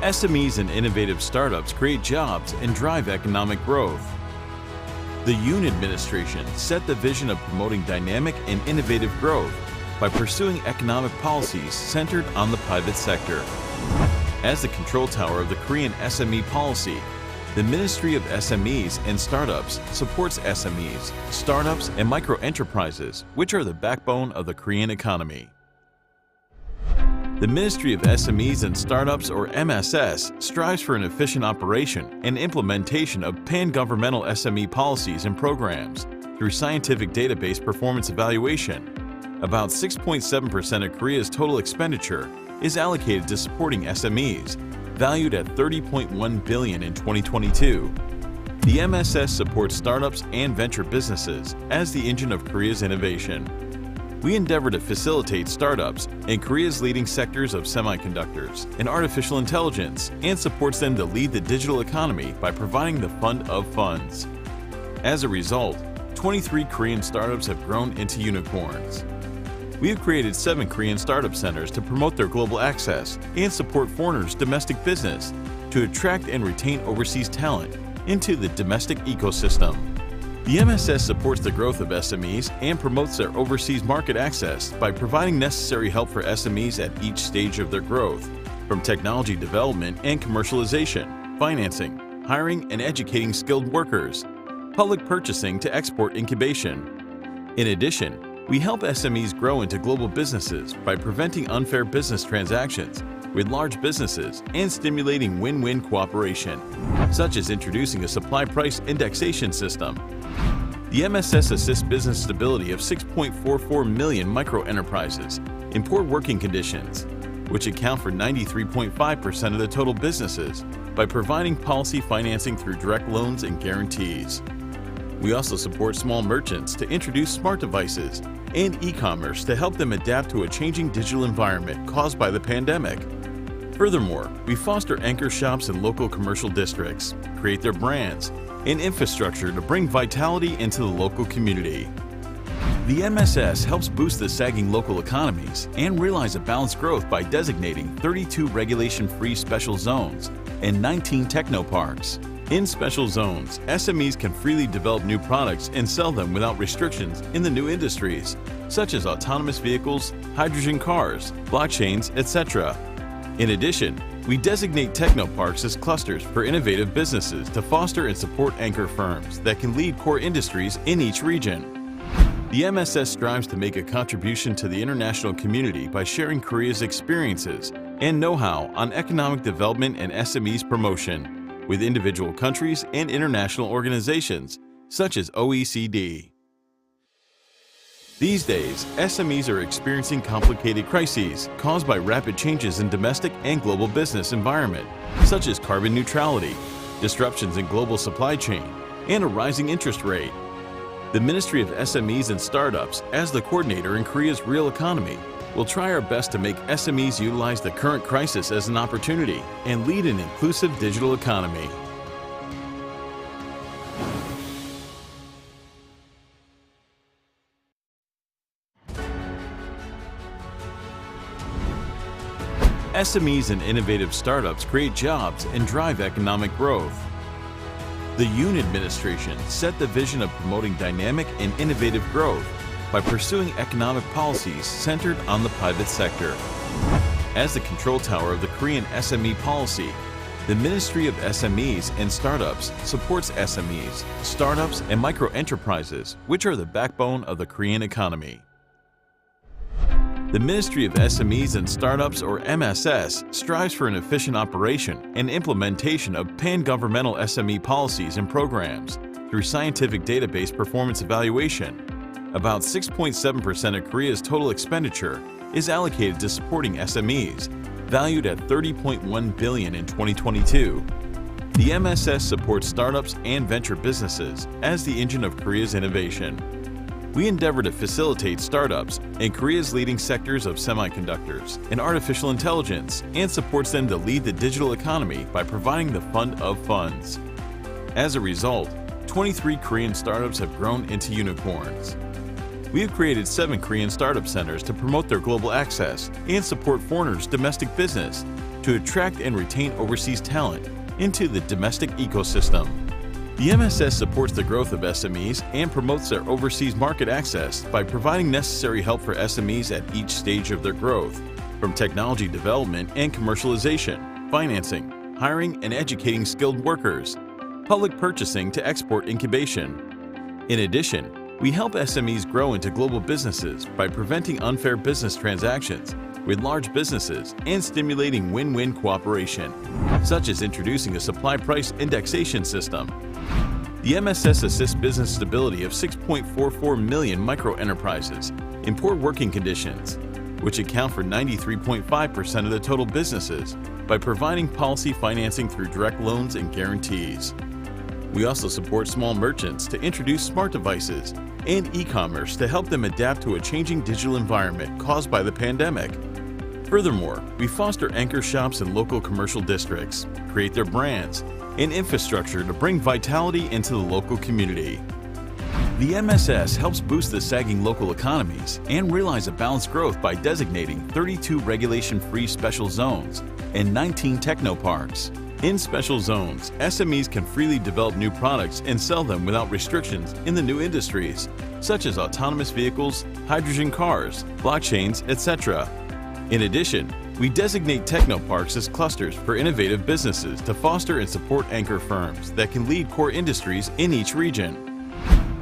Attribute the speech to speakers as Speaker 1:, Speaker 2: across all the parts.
Speaker 1: SMEs and innovative startups create jobs and drive economic growth. The Yoon administration set the vision of promoting dynamic and innovative growth by pursuing economic policies centered on the private sector. As the control tower of the Korean SME policy, the Ministry of SMEs and Startups supports SMEs, startups, and micro-enterprises, which are the backbone of the Korean economy. The Ministry of SMEs and Startups, or MSS, strives for an efficient operation and implementation of pan-governmental SME policies and programs through scientific database performance evaluation. About 6.7% of Korea's total expenditure is allocated to supporting SMEs, valued at $30.1 billion in 2022. The MSS supports startups and venture businesses as the engine of Korea's innovation. We endeavor to facilitate startups in Korea's leading sectors of semiconductors and artificial intelligence and supports them to lead the digital economy by providing the fund of funds. As a result, 23 Korean startups have grown into unicorns. We have created 7 Korean startup centers to promote their global access and support foreigners' domestic business to attract and retain overseas talent into the domestic ecosystem. The MSS supports the growth of SMEs and promotes their overseas market access by providing necessary help for SMEs at each stage of their growth, from technology development and commercialization, financing, hiring and educating skilled workers, public purchasing to export incubation. In addition, we help SMEs grow into global businesses by preventing unfair business transactions with large businesses and stimulating win-win cooperation, such as introducing a supply price indexation system. The MSS assists business stability of 6.44 million micro-enterprises in poor working conditions, which account for 93.5% of the total businesses, by providing policy financing through direct loans and guarantees. We also support small merchants to introduce smart devices and e-commerce to help them adapt to a changing digital environment caused by the pandemic. Furthermore, we foster anchor shops in local commercial districts, create their brands, and infrastructure to bring vitality into the local community. The MSS helps boost the sagging local economies and realize a balanced growth by designating 32 regulation-free special zones and 19 technoparks. In special zones, SMEs can freely develop new products and sell them without restrictions in the new industries, such as autonomous vehicles, hydrogen cars, blockchains, etc. In addition, we designate technoparks as clusters for innovative businesses to foster and support anchor firms that can lead core industries in each region. The MSS strives to make a contribution to the international community by sharing Korea's experiences and know-how on economic development and SMEs promotion with individual countries and international organizations such as OECD. These days, SMEs are experiencing complicated crises caused by rapid changes in domestic and global business environment, such as carbon neutrality, disruptions in global supply chain, and a rising interest rate. The Ministry of SMEs and Startups, as the coordinator in Korea's real economy, will try our best to make SMEs utilize the current crisis as an opportunity and lead an inclusive digital economy. SMEs and innovative startups create jobs and drive economic growth. The Yoon administration set the vision of promoting dynamic and innovative growth by pursuing economic policies centered on the private sector. As the control tower of the Korean SME policy, the Ministry of SMEs and Startups supports SMEs, startups, and micro-enterprises, which are the backbone of the Korean economy. The Ministry of SMEs and Startups, or MSS, strives for an efficient operation and implementation of pan-governmental SME policies and programs through scientific database performance evaluation. About 6.7% of Korea's total expenditure is allocated to supporting SMEs, valued at $30.1 billion in 2022. The MSS supports startups and venture businesses as the engine of Korea's innovation. We endeavor to facilitate startups in Korea's leading sectors of semiconductors and artificial intelligence and supports them to lead the digital economy by providing the fund of funds. As a result, 23 Korean startups have grown into unicorns. We have created 7 Korean startup centers to promote their global access and support foreigners' domestic business to attract and retain overseas talent into the domestic ecosystem. The MSS supports the growth of SMEs and promotes their overseas market access by providing necessary help for SMEs at each stage of their growth, from technology development and commercialization, financing, hiring and educating skilled workers, public purchasing to export incubation. In addition, we help SMEs grow into global businesses by preventing unfair business transactions with large businesses and stimulating win-win cooperation, such as introducing a supply price indexation system. The MSS assists business stability of 6.44 million micro-enterprises in poor working conditions, which account for 93.5% of the total businesses, by providing policy financing through direct loans and guarantees. We also support small merchants to introduce smart devices and e-commerce to help them adapt to a changing digital environment caused by the pandemic. Furthermore, we foster anchor shops in local commercial districts, create their brands, and infrastructure to bring vitality into the local community. The MSS helps boost the sagging local economies and realize a balanced growth by designating 32 regulation-free special zones and 19 technoparks. In special zones, SMEs can freely develop new products and sell them without restrictions in the new industries, such as autonomous vehicles, hydrogen cars, blockchains, etc. In addition, we designate technoparks as clusters for innovative businesses to foster and support anchor firms that can lead core industries in each region.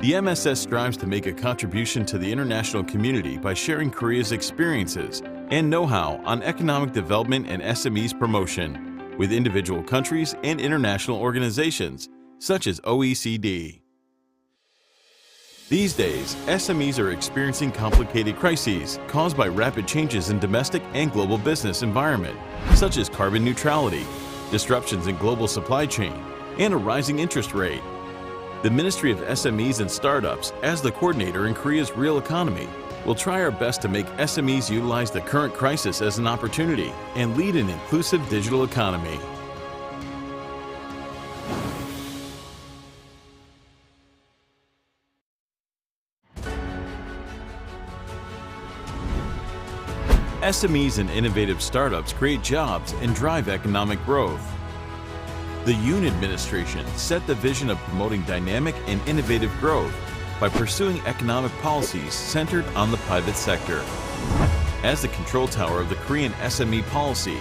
Speaker 1: The MSS strives to make a contribution to the international community by sharing Korea's experiences and know-how on economic development and SMEs promotion with individual countries and international organizations such as OECD. These days, SMEs are experiencing complicated crises caused by rapid changes in domestic and global business environment, such as carbon neutrality, disruptions in global supply chain, and a rising interest rate. The Ministry of SMEs and Startups, as the coordinator in Korea's real economy, will try our best to make SMEs utilize the current crisis as an opportunity and lead an inclusive digital economy. SMEs and innovative startups create jobs and drive economic growth. The Yoon administration set the vision of promoting dynamic and innovative growth by pursuing economic policies centered on the private sector. As the control tower of the Korean SME policy,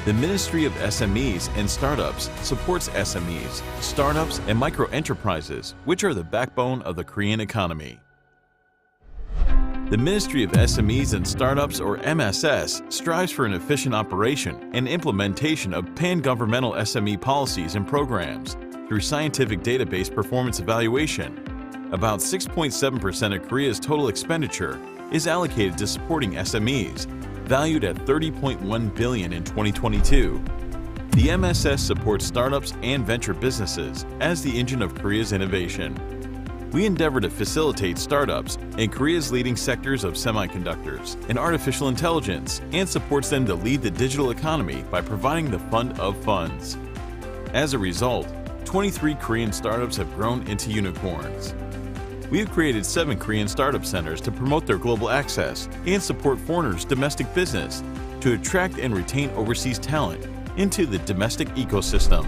Speaker 1: the Ministry of SMEs and Startups supports SMEs, startups, and micro-enterprises, which are the backbone of the Korean economy. The Ministry of SMEs and Startups, or MSS, strives for an efficient operation and implementation of pan-governmental SME policies and programs through scientific database performance evaluation. About 6.7% of Korea's total expenditure is allocated to supporting SMEs, valued at $30.1 billion in 2022. The MSS supports startups and venture businesses as the engine of Korea's innovation. We endeavor to facilitate startups in Korea's leading sectors of semiconductors and artificial intelligence, and supports them to lead the digital economy by providing the fund of funds. As a result, 23 Korean startups have grown into unicorns. We have created 7 Korean startup centers to promote their global access and support foreigners' domestic business to attract and retain overseas talent into the domestic ecosystem.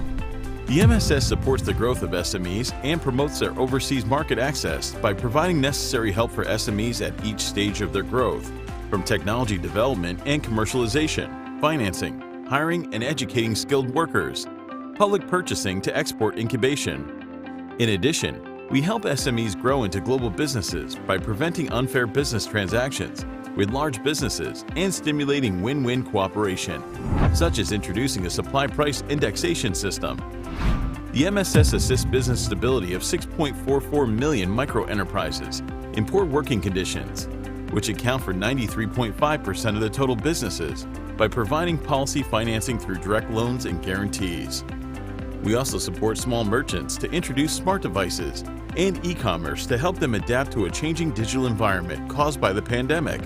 Speaker 1: The MSS supports the growth of SMEs and promotes their overseas market access by providing necessary help for SMEs at each stage of their growth, from technology development and commercialization, financing, hiring and educating skilled workers, public purchasing to export incubation. In addition, we help SMEs grow into global businesses by preventing unfair business transactions with large businesses and stimulating win-win cooperation, such as introducing a supply price indexation system. The MSS assists business stability of 6.44 million micro-enterprises in poor working conditions, which account for 93.5% of the total businesses, by providing policy financing through direct loans and guarantees. We also support small merchants to introduce smart devices and e-commerce to help them adapt to a changing digital environment caused by the pandemic.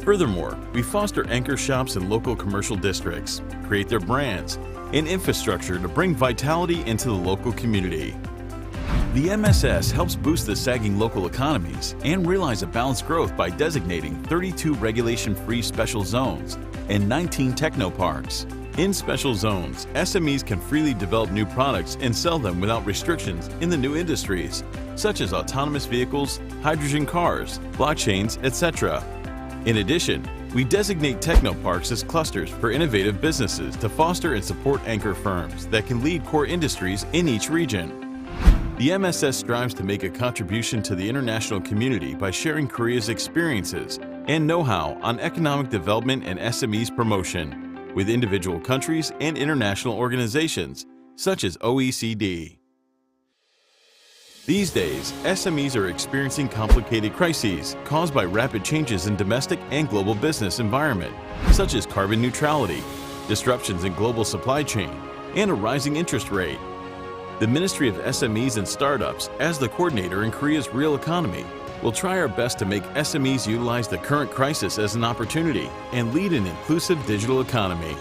Speaker 1: Furthermore, we foster anchor shops in local commercial districts, create their brands, and infrastructure to bring vitality into the local community. The MSS helps boost the sagging local economies and realize a balanced growth by designating 32 regulation-free special zones and 19 technoparks. In special zones, SMEs can freely develop new products and sell them without restrictions in the new industries, such as autonomous vehicles, hydrogen cars, blockchains, etc. In addition, we designate technoparks as clusters for innovative businesses to foster and support anchor firms that can lead core industries in each region. The MSS strives to make a contribution to the international community by sharing Korea's experiences and know-how on economic development and SMEs promotion with individual countries and international organizations such as OECD. These days, SMEs are experiencing complicated crises caused by rapid changes in domestic and global business environment, such as carbon neutrality, disruptions in global supply chain, and a rising interest rate. The Ministry of SMEs and Startups, as the coordinator in Korea's real economy, will try our best to make SMEs utilize the current crisis as an opportunity and lead an inclusive digital economy.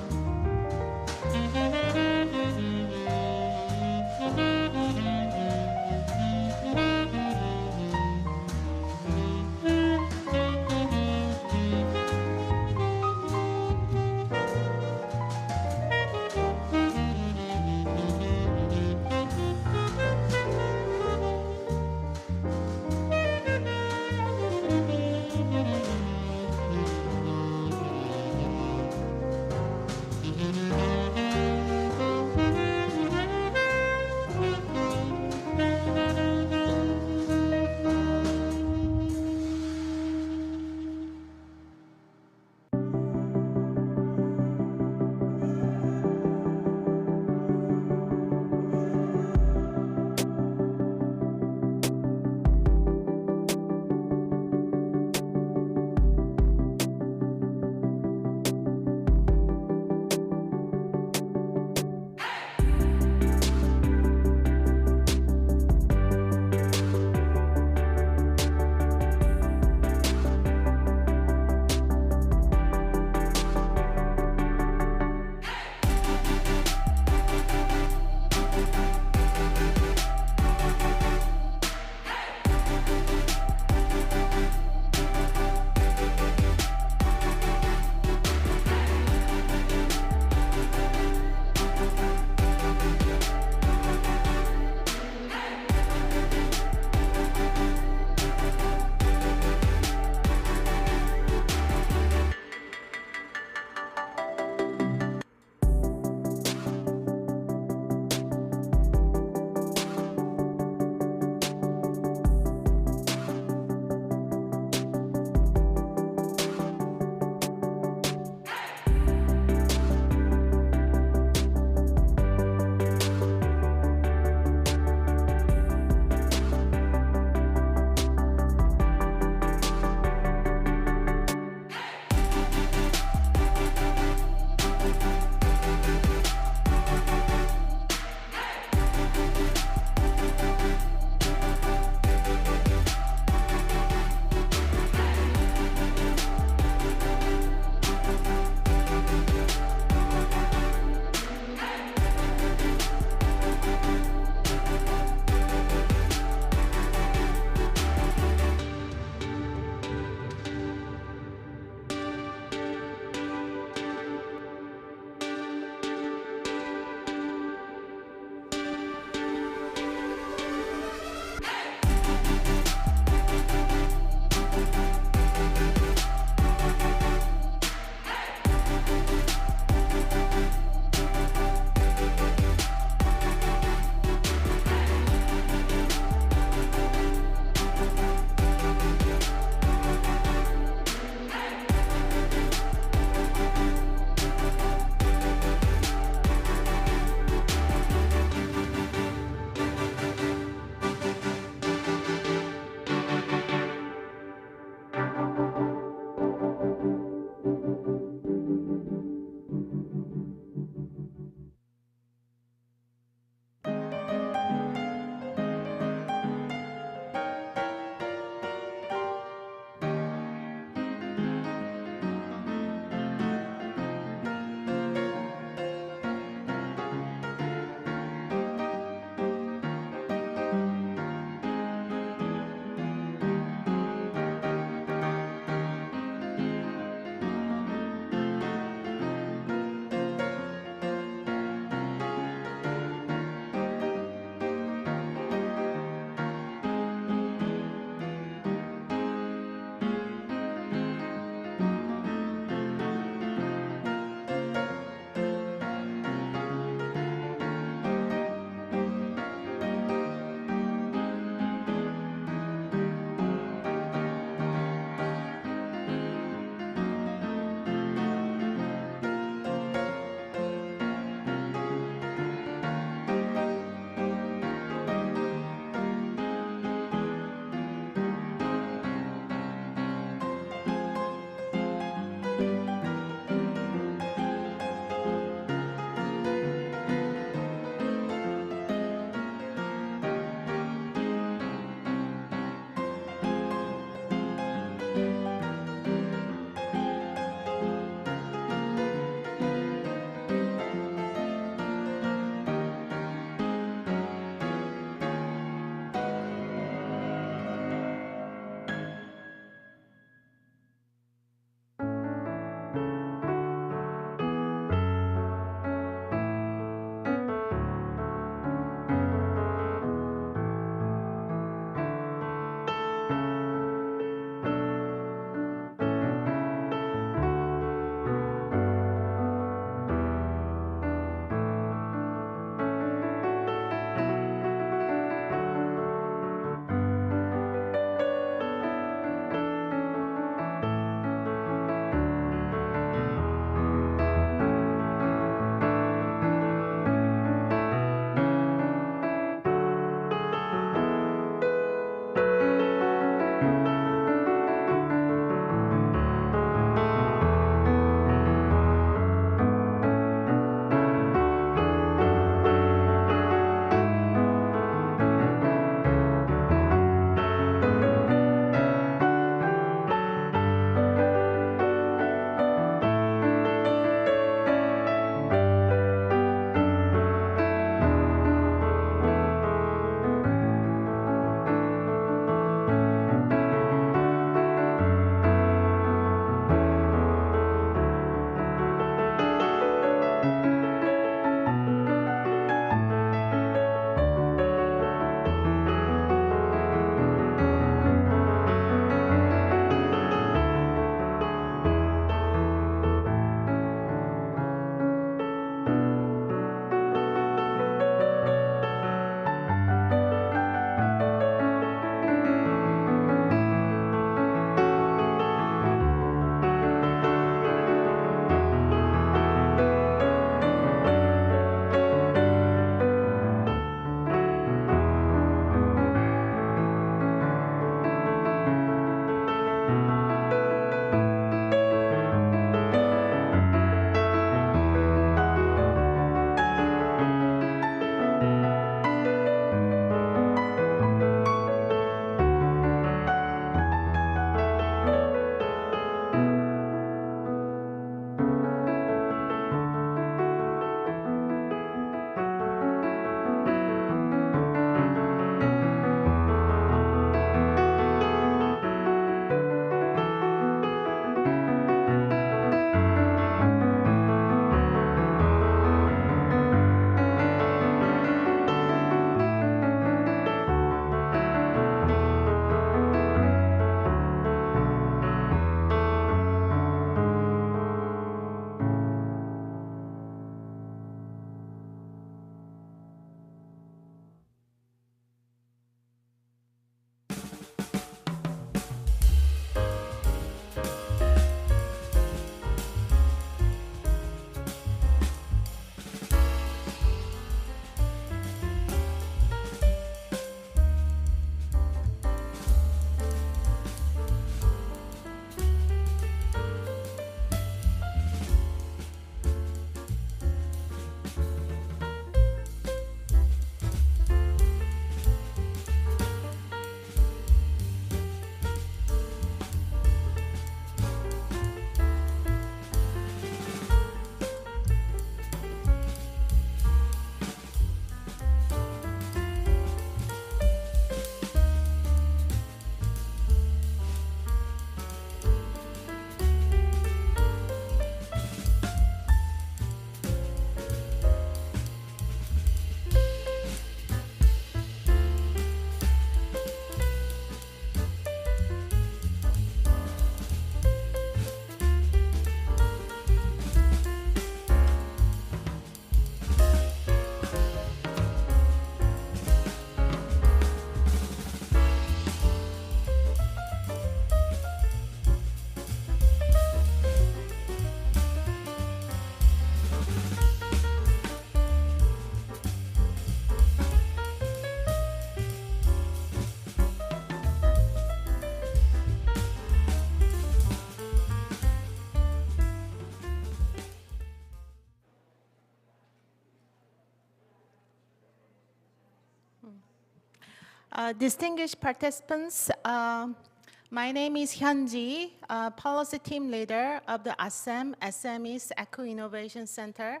Speaker 2: Distinguished participants, my name is Hyunji, Policy Team Leader of the ASEM, SMEs Eco-Innovation Center,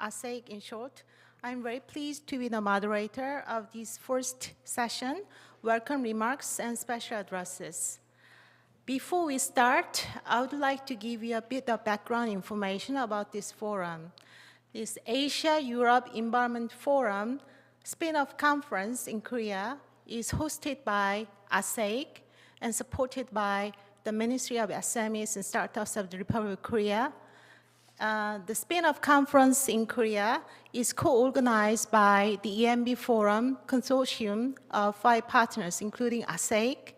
Speaker 2: ASEC in short. I'm very pleased to be the moderator of this first session, welcome remarks and special addresses. Before we start, I would like to give you a bit of background information about this forum. This Asia-Europe Environment Forum spin-off conference in Korea is hosted by ASEC and supported by the Ministry of SMEs and Startups of the Republic of Korea. The spin-off conference in Korea is co-organized by the ENVforum consortium of 5 partners, including ASEC,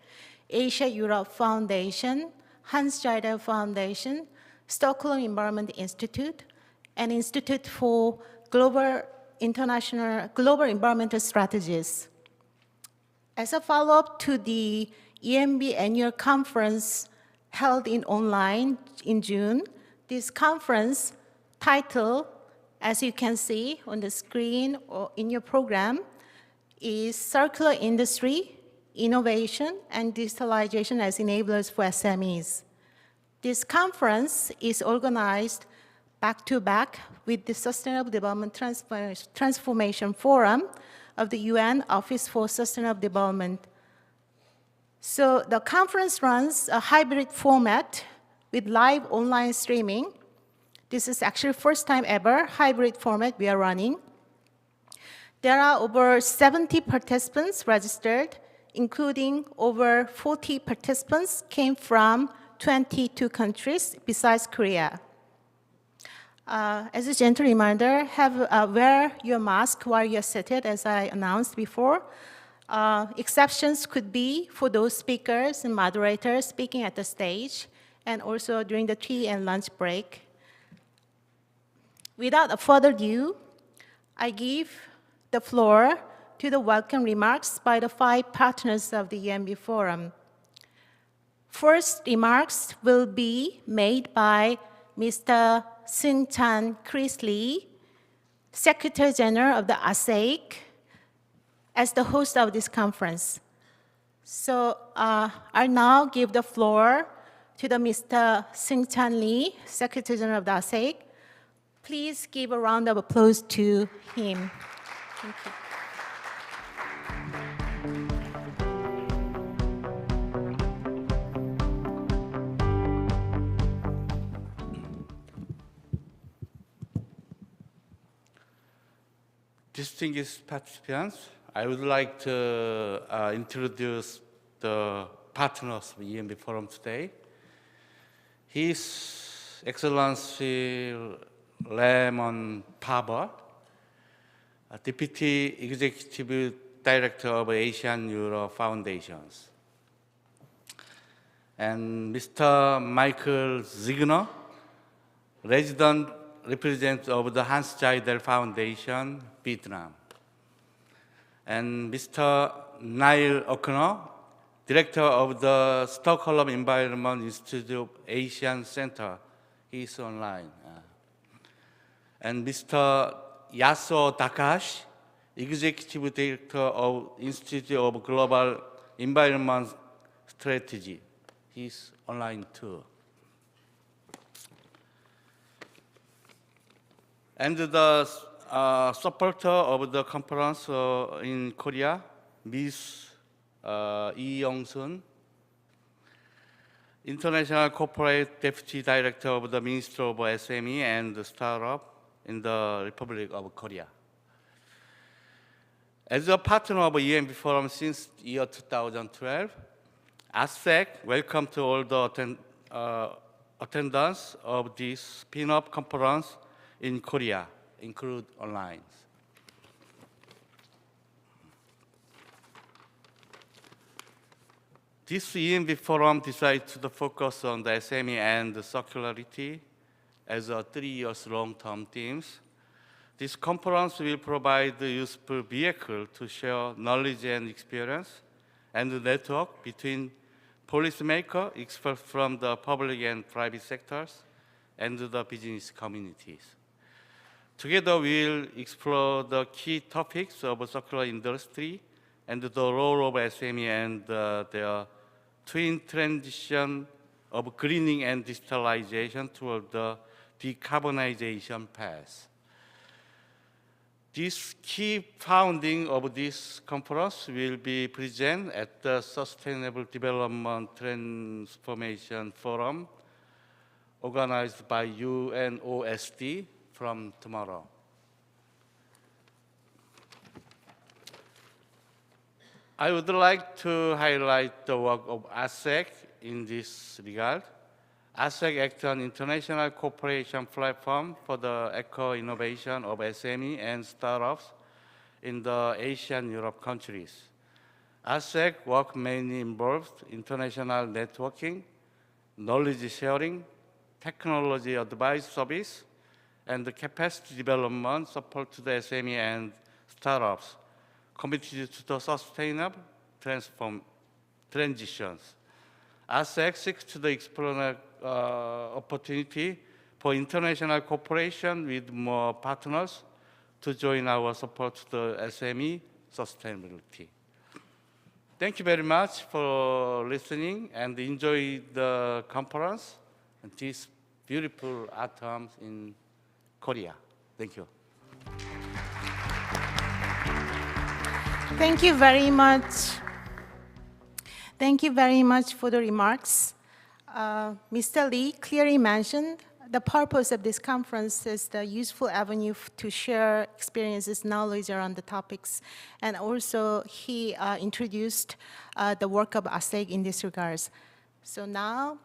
Speaker 2: Asia-Europe Foundation, Hans Geidel Foundation, Stockholm Environment Institute, and Institute for Global Environmental Strategies. As a follow-up to the ENV annual conference held online in June, this conference title, as you can see on the screen or in your program, is Circular Industry, Innovation, and Digitalization as Enablers for SMEs. This conference is organized back-to-back with the Sustainable Development Transformation Forum of the UN Office for Sustainable Development. So the conference runs a hybrid format with live online streaming. This is actually first time ever hybrid format we are running. There are over 70 participants registered, including over 40 participants came from 22 countries besides Korea. As a gentle reminder, wear your mask while you're seated, as I announced before. Exceptions could be for those speakers and moderators speaking at the stage, and also during the tea and lunch break. Without further ado, I give the floor to the welcome remarks by the 5 partners of the ENVforum. First remarks will be made by Mr. Seung-chan Chris Lee, Secretary General of the ASEC, as the host of this conference. So I now give the floor to the Mr. Seung-chan Lee, Secretary General of the ASEC. Please give a round of applause to him. Thank you.
Speaker 3: Distinguished participants, I would like to introduce the partners of ENVforum today. His Excellency Lemon Paber, Deputy Executive Director of Asian Europe Foundations, and Mr. Michael Ziegner, Resident Representative of the Hans Geidel Foundation, Vietnam, and Mr. Niall O'Connor, Director of the Stockholm Environment Institute Asian Center. He is online. And Mr. Yasuo Takahashi, Executive Director of Institute of Global Environment Strategy. He is online too. And the supporter of the conference in Korea, Ms. Lee Young-sun, International Corporate Deputy Director of the Ministry of SME and Startup in the Republic of Korea. As a partner of ENVforum since year 2012, ASEC welcome to all the attendants of this spin-off conference in Korea, include online. This ENVforum decided to focus on the SME and the circularity as a 3 years long-term themes. This conference will provide a useful vehicle to share knowledge and experience and the network between policymakers, experts from the public and private sectors, and the business communities. Together, we'll explore the key topics of circular industry, and the role of SME and their twin transition of greening and digitalization toward the decarbonization path. This key founding of this conference will be presented at the Sustainable Development Transformation Forum organized by UNOSD from tomorrow. I would like to highlight the work of ASEC in this regard. ASEC acts as an international cooperation platform for the eco-innovation of SME and startups in the Asian Europe countries. ASEC work mainly involves international networking, knowledge sharing, technology advice service, and the capacity development support to the SME and startups committed to the sustainable transitions. ASEC seeks to explore opportunity for international cooperation with more partners to join our support to the SME sustainability. Thank you very much for listening and enjoy the conference and these beautiful atoms in Korea. Thank you.
Speaker 2: Thank you very much. Thank you very much for the remarks. Mr. Lee clearly mentioned the purpose of this conference is the useful avenue to share experiences, knowledge around the topics, and also he introduced the work of ASEC in this regards. So now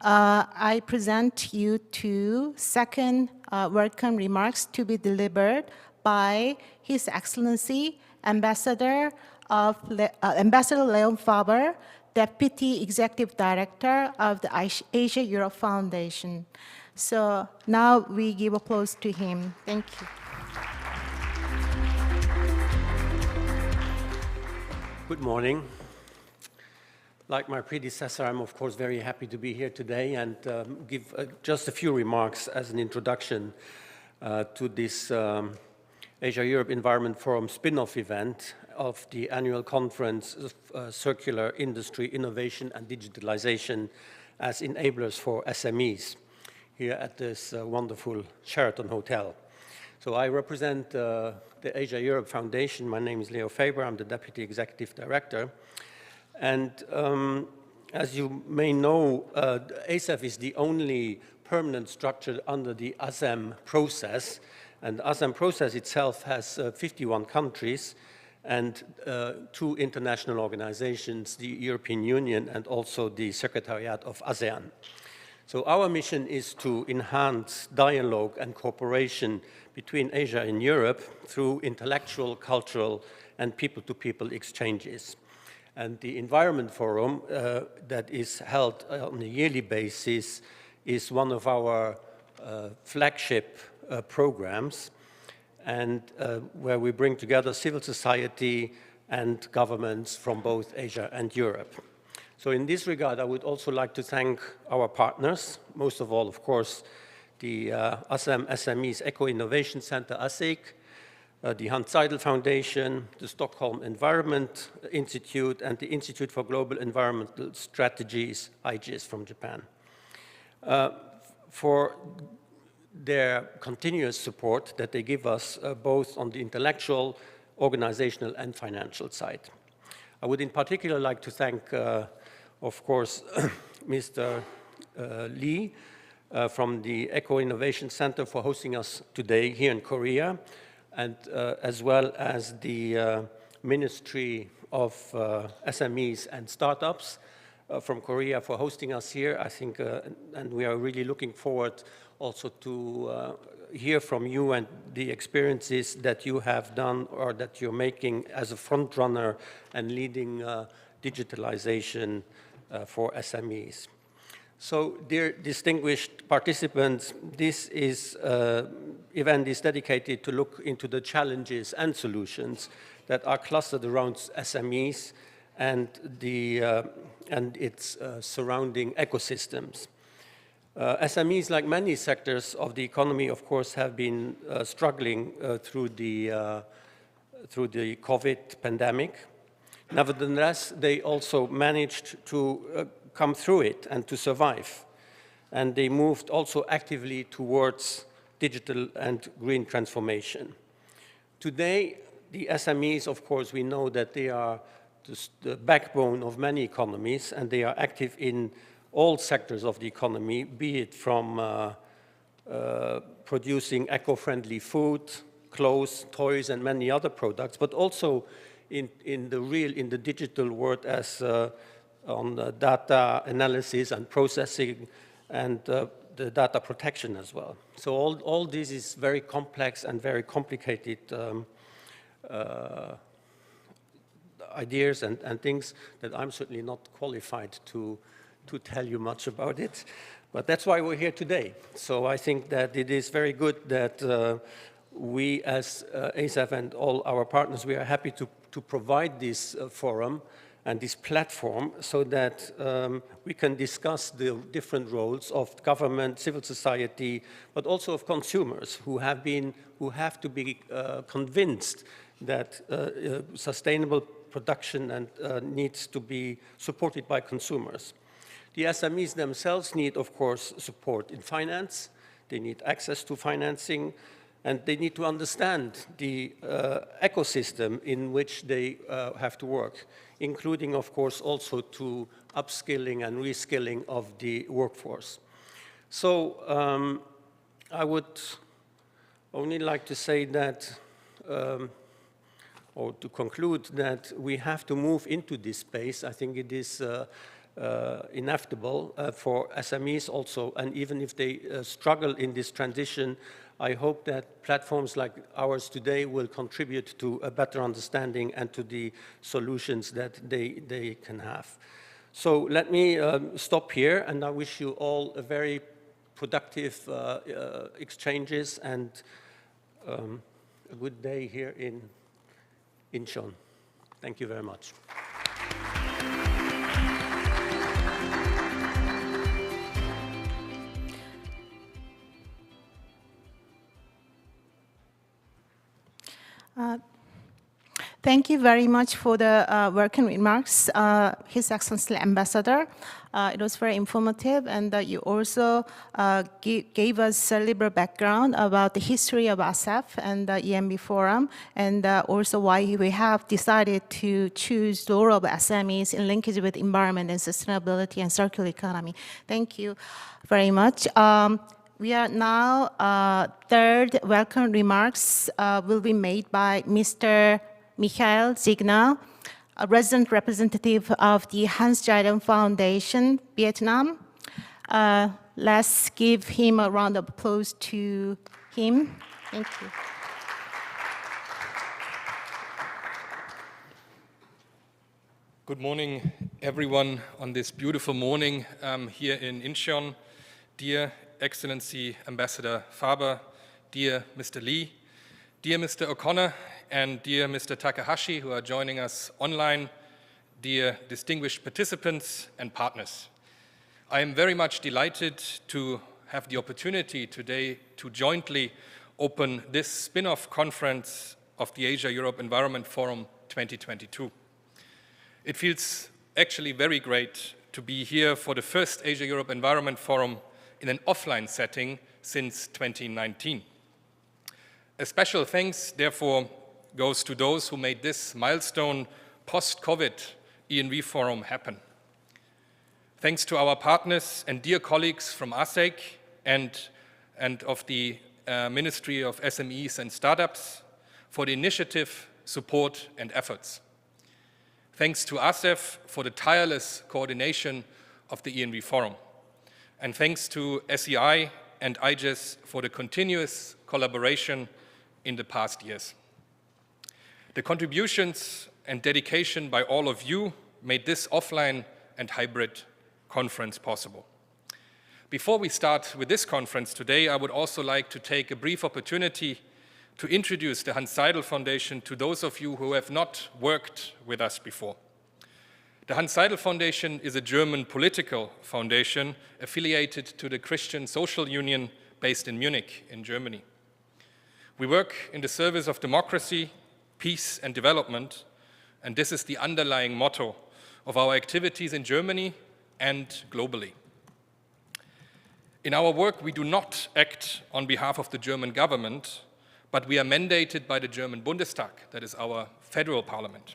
Speaker 2: I present you to second welcome remarks to be delivered by His Excellency Ambassador Leon Faber, Deputy Executive Director of the Asia-Europe Foundation. So now we give applause to him. Thank you.
Speaker 4: Good morning. Like my predecessor, I'm of course very happy to be here today and give just a few remarks as an introduction to this Asia-Europe Environment Forum spin-off event of the annual conference of Circular Industry, Innovation and Digitalization as Enablers for SMEs here at this wonderful Sheraton Hotel. So I represent the Asia-Europe Foundation. My name is Leo Faber. I'm the Deputy Executive Director. And as you may know, ASEF is the only permanent structure under the ASEM process. And the ASEM process itself has 51 countries and 2 international organizations, the European Union and also the Secretariat of ASEAN. So our mission is to enhance dialogue and cooperation between Asia and Europe through intellectual, cultural, and people-to-people exchanges. And the Environment Forum that is held on a yearly basis is one of our flagship programs, and where we bring together civil society and governments from both Asia and Europe. So in this regard, I would also like to thank our partners, most of all, of course, the ASEM SMEs Eco-Innovation Center, ASEC, the Hans Seidel Foundation, the Stockholm Environment Institute, and the Institute for Global Environmental Strategies, IGIS, from Japan, for their continuous support that they give us both on the intellectual, organizational, and financial side. I would in particular like to thank, of course, Mr. Lee from the Eco-Innovation Center for hosting us today here in Korea, and as well as the Ministry of SMEs and Startups from Korea for hosting us here. I think, and we are really looking forward also to hear from you and the experiences that you have done or that you're making as a front runner and leading digitalization for SMEs. So, dear distinguished participants, this event is dedicated to look into the challenges and solutions that are clustered around SMEs and its surrounding ecosystems. SMEs, like many sectors of the economy, of course, have been struggling through the COVID pandemic. Nevertheless, they also managed to come through it and to survive. And they moved also actively towards digital and green transformation. Today, the SMEs, of course, we know that they are the backbone of many economies, and they are active in all sectors of the economy, be it from producing eco-friendly food, clothes, toys, and many other products, but also in the digital world as on the data analysis and processing and the data protection as well. So all this is very complex and very complicated ideas and things that I'm certainly not qualified to tell you much about it. But that's why we're here today. So I think that it is very good that we as ASAF and all our partners, we are happy to provide this forum and this platform so that we can discuss the different roles of government, civil society, but also of consumers who have to be convinced that sustainable production and needs to be supported by consumers. The SMEs themselves need, of course, support in finance. They need access to financing, and they need to understand the ecosystem in which they have to work, including, of course, also to upskilling and reskilling of the workforce. So I would only like to say that, or to conclude that we have to move into this space. I think it is inevitable for SMEs also, and even if they struggle in this transition, I hope that platforms like ours today will contribute to a better understanding and to the solutions that they can have. So let me stop here, and I wish you all a very productive exchanges and a good day here in Incheon. Thank you very much.
Speaker 2: Thank you very much for the welcome remarks, His Excellency Ambassador. It was very informative, and you also gave us a liberal background about the history of ASEF and the ENVforum, and also why we have decided to choose the role of SMEs in linkage with environment and sustainability and circular economy. Thank you very much. We are now, third welcome remarks will be made by Mr. Michael Zigna, a resident representative of the Hans Jaidong Foundation, Vietnam. Let's give him a round of applause to him. Thank you.
Speaker 5: Good morning, everyone, on this beautiful morning here in Incheon. Dear Excellency Ambassador Faber, dear Mr. Lee, dear Mr. O'Connor, and dear Mr. Takahashi, who are joining us online, dear distinguished participants and partners. I am very much delighted to have the opportunity today to jointly open this spin-off conference of the Asia-Europe Environment Forum 2022. It feels actually very great to be here for the first Asia-Europe Environment Forum in an offline setting since 2019. A special thanks, therefore, goes to those who made this milestone post-COVID ENVforum happen. Thanks to our partners and dear colleagues from ASEC and of the Ministry of SMEs and Startups for the initiative, support, and efforts. Thanks to ASEF for the tireless coordination of the ENVforum. And thanks to SEI and IGES for the continuous collaboration in the past years. The contributions and dedication by all of you made this offline and hybrid conference possible. Before we start with this conference today, I would also like to take a brief opportunity to introduce the Hans Seidel Foundation to those of you who have not worked with us before. The Hans Seidel Foundation is a German political foundation affiliated to the Christian Social Union based in Munich, in Germany. We work in the service of democracy, peace and development, And this is the underlying motto of our activities in Germany and globally. In our work, we do not act on behalf of the German government, but we are mandated by the German Bundestag, that is our federal parliament.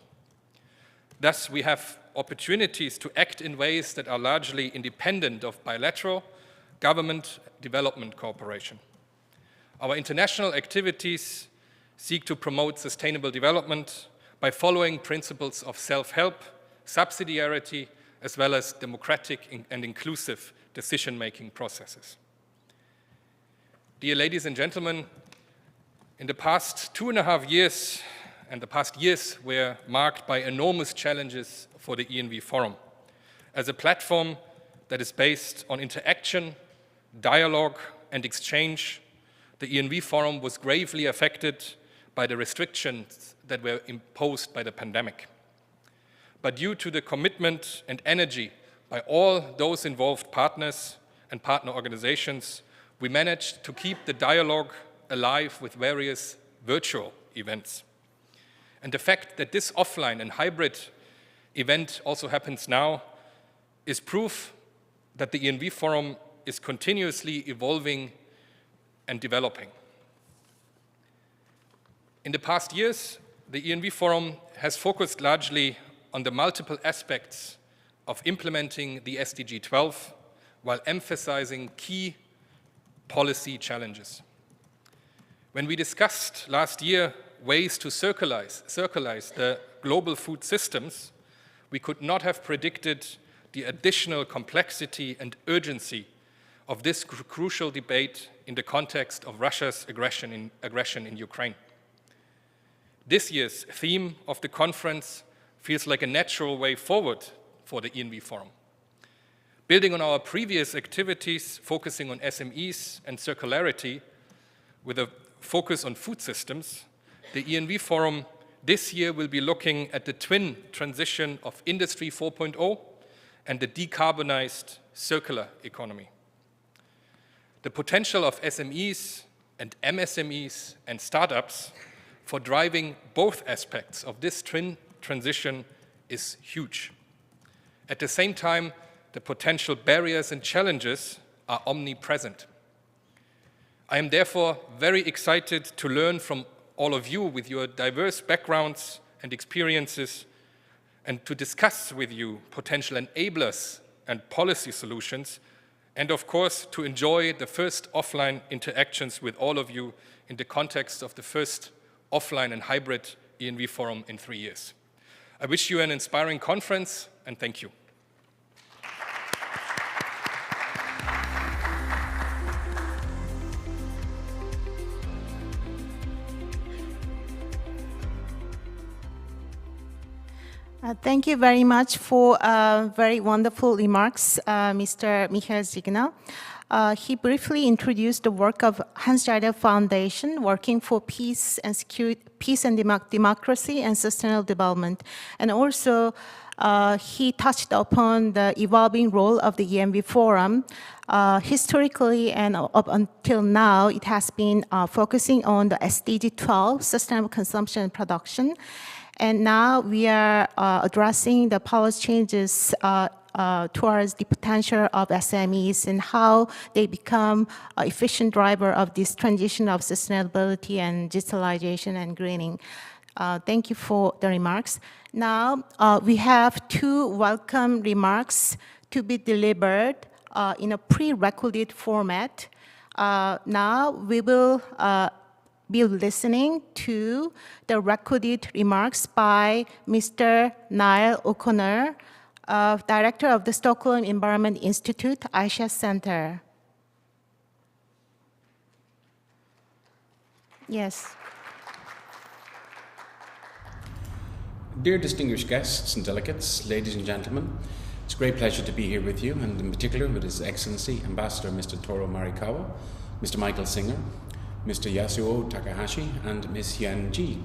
Speaker 5: Thus, we have opportunities to act in ways that are largely independent of bilateral government development cooperation. Our international activities seek to promote sustainable development by following principles of self-help, subsidiarity, as well as democratic and inclusive decision-making processes. Dear ladies and gentlemen, in the past 2.5 years, and the past years were marked by enormous challenges for the ENVforum. As a platform that is based on interaction, dialogue, and exchange, the ENVforum was gravely affected by the restrictions that were imposed by the pandemic. But due to the commitment and energy by all those involved partners and partner organizations, we managed to keep the dialogue alive with various virtual events. And the fact that this offline and hybrid event also happens now is proof that the ENVforum is continuously evolving and developing. In the past years, the ENVforum has focused largely on the multiple aspects of implementing the SDG 12 while emphasizing key policy challenges. When we discussed last year ways to circularize the global food systems, we could not have predicted the additional complexity and urgency of this crucial debate in the context of Russia's aggression in Ukraine. This year's theme of the conference feels like a natural way forward for the ENVforum. Building on our previous activities, focusing on SMEs and circularity, with a focus on food systems, the ENVforum this year will be looking at the twin transition of Industry 4.0 and the decarbonized circular economy. The potential of SMEs and MSMEs and startups for driving both aspects of this twin transition is huge. At the same time, the potential barriers and challenges are omnipresent. I am therefore very excited to learn from all of you with your diverse backgrounds and experiences, and to discuss with you potential enablers and policy solutions, and of course to enjoy the first offline interactions with all of you in the context of the first offline and hybrid ENVforum in 3 years. I wish you an inspiring conference, and thank you.
Speaker 2: Thank you very much for very wonderful remarks, Mr. Michael Ziegner. He briefly introduced the work of Hans Geiger Foundation, working for peace and security, peace and democracy and sustainable development. And also, he touched upon the evolving role of the ENVforum. Historically and up until now, it has been focusing on the SDG 12, sustainable consumption and production. And now we are addressing the policy changes towards the potential of SMEs and how they become an efficient driver of this transition of sustainability and digitalization and greening. Thank you for the remarks. Now, we have 2 welcome remarks to be delivered in a pre-recorded format. Now, we will be listening to the recorded remarks by Mr. Niall O'Connor, Director of the Stockholm Environment Institute, Asia Center. Yes.
Speaker 6: Dear distinguished guests and delegates, ladies and gentlemen, it's a great pleasure to be here with you, and in particular with His Excellency Ambassador Mr. Toru Marikawa, Mr. Michael Singer, Mr. Yasuo Takahashi, and Ms. Hyun Ji.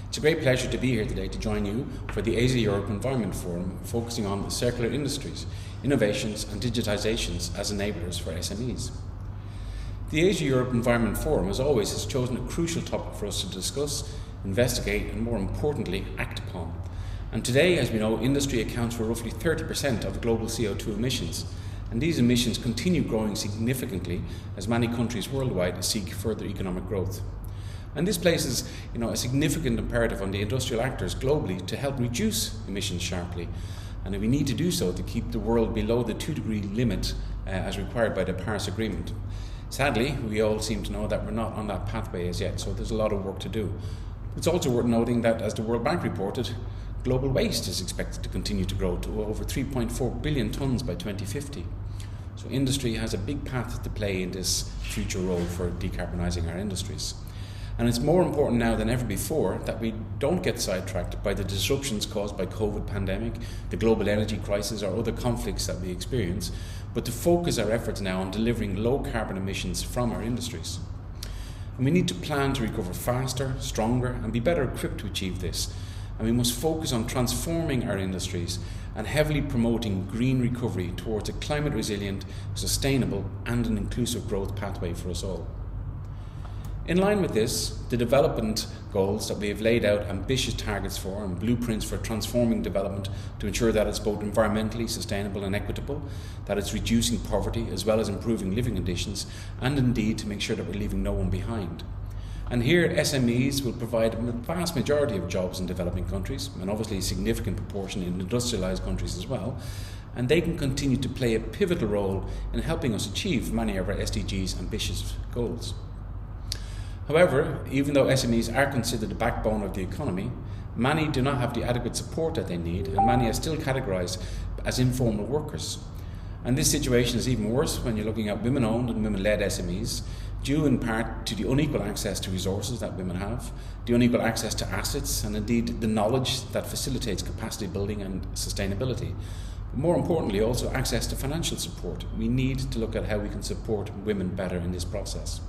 Speaker 6: It's a great pleasure to be here today to join you for the Asia Europe Environment Forum, focusing on circular industries, innovations and digitizations as enablers for SMEs. The Asia Europe Environment Forum, as always, has chosen a crucial topic for us to discuss, investigate and, more importantly, act upon. And today, as we know, industry accounts for roughly 30% of global CO2 emissions. And these emissions continue growing significantly as many countries worldwide seek further economic growth. And this places a significant imperative on the industrial actors globally to help reduce emissions sharply. And we need to do so to keep the world below the 2-degree limit as required by the Paris Agreement. Sadly, we all seem to know that we're not on that pathway as yet, so there's a lot of work to do. It's also worth noting that, as the World Bank reported, global waste is expected to continue to grow to over 3.4 billion tonnes by 2050. So industry has a big path to play in this future role for decarbonising our industries. And it's more important now than ever before that we don't get sidetracked by the disruptions caused by COVID pandemic, the global energy crisis or other conflicts that we experience, but to focus our efforts now on delivering low carbon emissions from our industries. And we need to plan to recover faster, stronger and be better equipped to achieve this. And we must focus on transforming our industries and heavily promoting green recovery towards a climate resilient, sustainable and an inclusive growth pathway for us all. In line with this, the development goals that we have laid out ambitious targets for and blueprints for transforming development to ensure that it's both environmentally sustainable and equitable, that it's reducing poverty as well as improving living conditions, and indeed to make sure that we're leaving no one behind. And here SMEs will provide a vast majority of jobs in developing countries, and obviously a significant proportion in industrialised countries as well, and they can continue to play a pivotal role in helping us achieve many of our SDGs ambitious goals. However, even though SMEs are considered the backbone of the economy, many do not have the adequate support that they need, and many are still categorised as informal workers. And this situation is even worse when you're looking at women-owned and women-led SMEs, due in part to the unequal access to resources that women have, the unequal access to assets, and indeed the knowledge that facilitates capacity building and sustainability. But more importantly, also access to financial support. We need to look at how we can support women better in this process.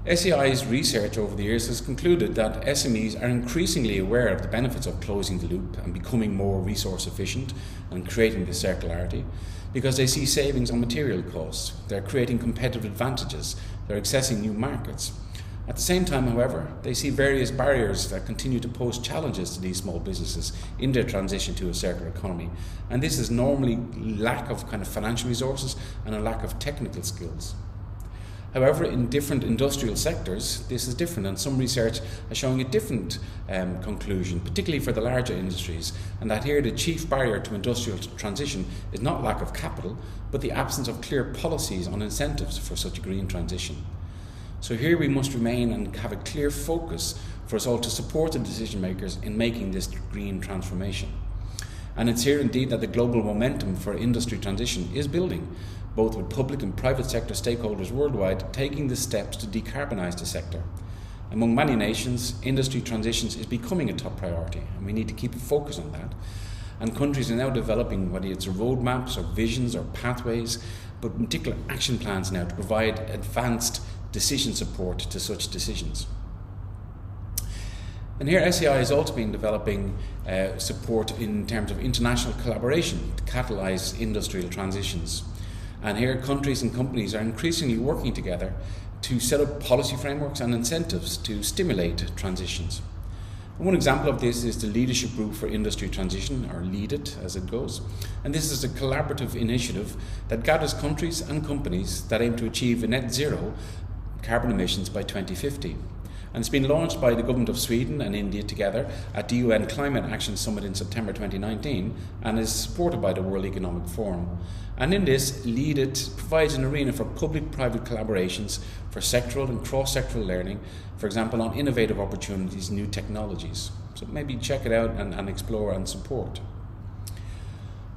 Speaker 6: SEI's research over the years has concluded that SMEs are increasingly aware of the benefits of closing the loop and becoming more resource efficient and creating this circularity because they see savings on material costs, they're creating competitive advantages, they're accessing new markets. At the same time, however, they see various barriers that continue to pose challenges to these small businesses in their transition to a circular economy. And this is normally lack of financial resources and a lack of technical skills. However, in different industrial sectors, this is different, and some research is showing a different conclusion, particularly for the larger industries, and that here the chief barrier to industrial transition is not lack of capital, but the absence of clear policies on incentives for such a green transition. So here we must remain and have a clear focus for us all to support the decision makers in making this green transformation. And it's here indeed that the global momentum for industry transition is building, both with public and private sector stakeholders worldwide taking the steps to decarbonise the sector. Among many nations, industry transitions is becoming a top priority, and we need to keep a focus on that. And countries are now developing, whether it's roadmaps or visions or pathways, but particular action plans now to provide advanced decision support to such decisions. And here SEI has also been developing support in terms of international collaboration to catalyse industrial transitions. And here countries and companies are increasingly working together to set up policy frameworks and incentives to stimulate transitions. And one example of this is the Leadership Group for Industry Transition, or LEADIT as it goes. And this is a collaborative initiative that gathers countries and companies that aim to achieve a net zero carbon emissions by 2050. And it's been launched by the government of Sweden and India together at the UN Climate Action Summit in September 2019 and is supported by the World Economic Forum. And in this, LEADIT provides an arena for public-private collaborations for sectoral and cross-sectoral learning, for example, on innovative opportunities, new technologies. So maybe check it out and explore and support.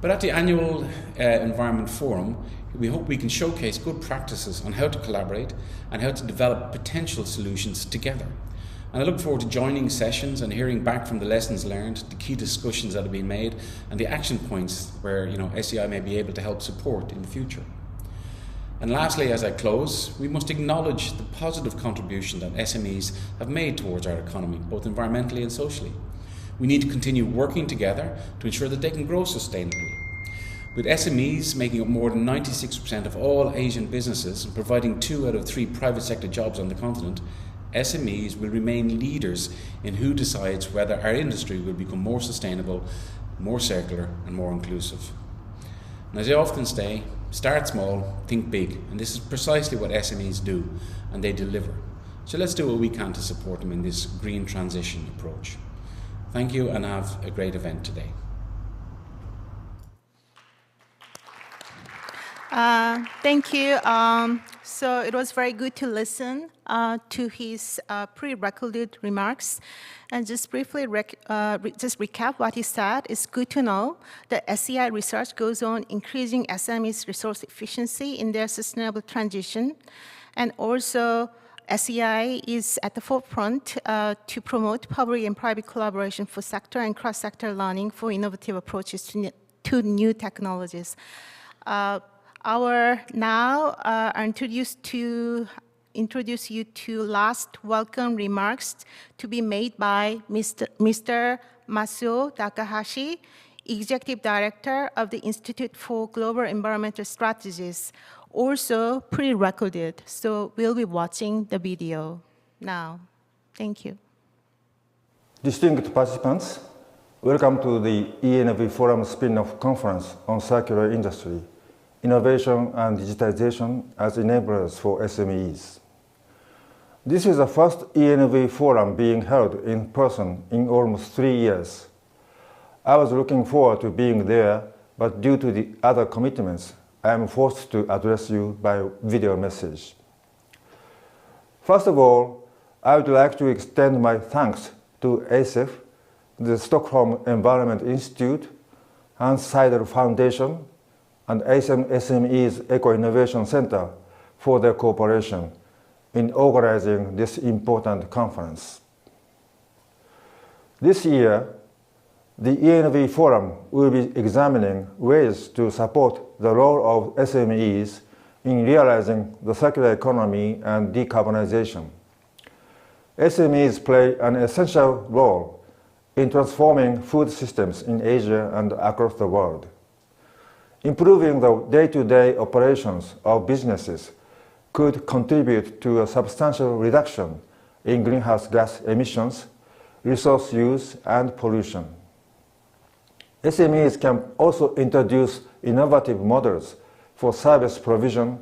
Speaker 6: But at the annual ENVforum, we hope we can showcase good practices on how to collaborate and how to develop potential solutions together. And I look forward to joining sessions and hearing back from the lessons learned, the key discussions that have been made, and the action points where SEI may be able to help support in the future. And lastly, as I close, we must acknowledge the positive contribution that SMEs have made towards our economy, both environmentally and socially. We need to continue working together to ensure that they can grow sustainably. With SMEs making up more than 96% of all Asian businesses and providing 2 out of 3 private sector jobs on the continent, SMEs will remain leaders in who decides whether our industry will become more sustainable, more circular and more inclusive. And as I often say, start small, think big, and this is precisely what SMEs do, and they deliver. So let's do what we can to support them in this green transition approach. Thank you and have a great event today.
Speaker 2: Thank you. So it was very good to listen to his pre-recorded remarks. And just briefly just recap what he said. It's good to know that SEI research goes on increasing SMEs' resource efficiency in their sustainable transition. And also, SEI is at the forefront to promote public and private collaboration for sector and cross-sector learning for innovative approaches to new technologies. I introduce you to last welcome remarks to be made by Mr. Masuo Takahashi, Executive Director of the Institute for Global Environmental Strategies, also pre-recorded. So we'll be watching the video now. Thank you.
Speaker 7: Distinguished participants, welcome to the ENVforum spin-off conference on circular industry, innovation and digitization as enablers for SMEs. This is the first ENVforum being held in person in almost 3 years. I was looking forward to being there, but due to the other commitments, I am forced to address you by video message. First of all, I would like to extend my thanks to ASEF, the Stockholm Environment Institute, Hans Seidel Foundation, and ASEM SME's Eco-Innovation Center for their cooperation in organizing this important conference. This year, the ENVforum will be examining ways to support the role of SMEs in realizing the circular economy and decarbonization. SMEs play an essential role in transforming food systems in Asia and across the world. Improving the day-to-day operations of businesses could contribute to a substantial reduction in greenhouse gas emissions, resource use, and pollution. SMEs can also introduce innovative models for service provision,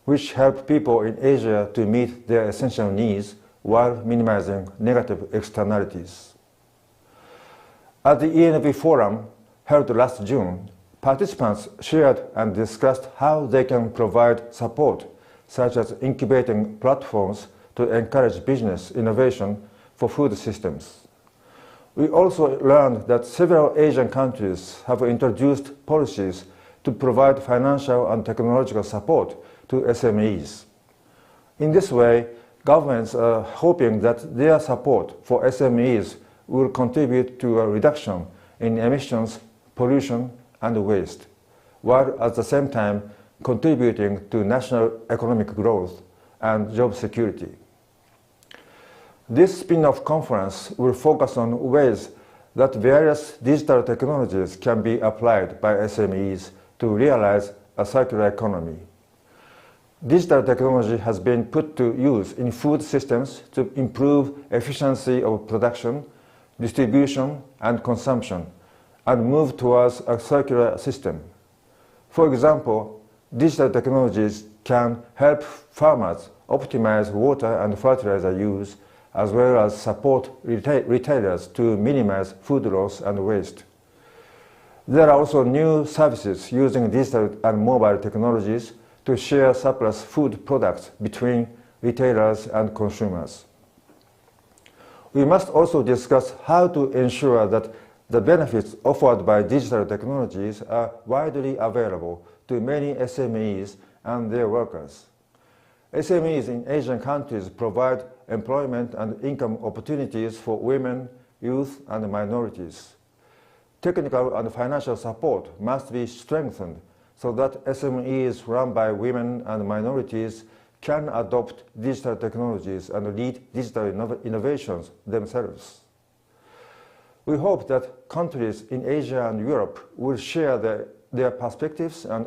Speaker 7: which help people in Asia to meet their essential needs while minimizing negative externalities. At the ENVforum held last June, participants shared and discussed how they can provide support, such as incubating platforms to encourage business innovation for food systems. We also learned that several Asian countries have introduced policies to provide financial and technological support to SMEs. In this way, governments are hoping that their support for SMEs will contribute to a reduction in emissions, pollution, and waste, while at the same time contributing to national economic growth and job security. This spin-off conference will focus on ways that various digital technologies can be applied by SMEs to realize a circular economy. Digital technology has been put to use in food systems to improve efficiency of production, distribution, and consumption, and move towards a circular system. For example, digital technologies can help farmers optimize water and fertilizer use, as well as support retailers to minimize food loss and waste. There are also new services using digital and mobile technologies to share surplus food products between retailers and consumers. We must also discuss how to ensure that the benefits offered by digital technologies are widely available to many SMEs and their workers. SMEs in Asian countries provide employment and income opportunities for women, youth, and minorities. Technical and financial support must be strengthened so that SMEs run by women and minorities can adopt digital technologies and lead digital innovations themselves. We hope that countries in Asia and Europe will share their perspectives and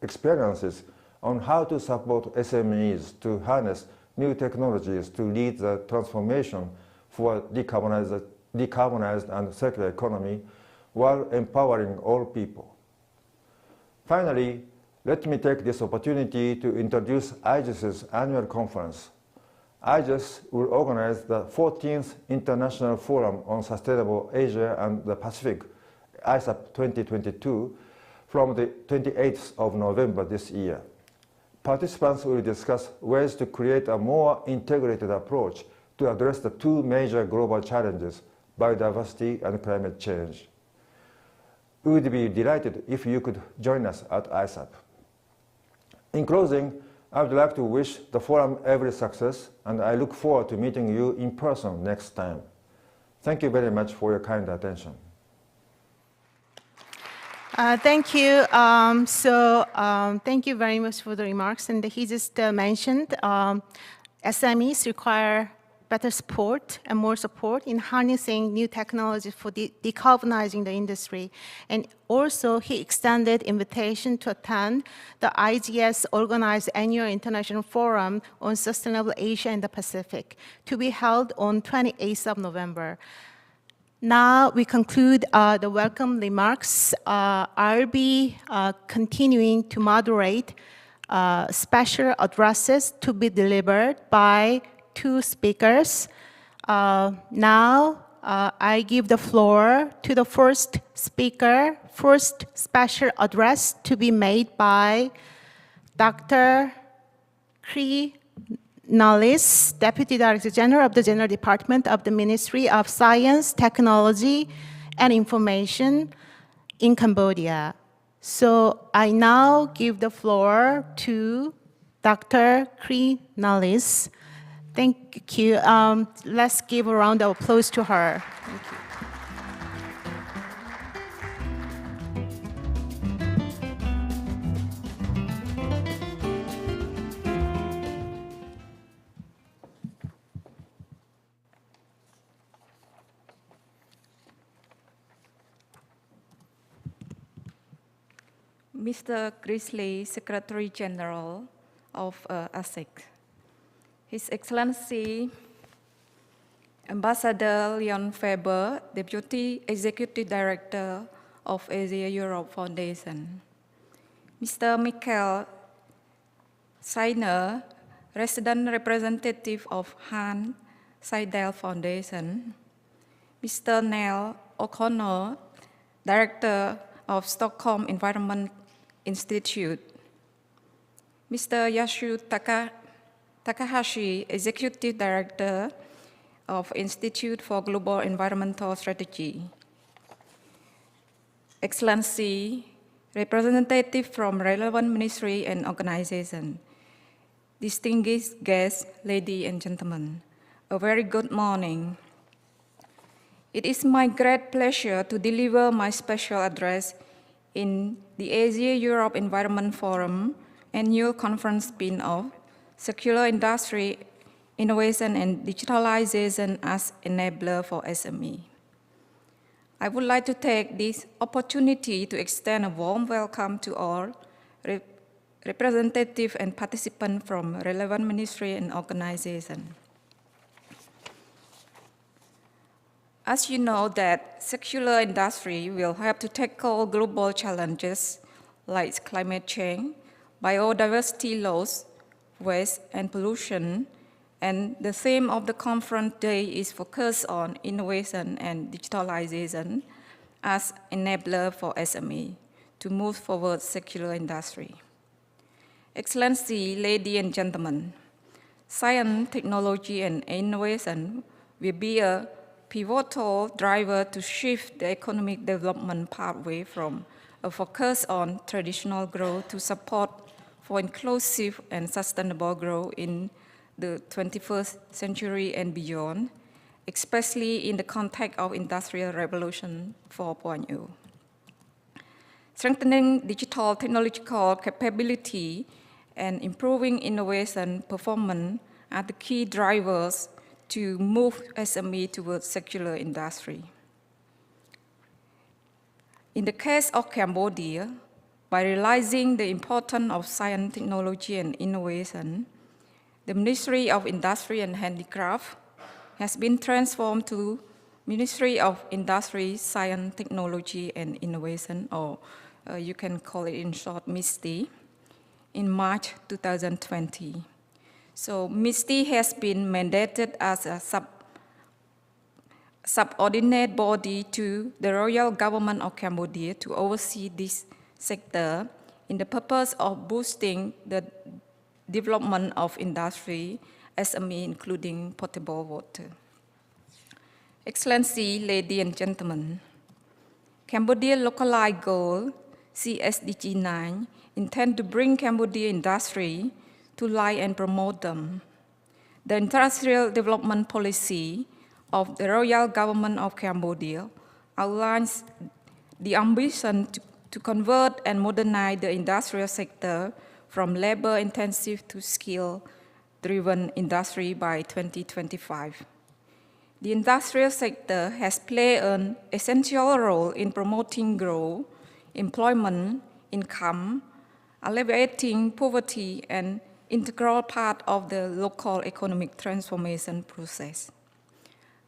Speaker 7: experiences on how to support SMEs to harness new technologies to lead the transformation for decarbonized and circular economy while empowering all people. Finally, let me take this opportunity to introduce IGES's annual conference. IGES will organize the 14th International Forum on Sustainable Asia and the Pacific, ISAP 2022, from the 28th of November this year. Participants will discuss ways to create a more integrated approach to address the two major global challenges, biodiversity and climate change. We would be delighted if you could join us at ISAP. In closing, I would like to wish the forum every success, and I look forward to meeting you in person next time. Thank you very much for your kind attention.
Speaker 2: Thank you. Thank you very much for the remarks. And he just mentioned SMEs require better support and more support in harnessing new technologies for decarbonizing the industry. And also, he extended invitation to attend the IGS organized annual International Forum on Sustainable Asia and the Pacific, to be held on 28th of November. Now we conclude the welcome remarks. I'll be continuing to moderate special addresses to be delivered by two speakers. Now I give the floor to the first speaker, first special address to be made by Dr. Cree Nollis, Deputy Director General of the General Department of the Ministry of Science, Technology, and Information in Cambodia. So I now give the floor to Dr. Cree Nollis. Thank you. Let's give a round of applause to her. Thank you.
Speaker 8: Mr. Grizzly, Secretary General of ASEC, His Excellency Ambassador Leon Faber, Deputy Executive Director of Asia-Europe Foundation, Mr. Michael Seiner, Resident Representative of Han Seidel Foundation, Mr. Neil O'Connor, Director of Stockholm Environment Institute, Mr. Yasu Takahashi, Executive Director of Institute for Global Environmental Strategy, Excellency, representative from relevant ministry and organization, distinguished guests, ladies and gentlemen, a very good morning. It is my great pleasure to deliver my special address in the Asia-Europe Environment Forum annual conference spin-off, Circular Industry, Innovation and Digitalization as Enabler for SME. I would like to take this opportunity to extend a warm welcome to all representatives and participants from relevant ministry and organizations. As you know, that circular industry will help to tackle global challenges like climate change, biodiversity loss, waste, and pollution. And the theme of the conference day is focused on innovation and digitalization as enabler for SME to move forward circular industry. Excellency, ladies and gentlemen, science, technology, and innovation will be a pivotal driver to shift the economic development pathway from a focus on traditional growth to support for inclusive and sustainable growth in the 21st century and beyond, especially in the context of Industrial Revolution 4.0. Strengthening digital technological capability and improving innovation performance are the key drivers to move SME towards circular industry. In the case of Cambodia, by realizing the importance of science, technology, and innovation, The Ministry of Industry and Handicraft has been transformed to Ministry of Industry, Science, Technology and Innovation, or you can call it in short MISTI, in March 2020. So MISTI has been mandated as a subordinate body to the Royal Government of Cambodia to oversee this sector in the purpose of boosting the development of industry, SME, including potable water. Excellency, ladies and gentlemen, Cambodia Localized Goal, CSDG 9, intend to bring Cambodia industry to life and promote them. The Industrial Development Policy of the Royal Government of Cambodia outlines the ambition to convert and modernize the industrial sector from labor-intensive to skill-driven industry by 2025. The industrial sector has played an essential role in promoting growth, employment, income, alleviating poverty, and integral part of the local economic transformation process.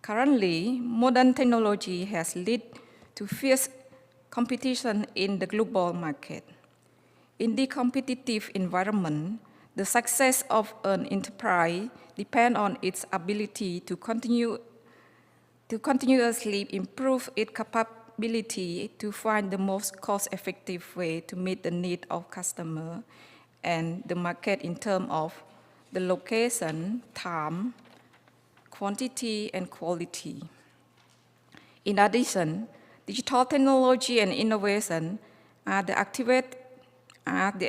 Speaker 8: Currently, modern technology has led to fierce competition in the global market. In the competitive environment, the success of an enterprise depends on its ability to continuously improve its capability to find the most cost-effective way to meet the needs of customers and the market in terms of the location, time, quantity, and quality. In addition, digital technology and innovation are the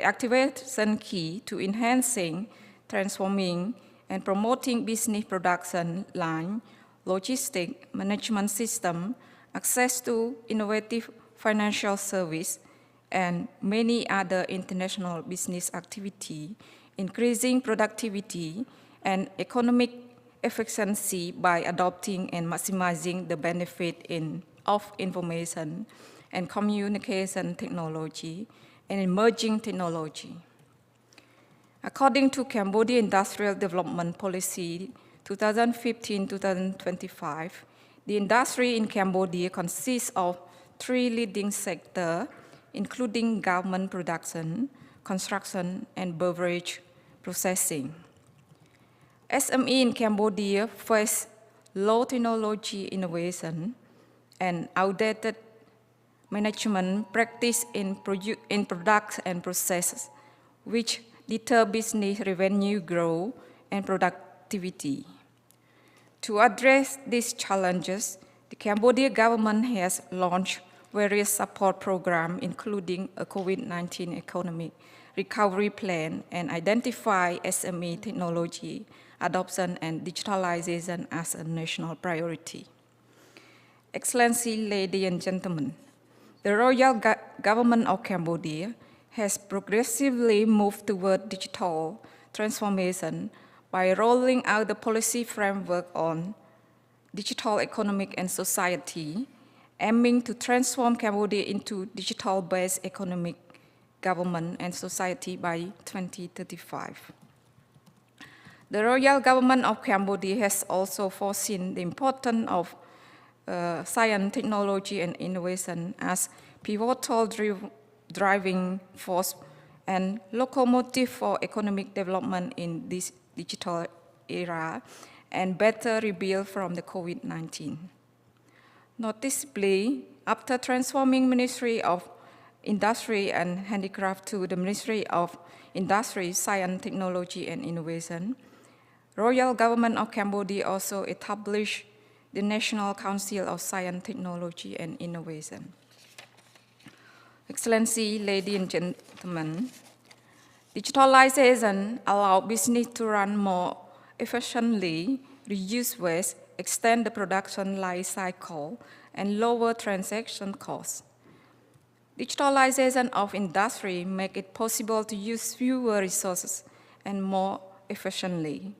Speaker 8: activation key to enhancing, transforming, and promoting business production line, logistic management system, access to innovative financial service, and many other international business activity, increasing productivity and economic efficiency by adopting and maximizing the benefit of information and communication technology and emerging technology. According to Cambodia Industrial Development Policy 2015-2025, the industry in Cambodia consists of 3 leading sectors, including garment production, construction, and beverage processing. SME in Cambodia face low technology innovation and outdated management practice in products and processes, which deter business revenue growth and productivity. To address these challenges, the Cambodia government has launched various support programs, including a COVID-19 economic recovery plan, and identify SME technology adoption and digitalization as a national priority. Excellency, ladies and gentlemen, the Royal Government of Cambodia has progressively moved toward digital transformation by rolling out the policy framework on digital economic and society, aiming to transform Cambodia into digital-based economic government and society by 2035. The Royal Government of Cambodia has also foreseen the importance of science, technology, and innovation as pivotal driving force and locomotive for economic development in this digital era and better rebuild from the COVID-19. Noticeably, after transforming Ministry of Industry and Handicraft to the Ministry of Industry, Science, Technology, and Innovation, Royal Government of Cambodia also established the National Council of Science, Technology, and Innovation. Excellency, ladies and gentlemen, digitalization allows business to run more efficiently, reduce waste, extend the production life cycle, and lower transaction costs. Digitalization of industry makes it possible to use fewer resources and more efficiently.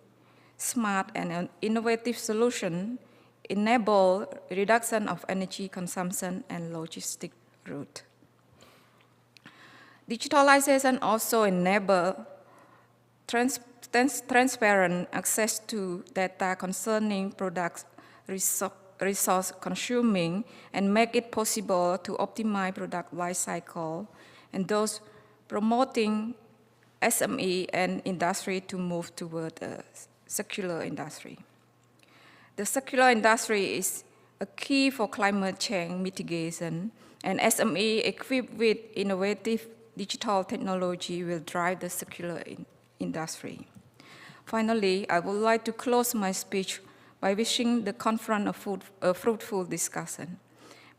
Speaker 8: Smart and innovative solutions enable reduction of energy consumption and logistic route. Digitalization also enables transparent access to data concerning products resource consuming and make it possible to optimize product life cycle, and those promoting SME and industry to move toward a circular industry. The circular industry is a key for climate change mitigation, and SME equipped with innovative digital technology will drive the circular industry. Finally, I would like to close my speech by wishing the conference a fruitful discussion.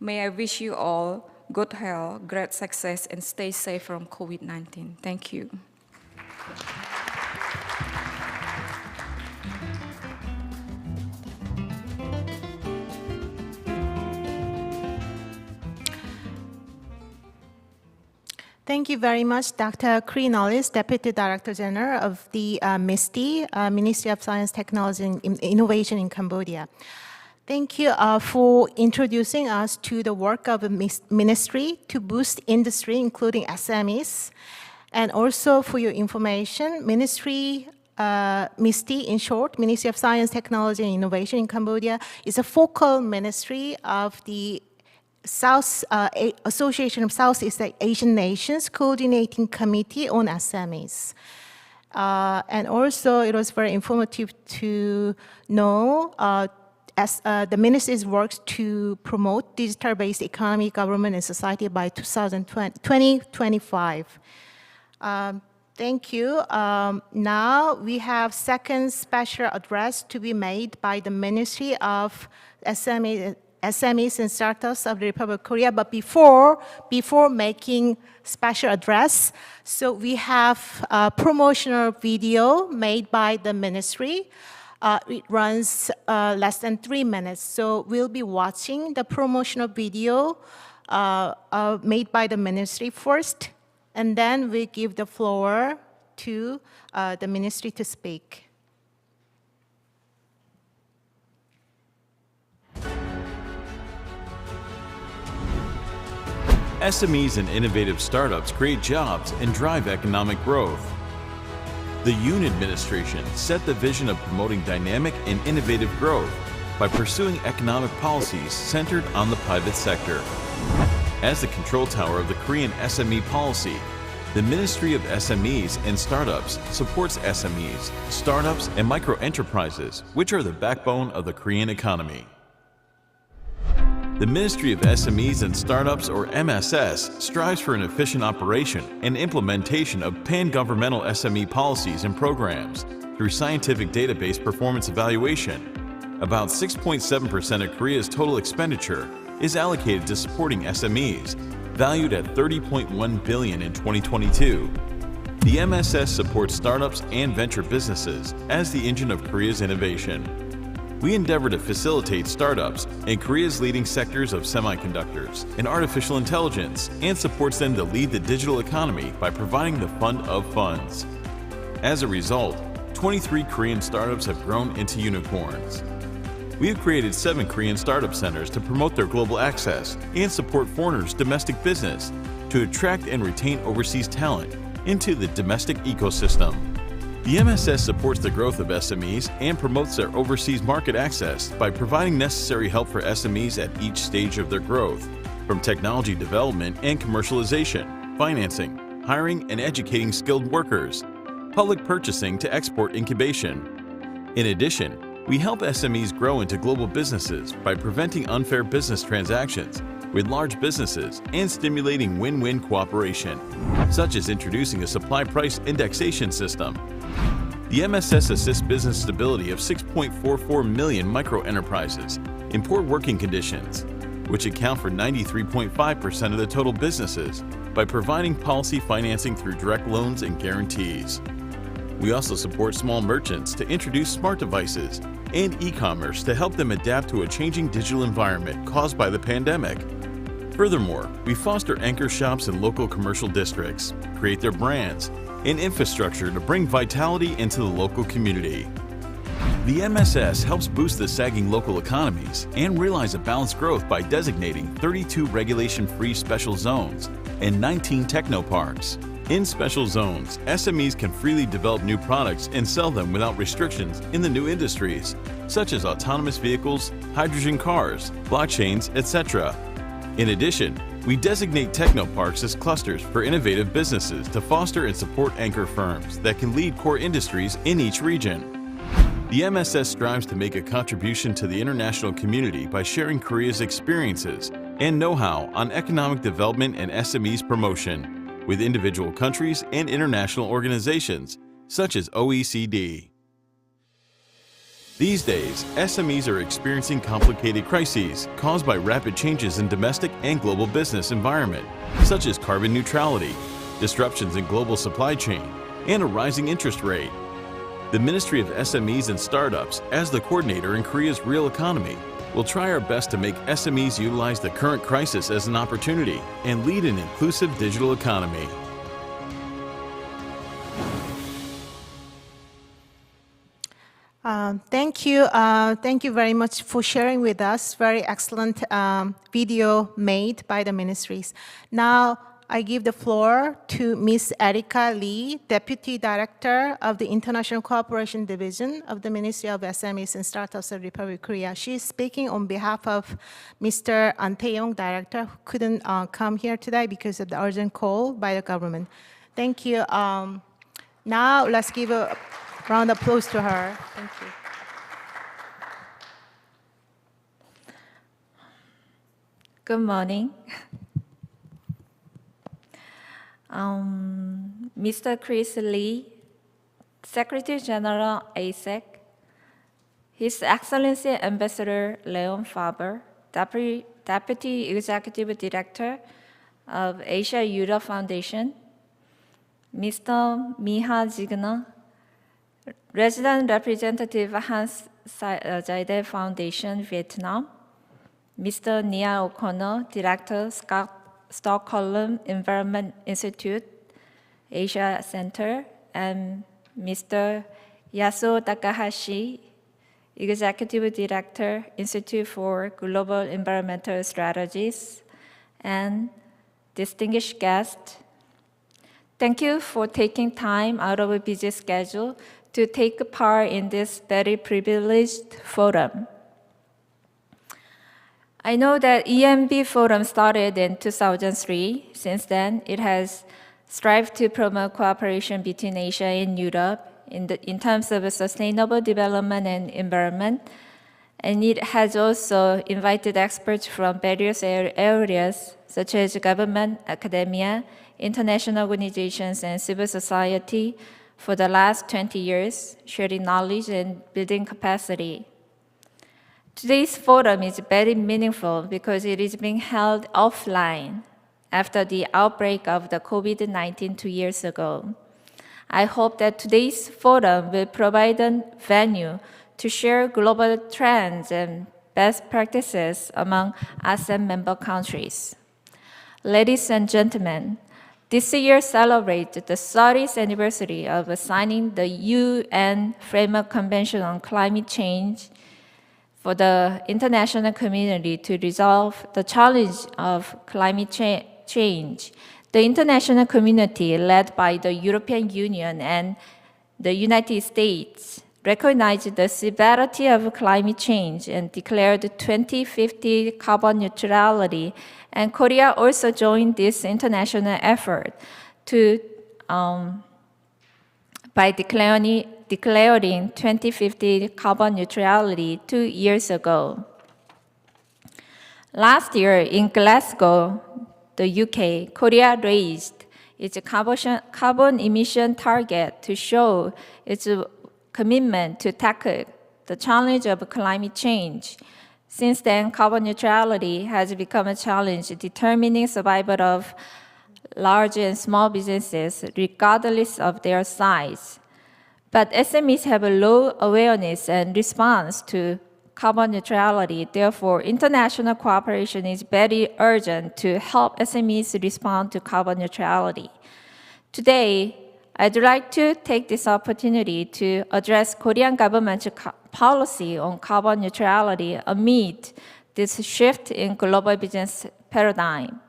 Speaker 8: May I wish you all good health, great success, and stay safe from COVID-19. Thank you.
Speaker 2: Thank you very much, Dr. Krinolis, Deputy Director General of the MISTI, Ministry of Science, Technology, and Innovation in Cambodia. Thank you for introducing us to the work of the ministry to boost industry, including SMEs. And also for your information, MISTI, in short, Ministry of Science, Technology, and Innovation in Cambodia, is a focal ministry of the Association of Southeast Asian Nations Coordinating Committee on SMEs. And also, it was very informative to know as the ministry works to promote digital-based economy, government, and society by 2025. Thank you. Now we have second special address to be made by the Ministry of SMEs and Startups of the Republic of Korea. But before making special address, so we have a promotional video made by the ministry. It runs less than 3 minutes. So we'll be watching the promotional video made by the ministry first, and then we give the floor to the ministry to speak.
Speaker 1: SMEs and innovative startups create jobs and drive economic growth. The Yoon administration set the vision of promoting dynamic and innovative growth by pursuing economic policies centered on the private sector. As the control tower of the Korean SME policy, the Ministry of SMEs and Startups supports SMEs, startups, and micro-enterprises, which are the backbone of the Korean economy. The Ministry of SMEs and Startups, or MSS, strives for an efficient operation and implementation of pan-governmental SME policies and programs through scientific database performance evaluation. About 6.7% of Korea's total expenditure is allocated to supporting SMEs, valued at $30.1 billion in 2022. The MSS supports startups and venture businesses as the engine of Korea's innovation. We endeavor to facilitate startups in Korea's leading sectors of semiconductors and artificial intelligence, and supports them to lead the digital economy by providing the fund of funds. As a result, 23 Korean startups have grown into unicorns. We have created 7 Korean startup centers to promote their global access and support foreigners' domestic business to attract and retain overseas talent into the domestic ecosystem. The MSS supports the growth of SMEs and promotes their overseas market access by providing necessary help for SMEs at each stage of their growth, from technology development and commercialization, financing, hiring and educating skilled workers, public purchasing to export incubation. In addition, we help SMEs grow into global businesses by preventing unfair business transactions with large businesses and stimulating win-win cooperation, such as introducing a supply price indexation system. The MSS assists business stability of 6.44 million micro-enterprises in poor working conditions, which account for 93.5% of the total businesses, by providing policy financing through direct loans and guarantees. We also support small merchants to introduce smart devices and e-commerce to help them adapt to a changing digital environment caused by the pandemic. Furthermore, we foster anchor shops in local commercial districts, create their brands, and infrastructure to bring vitality into the local community. The MSS helps boost the sagging local economies and realize a balanced growth by designating 32 regulation-free special zones and 19 technoparks. In special zones, SMEs can freely develop new products and sell them without restrictions in the new industries, such as autonomous vehicles, hydrogen cars, blockchains, etc. In addition, we designate technoparks as clusters for innovative businesses to foster and support anchor firms that can lead core industries in each region. The MSS strives to make a contribution to the international community by sharing Korea's experiences and know-how on economic development and SMEs promotion with individual countries and international organizations, such as OECD. These days, SMEs are experiencing complicated crises caused by rapid changes in domestic and global business environment, such as carbon neutrality, disruptions in global supply chain, and a rising interest rate. The Ministry of SMEs and Startups, as the coordinator in Korea's real economy, will try our best to make SMEs utilize the current crisis as an opportunity and lead an inclusive digital economy.
Speaker 2: Thank you. Thank you very much for sharing with us. Very excellent video made by the ministries. Now, I give the floor to Ms. Erica Lee, Deputy Director of the International Cooperation Division of the Ministry of SMEs and Startups of Republic of Korea. She is speaking on behalf of Mr. An Tae-yong, Director, who couldn't come here today because of the urgent call by the government. Thank you. Now, let's give a round of applause to her. Thank you.
Speaker 9: Good morning. Mr. Chris Lee, Secretary General ASEC, His Excellency Ambassador Leon Faber, Deputy Executive Director of Asia-Europe Foundation, Mr. Miha Jigna, Resident Representative Hans Zayde Foundation, Vietnam, Mr. Nia O'Connor, Director, Stockholm Environment Institute, Asia Center, and Mr. Yasuo Takahashi, Executive Director, Institute for Global Environmental Strategies, and distinguished guests. Thank you for taking time out of a busy schedule to take part in this very privileged forum. I know that ENVforum started in 2003. Since then, it has strived to promote cooperation between Asia and Europe in terms of sustainable development and environment. And it has also invited experts from various areas, such as government, academia, international organizations, and civil society for the last 20 years, sharing knowledge and building capacity. Today's forum is very meaningful because it is being held offline after the outbreak of the COVID-19 2 years ago. I hope that today's forum will provide a venue to share global trends and best practices among ASEAN member countries. Ladies and gentlemen, this year celebrates the 30th anniversary of signing the UN Framework Convention on Climate Change for the international community to resolve the challenge of climate change. The international community, led by the European Union and the United States, recognized the severity of climate change and declared 2050 carbon neutrality, and Korea also joined this international effort by declaring 2050 carbon neutrality 2 years ago. Last year in Glasgow, the UK, Korea raised its carbon emission target to show its commitment to tackle the challenge of climate change. Since then, carbon neutrality has become a challenge determining survival of large and small businesses, regardless of their size. But SMEs have a low awareness and response to carbon neutrality. Therefore, international cooperation is very urgent to help SMEs respond to carbon neutrality. Today, I'd like to take this opportunity to address Korean government's policy on carbon neutrality amid this shift in global business paradigm.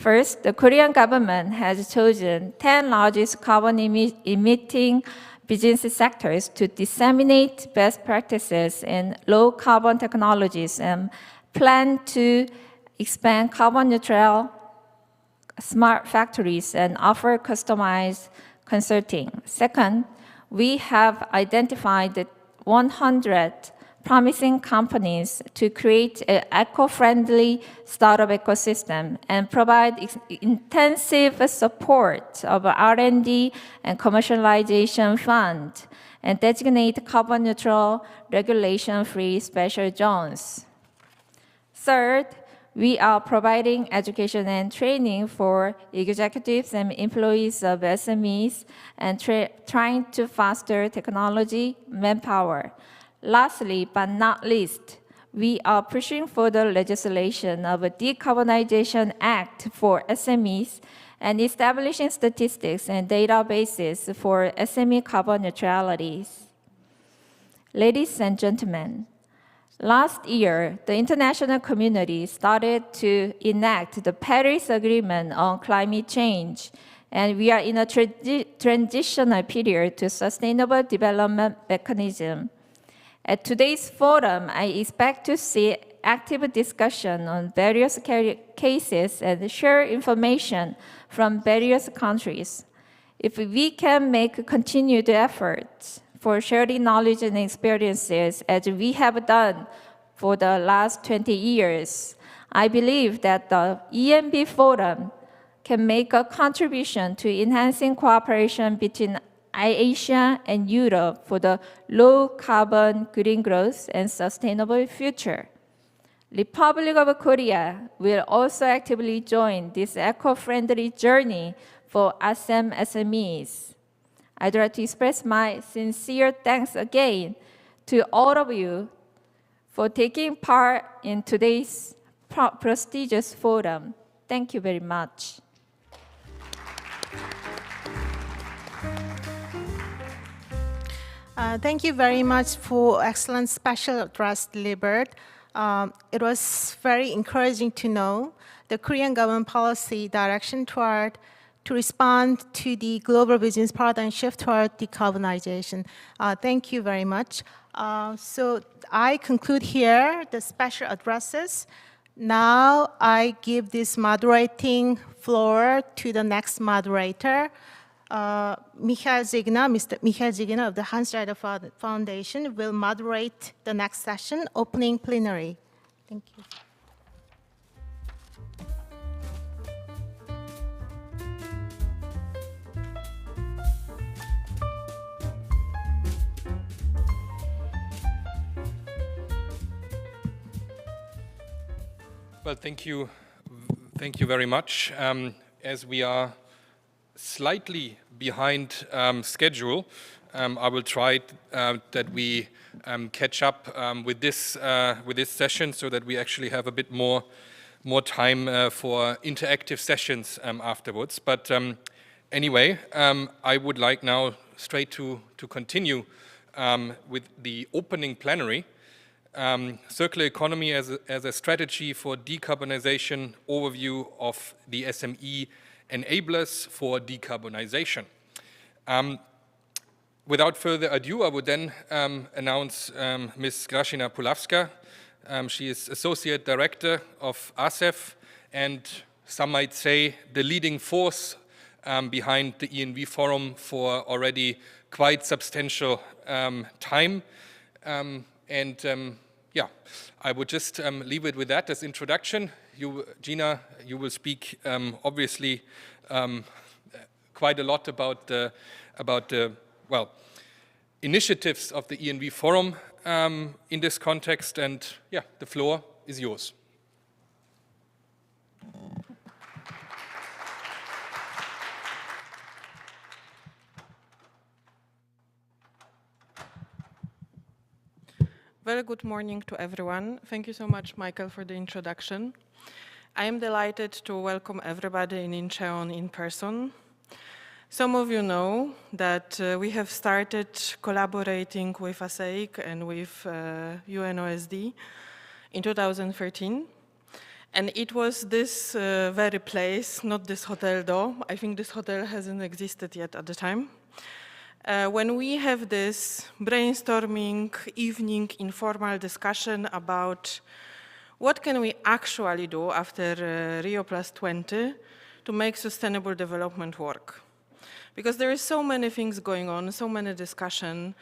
Speaker 9: First, the Korean government has chosen 10 largest carbon emitting business sectors to disseminate best practices in low carbon technologies and plan to expand carbon neutral smart factories and offer customized consulting. Second, we have identified 100 promising companies to create an eco-friendly startup ecosystem and provide intensive support of R&D and commercialization fund and designate carbon neutral regulation-free special zones. Third, we are providing education and training for executives and employees of SMEs and trying to foster technology, manpower. Lastly, but not least, we are pushing for the legislation of a Decarbonization Act for SMEs and establishing statistics and databases for SME carbon neutrality. Ladies and gentlemen, last year, the international community started to enact the Paris Agreement on climate change, and we are in a transitional period to sustainable development mechanism. At today's forum, I expect to see active discussion on various cases and share information from various countries. If we can make continued efforts for sharing knowledge and experiences as we have done for the last 20 years, I believe that the ENVforum can make a contribution to enhancing cooperation between Asia and Europe for the low-carbon green growth and sustainable future. Republic of Korea will also actively join this eco-friendly journey for ASEM SMEs. I'd like to express my sincere thanks again to all of you for taking part in today's prestigious forum. Thank you very much.
Speaker 2: Thank you very much for excellent special address delivered. It was very encouraging to know the Korean government policy direction to respond to the global business paradigm shift toward decarbonization. Thank you very much. So I conclude here the special addresses. Now I give this moderating floor to the next moderator. Mr. Michael Zigner of the Hans-Rieder Foundation will moderate the next session, opening plenary. Thank you.
Speaker 5: Well, thank you very much. As we are slightly behind schedule, I will try that we catch up with this session so that we actually have a bit more time for interactive sessions afterwards. But anyway, I would like now straight to continue with the opening plenary. Circular economy as a strategy for decarbonization, overview of the SME enablers for decarbonization. Without further ado, I would then announce Ms. Grażyna Puławska. She is Associate Director of ASEF and some might say the leading force behind the ENVforum for already quite substantial time. Yeah, I would just leave it with that as introduction. Gina, you will speak obviously quite a lot about the initiatives of the ENVforum in this context, and yeah, the floor is yours.
Speaker 10: Very good morning to everyone. Thank you so much, Michael, for the introduction. I am delighted to welcome everybody in Incheon in person. Some of you know that we have started collaborating with ASEIC and with UNOSD in 2013. And it was this very place, not this hotel though. I think this hotel hasn't existed yet at the time. When we have this brainstorming evening informal discussion about what can we actually do after Rio Plus 20 to make sustainable development work. Because there is so many things going on, so many discussion,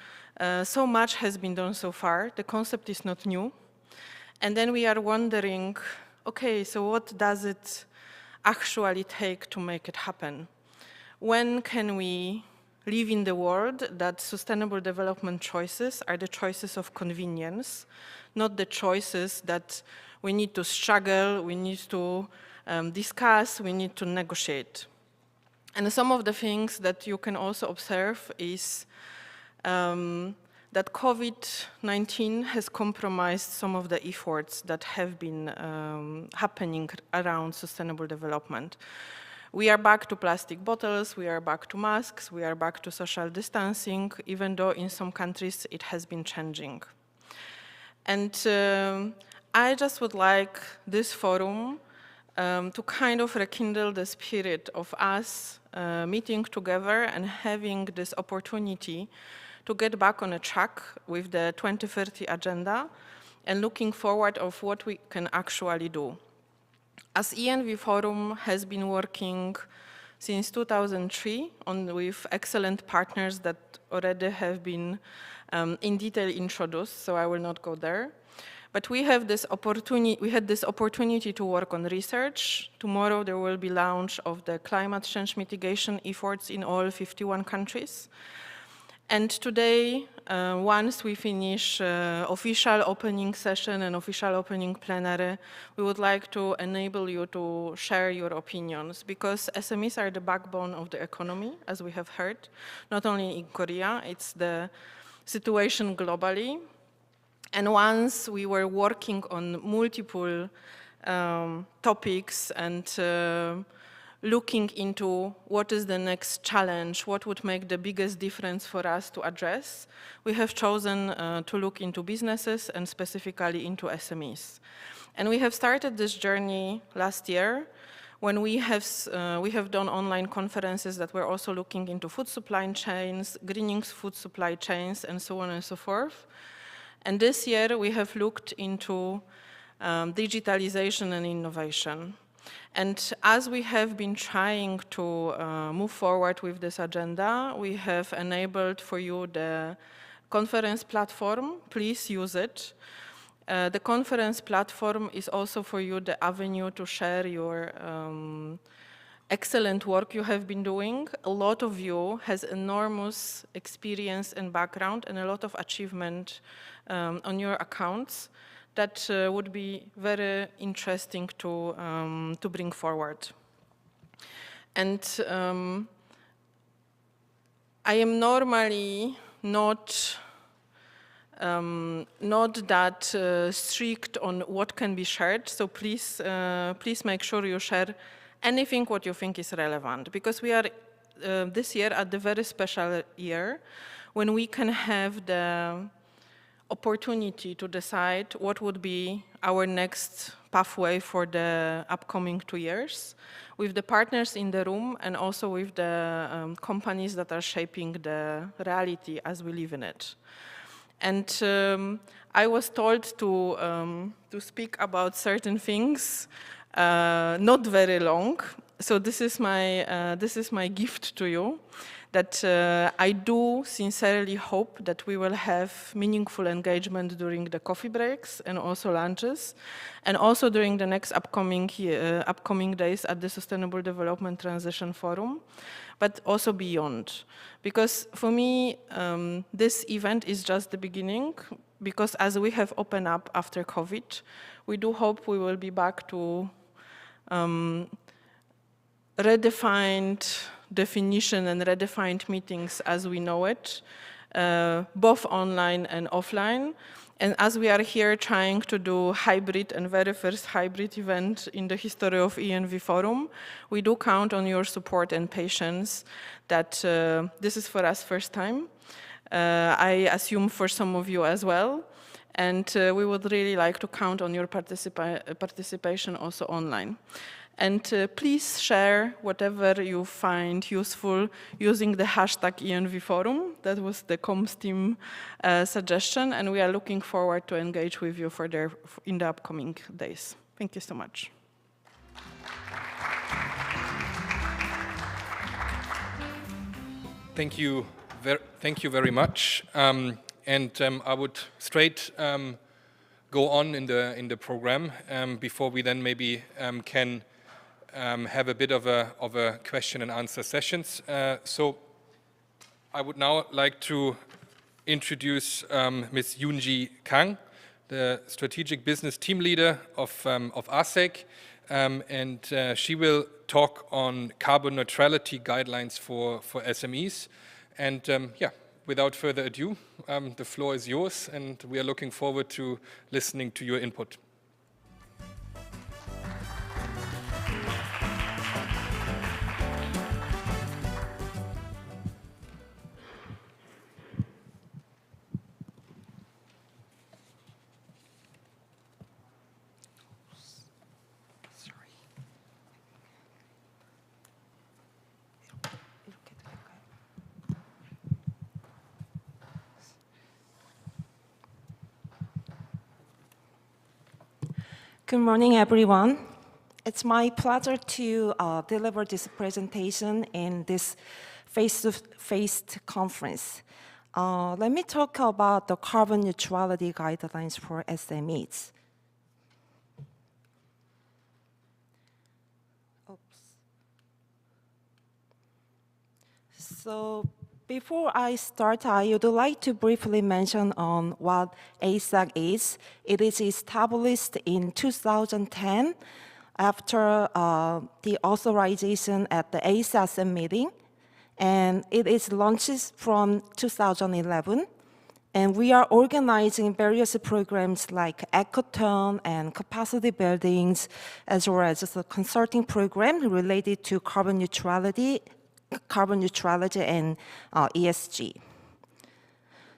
Speaker 10: so much has been done so far, the concept is not new. And then we are wondering, okay, so what does it actually take to make it happen? When can we live in the world that sustainable development choices are the choices of convenience, not the choices that we need to struggle, we need to discuss, we need to negotiate. And some of the things that you can also observe is that COVID-19 has compromised some of the efforts that have been happening around sustainable development. We are back to plastic bottles, we are back to masks, we are back to social distancing, even though in some countries it has been changing. And I just would like this forum to kind of rekindle the spirit of us meeting together and having this opportunity to get back on a track with the 2030 agenda and looking forward of what we can actually do. As ENVforum has been working since 2003 with excellent partners that already have been in detail introduced, so I will not go there. But we had this opportunity to work on research. Tomorrow there will be launch of the climate change mitigation efforts in all 51 countries. And today, once we finish official opening session and official opening plenary, we would like to enable you to share your opinions, because SMEs are the backbone of the economy, as we have heard, not only in Korea, it's the situation globally. And once we were working on multiple topics and looking into what is the next challenge, what would make the biggest difference for us to address, we have chosen to look into businesses and specifically into SMEs. And we have started this journey last year when we have done online conferences that were also looking into food supply chains, greening food supply chains, and so on and so forth. And this year we have looked into digitalization and innovation. And as we have been trying to move forward with this agenda, we have enabled for you the conference platform. Please use it. The conference platform is also for you the avenue to share your excellent work you have been doing. A lot of you has enormous experience and background and a lot of achievement on your accounts that would be very interesting to bring forward. And I am normally not that strict on what can be shared, so please make sure you share anything what you think is relevant, because we are this year at the very special year when we can have the opportunity to decide what would be our next pathway for the upcoming 2 years with the partners in the room and also with the companies that are shaping the reality as we live in it. And I was told to speak about certain things, not very long. So this is my gift to you, that I do sincerely hope that we will have meaningful engagement during the coffee breaks and also lunches, and also during the next upcoming days at the Sustainable Development Transition Forum, but also beyond. Because for me, this event is just the beginning, because as we have opened up after COVID, we do hope we will be back to redefined definition and redefined meetings as we know it, both online and offline. And as we are here trying to do hybrid and very first hybrid event in the history of ENVforum, we do count on your support and patience that this is for us first time. I assume for some of you as well. and we would really like to count on your participation also online. And please share whatever you find useful using the hashtag ENVforum. That was the comms team suggestion, and we are looking forward to engage with you further in the upcoming days. Thank you so much.
Speaker 5: Thank you very much. I would straight go on in the program before we then maybe can have a bit of a question and answer sessions. So I would now like to introduce Ms. Yoonji Kang, the Strategic Business Team Leader of ASEC, and she will talk on carbon neutrality guidelines for SMEs. And yeah, without further ado, the floor is yours, and we are looking forward to listening to your input.
Speaker 11: Good morning, everyone. It's my pleasure to deliver this presentation in this face-to-face conference. Let me talk about the carbon neutrality guidelines for SMEs. So before I start, I would like to briefly mention on what ASEC is. It is established in 2010 after the authorization at the ASEC meeting, and it is launched from 2011. And we are organizing various programs like ecotone and capacity buildings, as well as a consulting program related to carbon neutrality and ESG.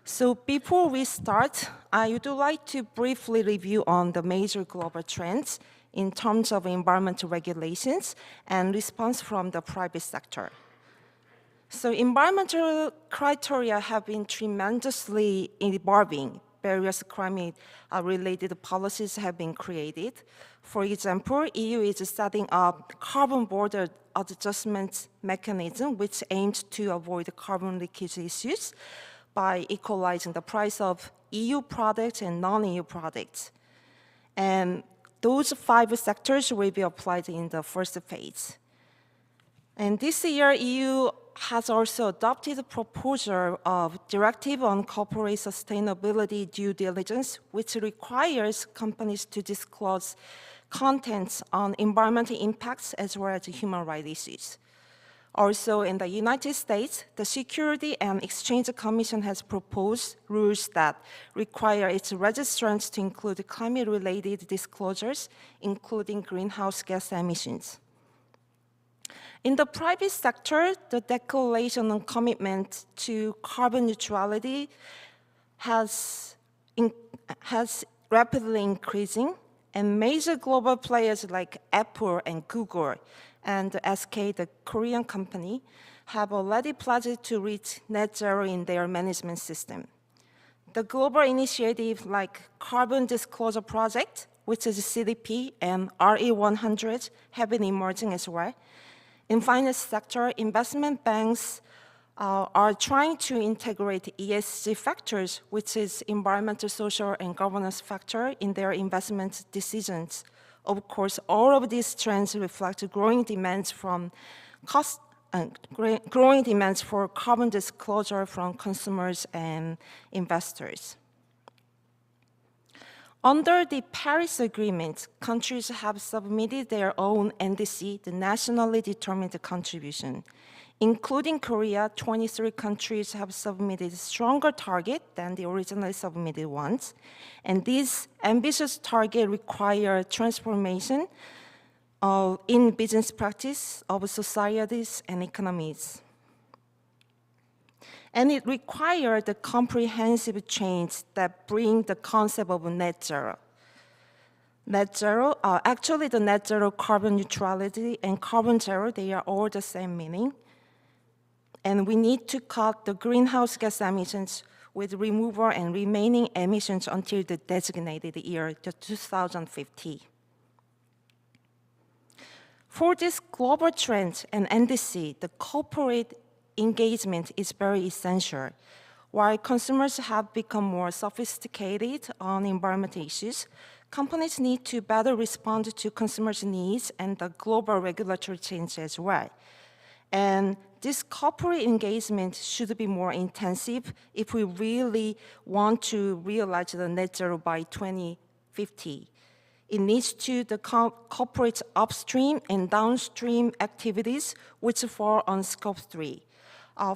Speaker 11: So before we start, I would like to briefly review on the major global trends in terms of environmental regulations and response from the private sector. So environmental criteria have been tremendously evolving. Various climate-related policies have been created. For example, EU is setting up carbon border adjustment mechanism, which aims to avoid carbon leakage issues by equalizing the price of EU products and non-EU products. And those 5 sectors will be applied in the first phase. And this year, EU has also adopted a proposal of Directive on Corporate Sustainability Due Diligence, which requires companies to disclose contents on environmental impacts as well as human rights issues. Also, in the United States, the Security and Exchange Commission has proposed rules that require its registrants to include climate-related disclosures, including greenhouse gas emissions. In the private sector, the declaration and commitment to carbon neutrality has rapidly increasing, and major global players like Apple and Google and SK, the Korean company, have already pledged to reach net zero in their management system. The global initiative like Carbon Disclosure Project, which is CDP, and RE100 have been emerging as well. In finance sector, investment banks are trying to integrate ESG factors, which is environmental, social, and governance factor in their investment decisions. Of course, all of these trends reflect growing demands for carbon disclosure from consumers and investors. Under the Paris Agreement, countries have submitted their own NDC, the nationally determined contribution. Including Korea, 23 countries have submitted a stronger target than the originally submitted ones. And these ambitious targets require transformation in business practice of societies and economies. And it required the comprehensive change that bring the concept of net zero. Net zero, actually the net zero carbon neutrality and carbon zero, they are all the same meaning. And we need to cut the greenhouse gas emissions with removal and remaining emissions until the designated year, the 2050. For this global trend and NDC, the corporate engagement is very essential. While consumers have become more sophisticated on environmental issues, companies need to better respond to consumers' needs and the global regulatory change as well. And this corporate engagement should be more intensive if we really want to realize the net zero by 2050. It needs to the corporate upstream and downstream activities which fall on scope 3.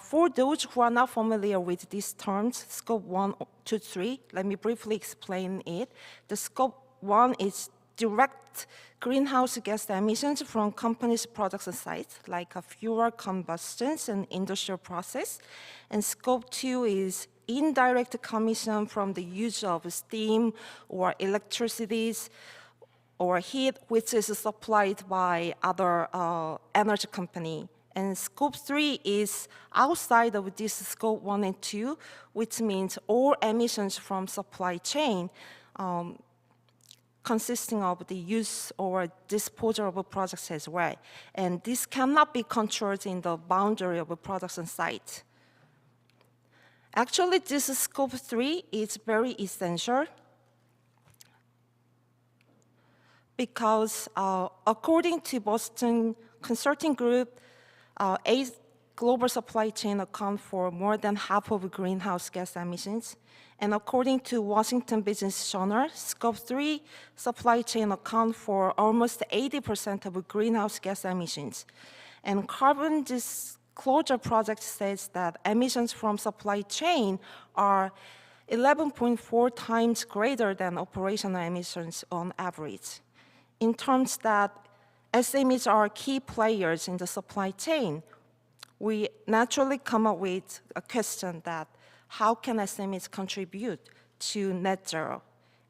Speaker 11: For those who are not familiar with these terms, scope 1, 2, 3, let me briefly explain it. The scope 1 is direct greenhouse gas emissions from companies' products and sites, like fuel combustions and industrial process. And scope 2 is indirect emission from the use of steam or electricity or heat, which is supplied by other energy company. And scope 3 is outside of this scope 1 and 2, which means all emissions from supply chain consisting of the use or disposal of products as well. And this cannot be controlled in the boundary of a production site. Actually, this scope 3 is very essential because according to Boston Consulting Group, global supply chain account for more than half of greenhouse gas emissions. And according to Washington Business Journal, scope 3 supply chain account for almost 80% of greenhouse gas emissions. And Carbon Disclosure Project says that emissions from supply chain are 11.4 times greater than operational emissions on average. In terms that SMEs are key players in the supply chain, we naturally come up with a question that how can SMEs contribute to net zero?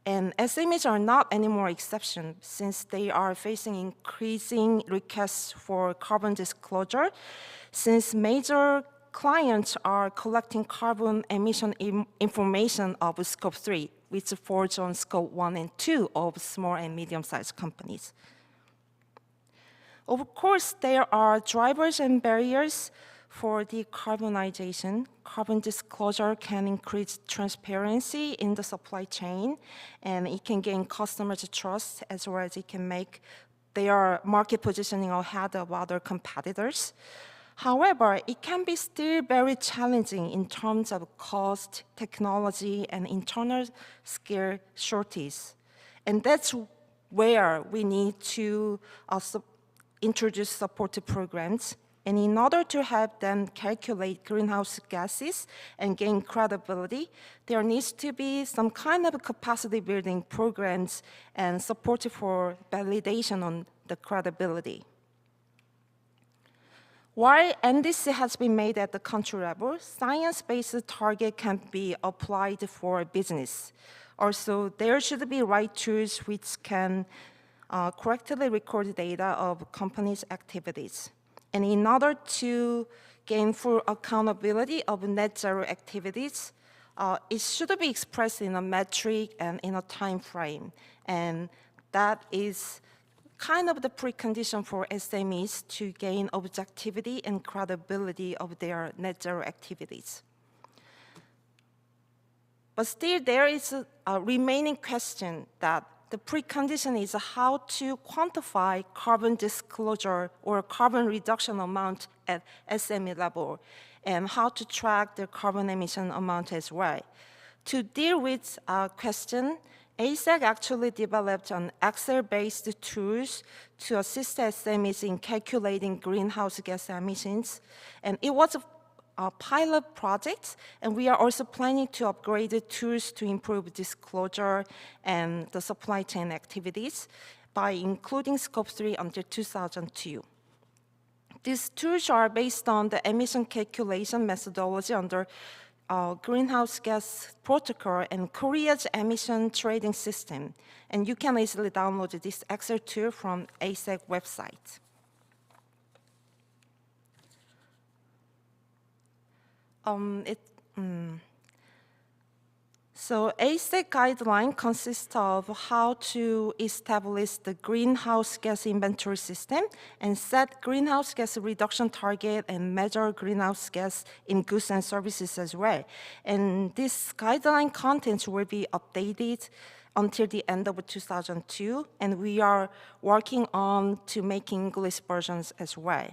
Speaker 11: And SMEs are not any more exception since they are facing increasing requests for carbon disclosure, since major clients are collecting carbon emission information of scope 3, which falls on scope 1 and 2 of small and medium-sized companies. Of course, there are drivers and barriers for decarbonization. Carbon disclosure can increase transparency in the supply chain, and it can gain customers' trust, as well as it can make their market positioning ahead of other competitors. However, it can be still very challenging in terms of cost, technology, and internal skill shortage. And that's where we need to introduce supportive programs. And in order to help them calculate greenhouse gases and gain credibility, there needs to be some kind of capacity building programs and support for validation on the credibility. While NDC has been made at the country level, science-based target can be applied for business. Also, there should be right tools which can correctly record data of companies' activities. And in order to gain full accountability of net zero activities, it should be expressed in a metric and in a time frame. And that is kind of the precondition for SMEs to gain objectivity and credibility of their net zero activities. But still, there is a remaining question that the precondition is how to quantify carbon disclosure or carbon reduction amount at SME level, and how to track the carbon emission amount as well. To deal with a question, ASEC actually developed an Excel-based tools to assist SMEs in calculating greenhouse gas emissions. And it was a pilot project, and we are also planning to upgrade the tools to improve disclosure and the supply chain activities by including scope 3 until 2002. These tools are based on the emission calculation methodology under greenhouse gas protocol and Korea's emission trading system. And you can easily download this Excel tool from ASEC website. So ASEC guideline consists of how to establish the greenhouse gas inventory system and set greenhouse gas reduction target and measure greenhouse gas in goods and services as well. And this guideline contents will be updated until the end of 2002, and we are working on to make English versions as well.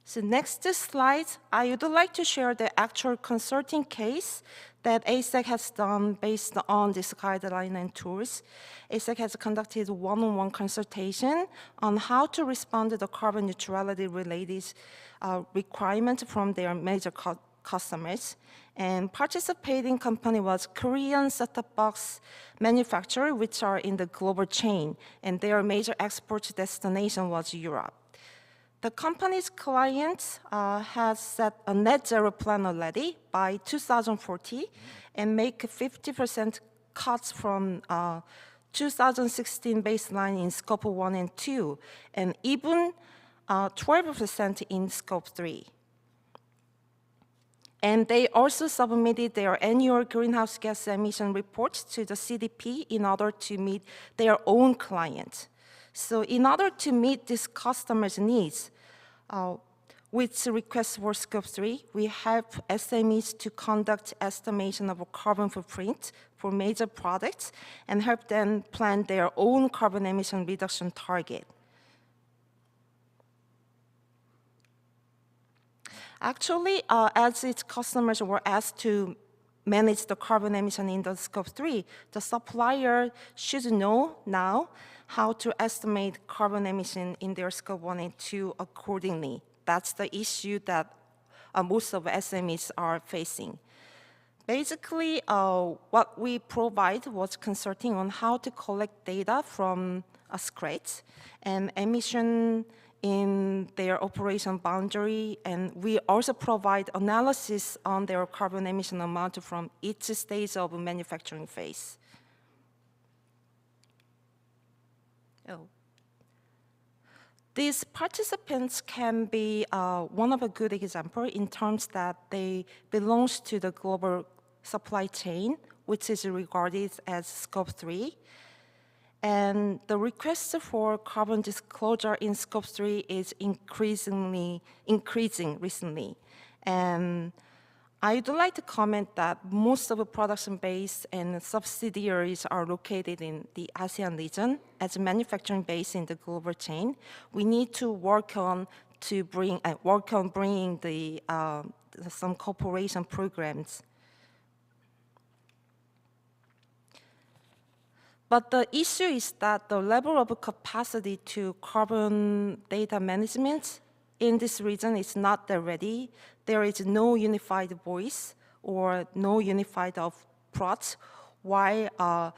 Speaker 11: So next slide, I would like to share the actual consulting case that ASEC has done based on this guideline and tools. ASEC has conducted one-on-one consultation on how to respond to the carbon neutrality related requirements from their major customers. And participating company was Korean set-top box manufacturer, which are in the global chain, and their major export destination was Europe. The company's client has set a net zero plan already by 2040 and make 50% cuts from 2016 baseline in scope 1 and 2, and even 12% in scope 3. And they also submitted their annual greenhouse gas emission reports to the CDP in order to meet their own clients. So in order to meet these customers' needs, with requests for scope 3, we help SMEs to conduct estimation of a carbon footprint for major products and help them plan their own carbon emission reduction target. Actually, as its customers were asked to manage the carbon emission in the scope 3, the supplier should know now how to estimate carbon emission in their scope 1 and 2 accordingly. That's the issue that most of SMEs are facing. Basically, what we provide was consulting on how to collect data from scratch and emission in their operation boundary, and we also provide analysis on their carbon emission amount from each stage of manufacturing phase. These participants can be one of a good example in terms that they belong to the global supply chain, which is regarded as scope 3. And the request for carbon disclosure in scope 3 is increasing recently. And I'd like to comment that most of the production base and subsidiaries are located in the ASEAN region. As a manufacturing base in the global chain, we need to work on bringing the some cooperation programs. But the issue is that the level of capacity to carbon data management in this region is not that ready. There is no unified voice or no unified approach while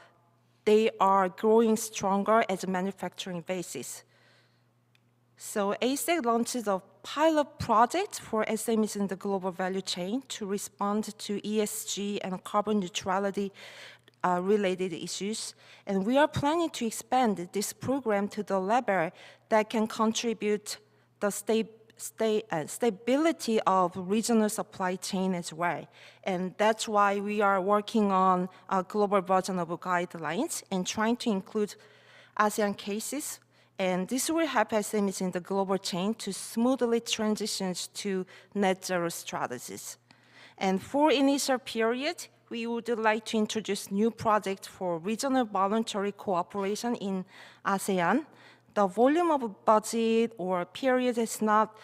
Speaker 11: they are growing stronger as a manufacturing basis. So ASEC launches a pilot project for SMEs in the global value chain to respond to ESG and carbon neutrality related issues. And we are planning to expand this program to the level that can contribute the stability of regional supply chain as well. And that's why we are working on a global version of guidelines and trying to include ASEAN cases. And this will help SMEs in the global chain to smoothly transition to net zero strategies. And for initial period, we would like to introduce new projects for regional voluntary cooperation in ASEAN. The volume of budget or period has not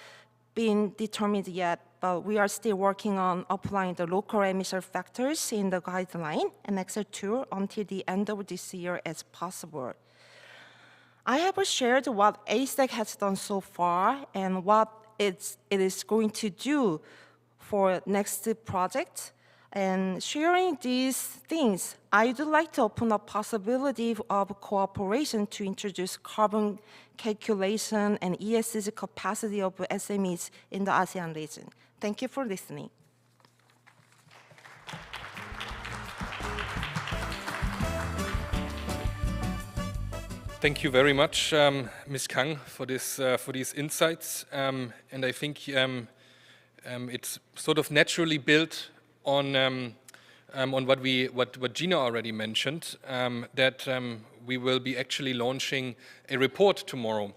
Speaker 11: been determined yet, but we are still working on applying the local emission factors in the guideline and Excel tool until the end of this year as possible. I have shared what ASEC has done so far and what it is going to do for next project. And sharing these things, I'd like to open up possibility of cooperation to introduce carbon calculation and ESG capacity of SMEs in the ASEAN region. Thank you for listening.
Speaker 5: Thank you very much, Ms. Kang, for these insights. And I think it's sort of naturally built on what Gina already mentioned, that we will be actually launching a report tomorrow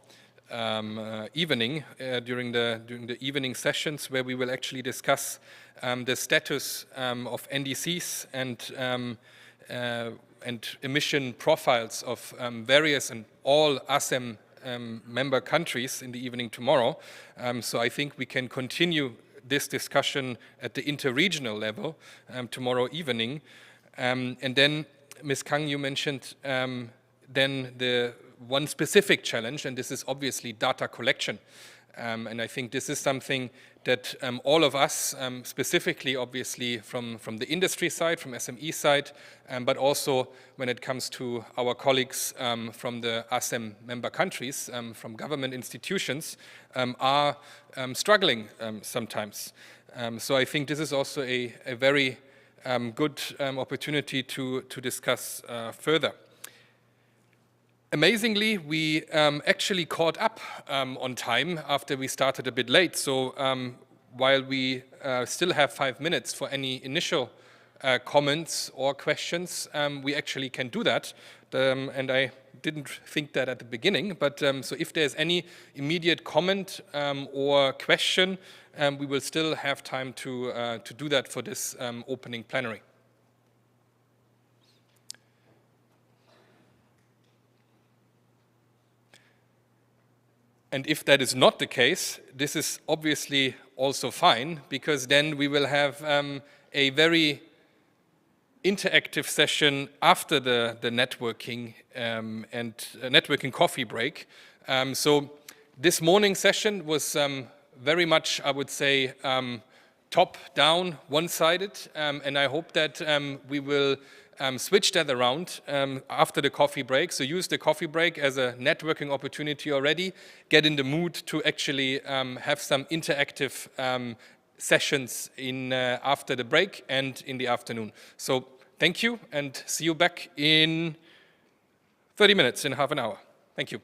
Speaker 5: evening during the evening sessions, where we will actually discuss the status of NDCs and emission profiles of various and all ASEM member countries in the evening tomorrow. So I think we can continue this discussion at the interregional level tomorrow evening. And then, Ms. Kang, you mentioned then the one specific challenge, and this is obviously data collection. And I think this is something that all of us, specifically obviously from the industry side, from SME side, but also when it comes to our colleagues from the ASEM member countries, from government institutions, are struggling sometimes. So I think this is also a very good opportunity to discuss further. Amazingly, we actually caught up on time after we started a bit late. So while we still have 5 minutes for any initial comments or questions, we actually can do that. And I didn't think that at the beginning, but so if there's any immediate comment or question, we will still have time to do that for this opening plenary. And if that is not the case, this is obviously also fine, because then we will have a very interactive session after the networking and networking coffee break. So this morning session was very much, I would say, top-down, one-sided, and I hope that we will switch that around after the coffee break. So use the coffee break as a networking opportunity already. Get in the mood to actually have some interactive sessions after the break and in the afternoon. So thank you, and see you back in 30 minutes, in half an hour. Thank you.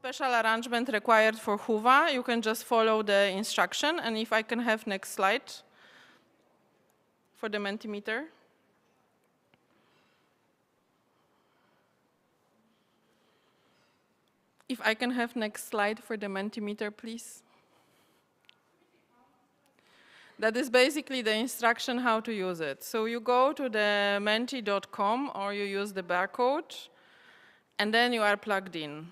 Speaker 10: special arrangement required for Huva. You can just follow the instruction. And if I can have next slide for the Mentimeter. If I can have next slide for the Mentimeter, please. That is basically the instruction how to use it. So you go to the menti.com or you use the barcode, and then you are plugged in,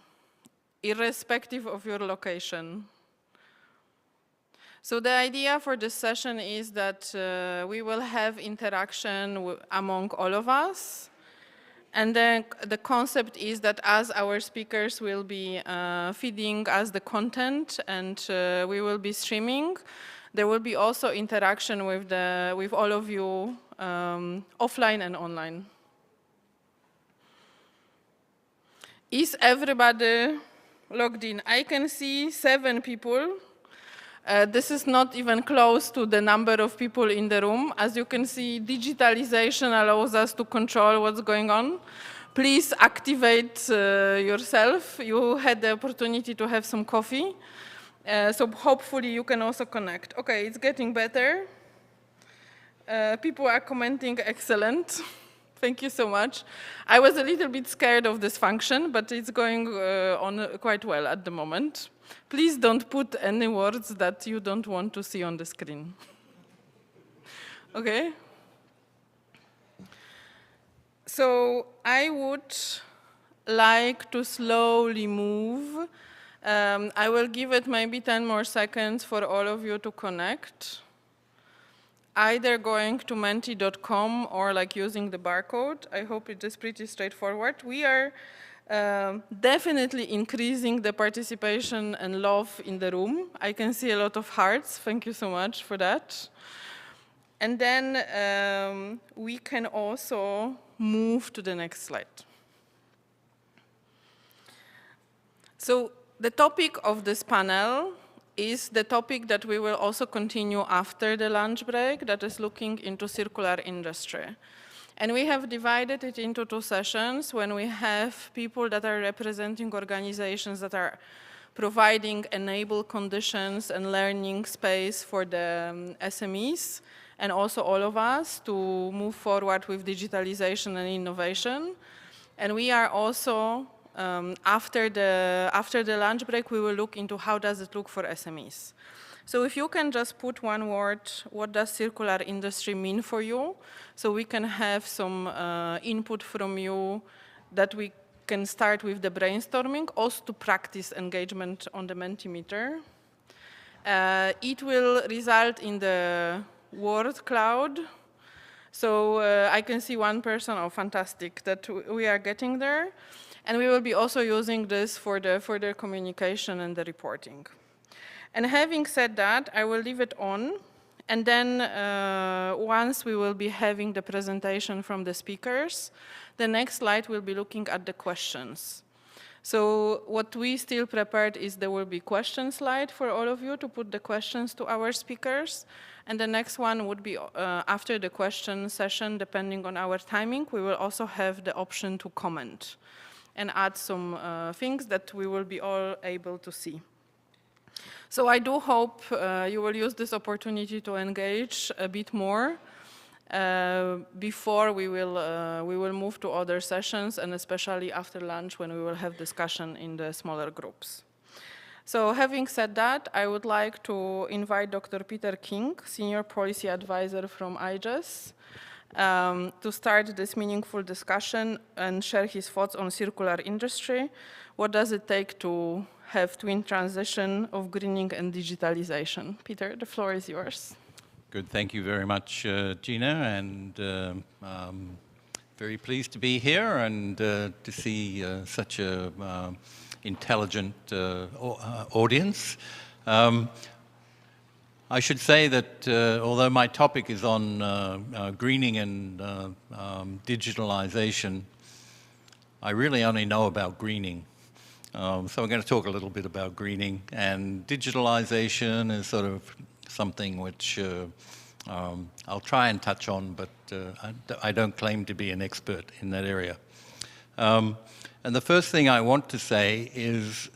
Speaker 10: irrespective of your location. So the idea for this session is that we will have interaction among all of us. And then the concept is that as our speakers will be feeding us the content and we will be streaming, there will be also interaction with all of you offline and online. Is everybody logged in? I can see 7 people. This is not even close to the number of people in the room. As you can see, digitalization allows us to control what's going on. Please activate yourself. You had the opportunity to have some coffee. So hopefully you can also connect. Okay, it's getting better. People are commenting excellent. Thank you so much. I was a little bit scared of this function, but it's going on quite well at the moment. Please don't put any words that you don't want to see on the screen. Okay? So I would like to slowly move. I will give it maybe 10 more seconds for all of you to connect. Either going to menti.com or like using the barcode. I hope it is pretty straightforward. We are definitely increasing the participation and love in the room. I can see a lot of hearts. Thank you so much for that. And then we can also move to the next slide. So the topic of this panel is the topic that we will also continue after the lunch break, that is looking into circular industry. And we have divided it into 2 sessions when we have people that are representing organizations that are providing enable conditions and learning space for the SMEs, and also all of us to move forward with digitalization and innovation. And we are also after the lunch break, we will look into how does it look for SMEs. So if you can just put one word, what does circular industry mean for you? So we can have some input from you that we can start with the brainstorming, also to practice engagement on the Mentimeter. It will result in the word cloud. So I can see one person, oh fantastic, that we are getting there. And we will be also using this for the further communication and the reporting. And having said that, I will leave it on. And then once we will be having the presentation from the speakers, the next slide will be looking at the questions. So what we still prepared is there will be question slide for all of you to put the questions to our speakers. And the next one would be after the question session, depending on our timing, we will also have the option to comment and add some things that we will be all able to see. So I do hope you will use this opportunity to engage a bit more before we will move to other sessions, and especially after lunch when we will have discussion in the smaller groups. So having said that, I would like to invite Dr. Peter King, Senior Policy Advisor from IGES, to start this meaningful discussion and share his thoughts on circular industry. What does it take to have twin transition of greening and digitalization? Peter, the floor is yours.
Speaker 12: Good, thank you very much, Gina, and very pleased to be here and to see such a intelligent audience. I should say that although my topic is on greening and digitalization, I really only know about greening. So I'm going to talk a little bit about greening, and digitalization is sort of something which I'll try and touch on, but I don't claim to be an expert in that area. And the first thing I want to say is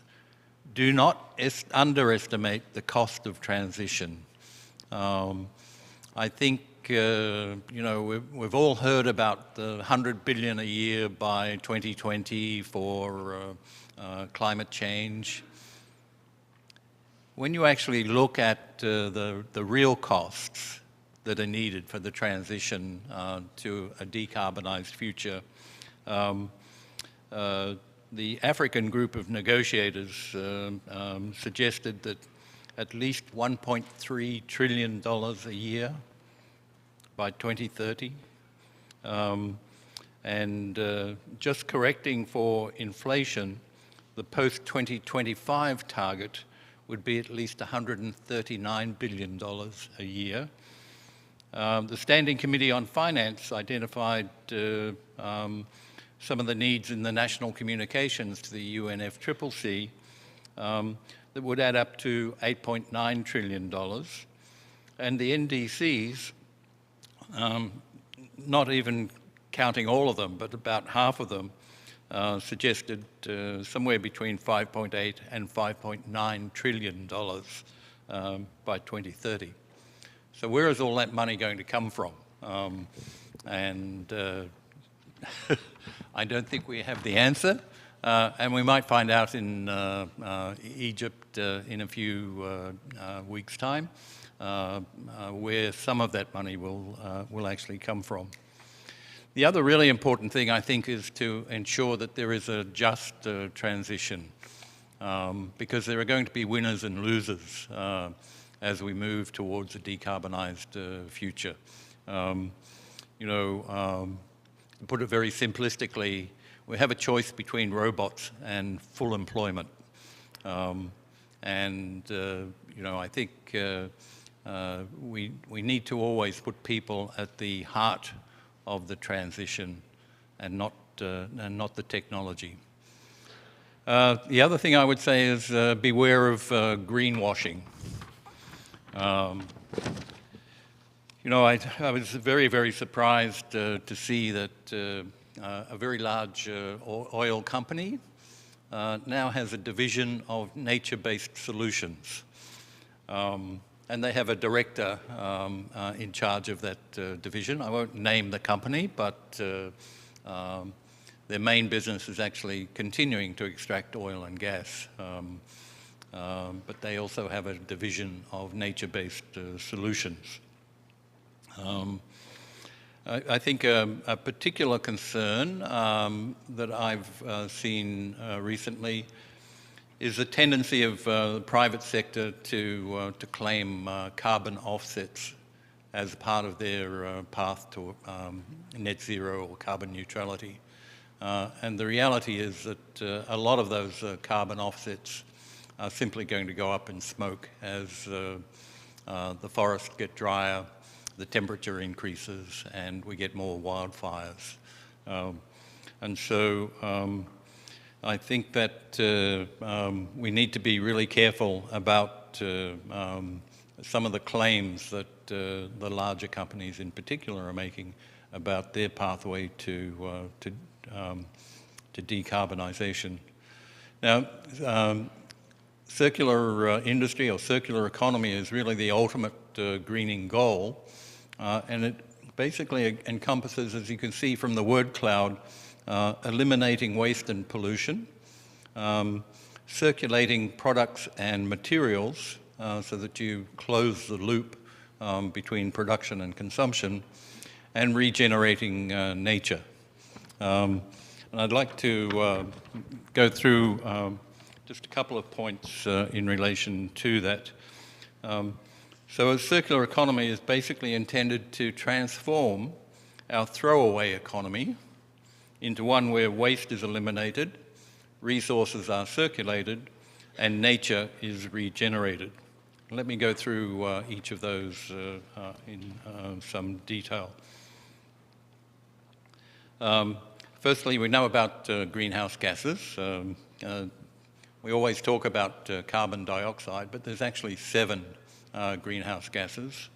Speaker 12: do not underestimate the cost of transition. I think, we've all heard about the 100 billion a year by 2020 for climate change. When you actually look at the real costs that are needed for the transition to a decarbonized future, the African group of negotiators suggested that at least $1.3 trillion a year by 2030. Just correcting for inflation, the post-2025 target would be at least $139 billion a year. The Standing Committee on Finance identified some of the needs in the national communications to the UNFCCC that would add up to $8.9 trillion. And the NDCs, not even counting all of them, but about half of them, suggested somewhere between $5.8 and $5.9 trillion by 2030. So where is all that money going to come from? I don't think we have the answer, and we might find out in Egypt in a few weeks' time where some of that money will actually come from. The other really important thing, I think, is to ensure that there is a just transition, because there are going to be winners and losers as we move towards a decarbonized future. To put it very simplistically, we have a choice between robots and full employment. I think we need to always put people at the heart of the transition and not the technology. The other thing I would say is beware of greenwashing. I was very, very surprised to see that a very large oil company now has a division of nature-based solutions. And they have a director in charge of that division. I won't name the company, but their main business is actually continuing to extract oil and gas. But they also have a division of nature-based solutions. I think a particular concern that I've seen recently is the tendency of the private sector to claim carbon offsets as part of their path to net zero or carbon neutrality. And the reality is that a lot of those carbon offsets are simply going to go up in smoke as the forests get drier, the temperature increases, and we get more wildfires. I think that we need to be really careful about some of the claims that the larger companies in particular are making about their pathway to decarbonisation. Now, circular industry or circular economy is really the ultimate greening goal, and it basically encompasses, as you can see from the word cloud, eliminating waste and pollution, circulating products and materials so that you close the loop between production and consumption, and regenerating nature. And I'd like to go through just a couple of points in relation to that. So a circular economy is basically intended to transform our throwaway economy into one where waste is eliminated, resources are circulated, and nature is regenerated. Let me go through each of those in some detail. Firstly, we know about greenhouse gases. We always talk about carbon dioxide, but there's actually 7 greenhouse gases.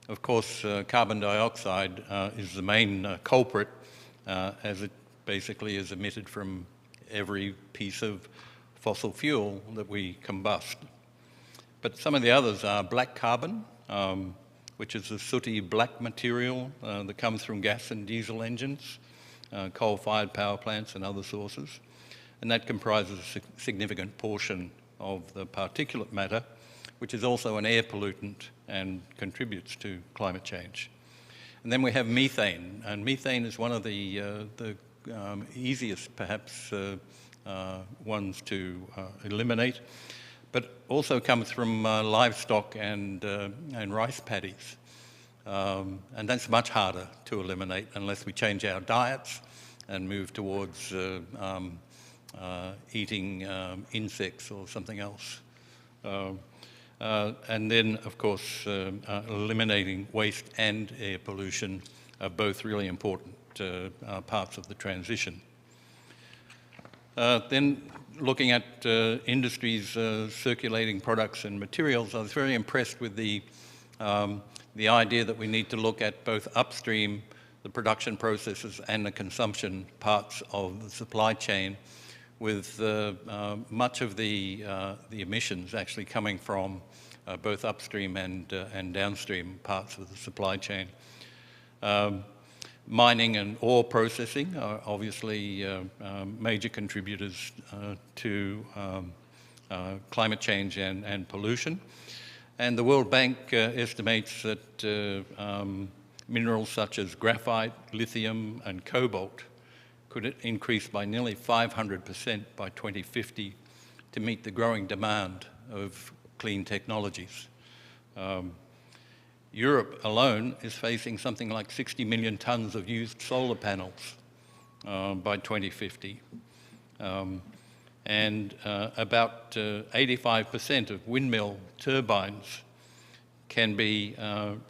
Speaker 12: Of course, carbon dioxide is the main culprit, as it basically is emitted from every piece of fossil fuel that we combust. But some of the others are black carbon, which is a sooty black material that comes from gas and diesel engines, coal-fired power plants and other sources. And that comprises a significant portion of the particulate matter, which is also an air pollutant and contributes to climate change. And then we have methane, and methane is one of the easiest, perhaps, ones to eliminate, but also comes from livestock and rice paddies. And that's much harder to eliminate unless we change our diets and move towards eating insects or something else. And then, of course, eliminating waste and air pollution are both really important parts of the transition. Then looking at industry's circulating products and materials, I was very impressed with the idea that we need to look at both upstream, the production processes, and the consumption parts of the supply chain, with much of the emissions actually coming from both upstream and downstream parts of the supply chain. Mining and ore processing are obviously major contributors to climate change and pollution. And the World Bank estimates that minerals such as graphite, lithium, and cobalt could increase by nearly 500% by 2050 to meet the growing demand of clean technologies. Europe alone is facing something like 60 million tons of used solar panels by 2050. And about 85% of windmill turbines can be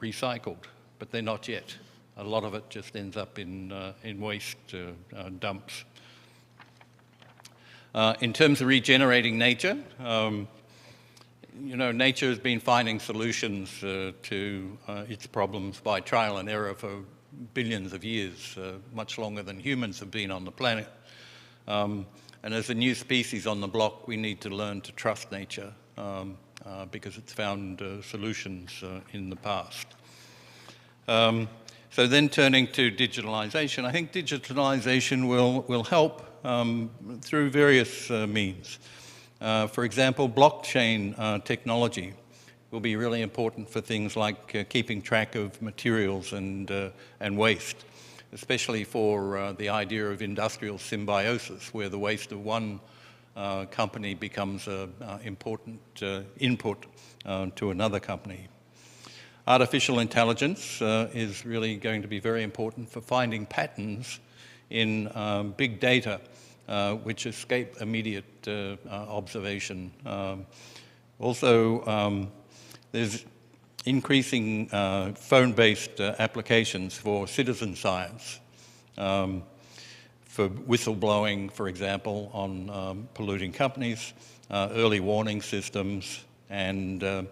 Speaker 12: recycled, but they're not yet. A lot of it just ends up in waste dumps. In terms of regenerating nature, nature has been finding solutions to its problems by trial and error for billions of years, much longer than humans have been on the planet. And as a new species on the block, we need to learn to trust nature because it's found solutions in the past. So then turning to digitalization, I think digitalization will help through various means. For example, blockchain technology will be really important for things like keeping track of materials and waste, especially for the idea of industrial symbiosis, where the waste of one company becomes an important input to another company. Artificial intelligence is really going to be very important for finding patterns in big data which escape immediate observation. Also, there's increasing phone-based applications for citizen science, for whistleblowing, for example, on polluting companies, early warning systems, and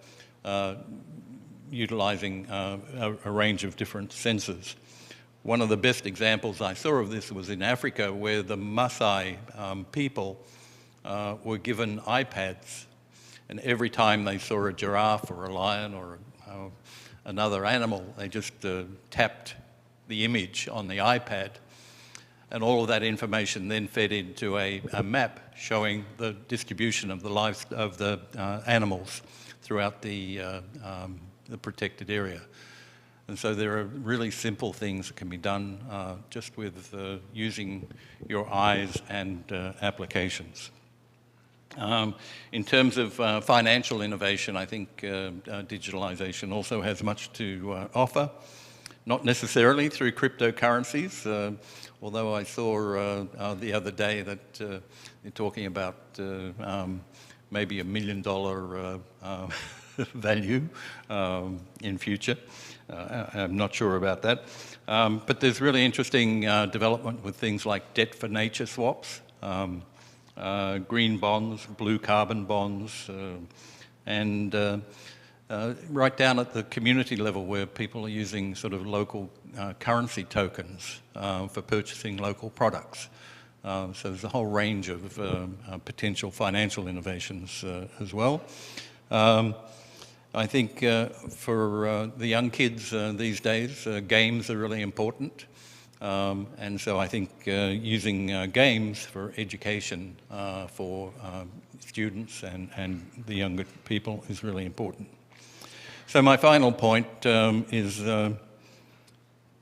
Speaker 12: utilizing a range of different sensors. One of the best examples I saw of this was in Africa, where the Maasai people were given iPads, and every time they saw a giraffe or a lion or another animal, they just tapped the image on the iPad, and all of that information then fed into a map showing the distribution of the animals throughout the protected area. And so there are really simple things that can be done just with using your eyes and applications. In terms of financial innovation, I think digitalization also has much to offer, not necessarily through cryptocurrencies, although I saw the other day that you're talking about maybe $1 million value in future. I'm not sure about that. But there's really interesting development with things like debt for nature swaps, green bonds, blue carbon bonds, and right down at the community level where people are using sort of local currency tokens for purchasing local products. So there's a whole range of potential financial innovations as well. I think for the young kids these days, games are really important. And so I think using games for education for students and the younger people is really important. So my final point is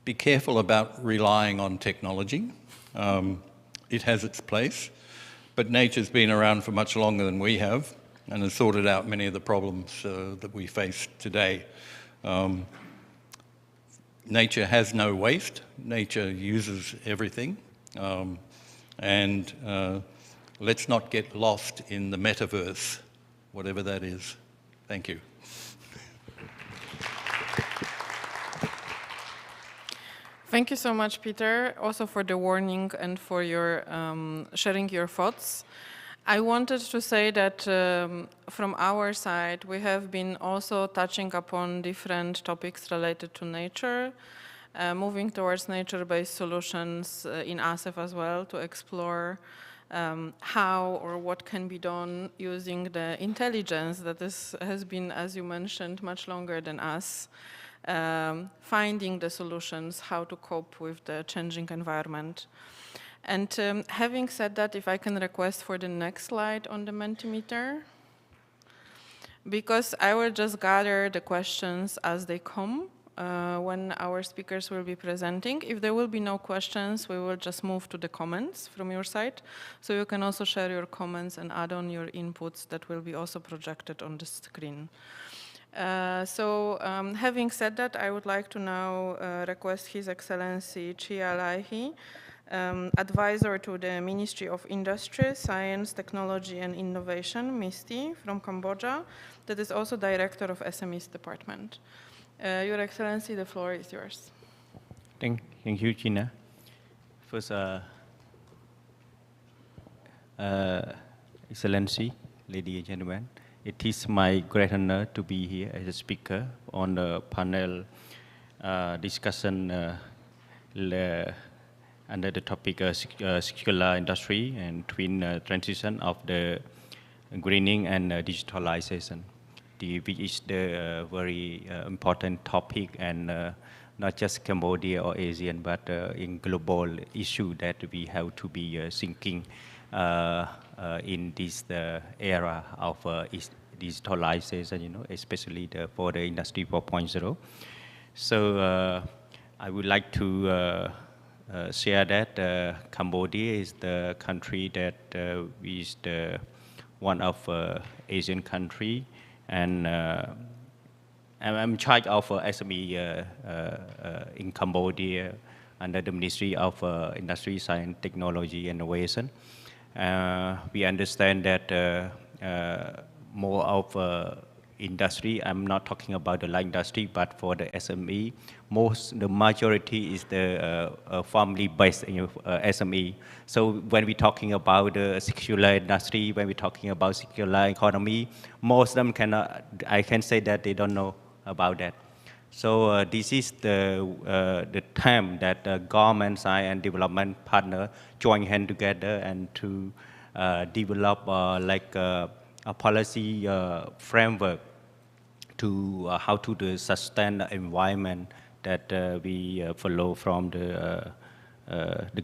Speaker 12: be careful about relying on technology. It has its place, but nature's been around for much longer than we have and has sorted out many of the problems that we face today. Nature has no waste. Nature uses everything. And let's not get lost in the metaverse, whatever that is. Thank you.
Speaker 10: Thank you so much, Peter, also for the warning and for your sharing your thoughts. I wanted to say that from our side, we have been also touching upon different topics related to nature, moving towards nature-based solutions in ASEF as well to explore how or what can be done using the intelligence that has been, as you mentioned, much longer than us, finding the solutions, how to cope with the changing environment. And having said that, if I can request for the next slide on the Mentimeter, because I will just gather the questions as they come when our speakers will be presenting. If there will be no questions, we will just move to the comments from your side. So you can also share your comments and add on your inputs that will be also projected on the screen. Having said that, I would like to now request His Excellency Chia Laihi, advisor to the Ministry of Industry, Science, Technology and Innovation, MISTI, from Cambodia, that is also Director of SMEs Department. Your Excellency, the floor is yours.
Speaker 13: Thank you, Gina. First, Excellency, ladies and gentlemen, it is my great honor to be here as a speaker on the panel discussion under the topic circular industry and twin transition of the greening and digitalization, which is the very important topic and not just Cambodia or ASEAN, but in global issue that we have to be thinking in this era of digitalization, especially for the Industry 4.0. So I would like to share that Cambodia is the country that is one of Asian country, and I'm in charge of SME in Cambodia under the Ministry of Industry, Science, Technology and Innovation. We understand that more of industry, I'm not talking about the light industry, but for the SME, the majority is the family-based SME. So when we're talking about the circular industry, when we're talking about circular economy, most of them I can say that they don't know about that. So this is the time that the government side and development partner join hand together and to develop a policy framework to how to sustain the environment that we follow from the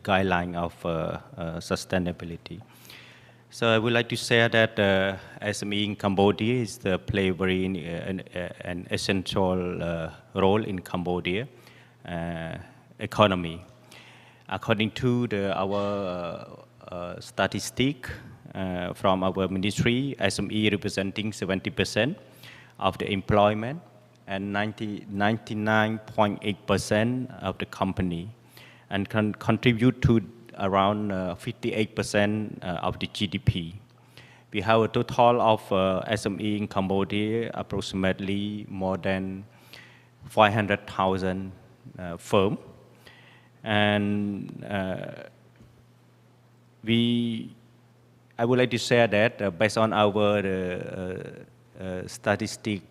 Speaker 13: guideline of sustainability. So I would like to say that SME in Cambodia is play very an essential role in Cambodia economy. According to our statistic from our ministry, SME representing 70% of the employment and 99.8% of the company, and can contribute to around 58% of the GDP. We have a total of SME in Cambodia, approximately more than 500,000 firms. And I would like to share that based on our statistic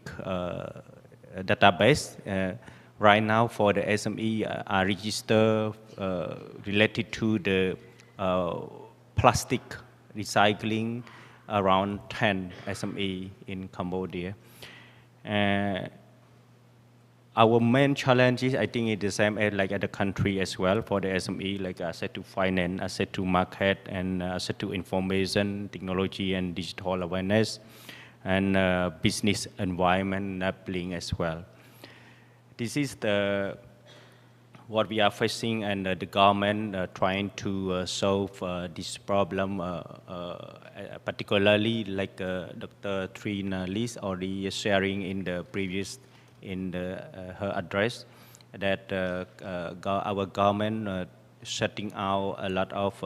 Speaker 13: database, right now for the SME are registered related to the plastic recycling around 10 SME in Cambodia. Our main challenge is, I think, it's the same as like other country as well for the SME, like asset to finance, asset to market, and asset to information, technology, and digital awareness, and business environment enabling as well. This is what we are facing, and the government trying to solve this problem, particularly like Dr. Trina Lis already sharing in the previous, her address, that our government setting out a lot of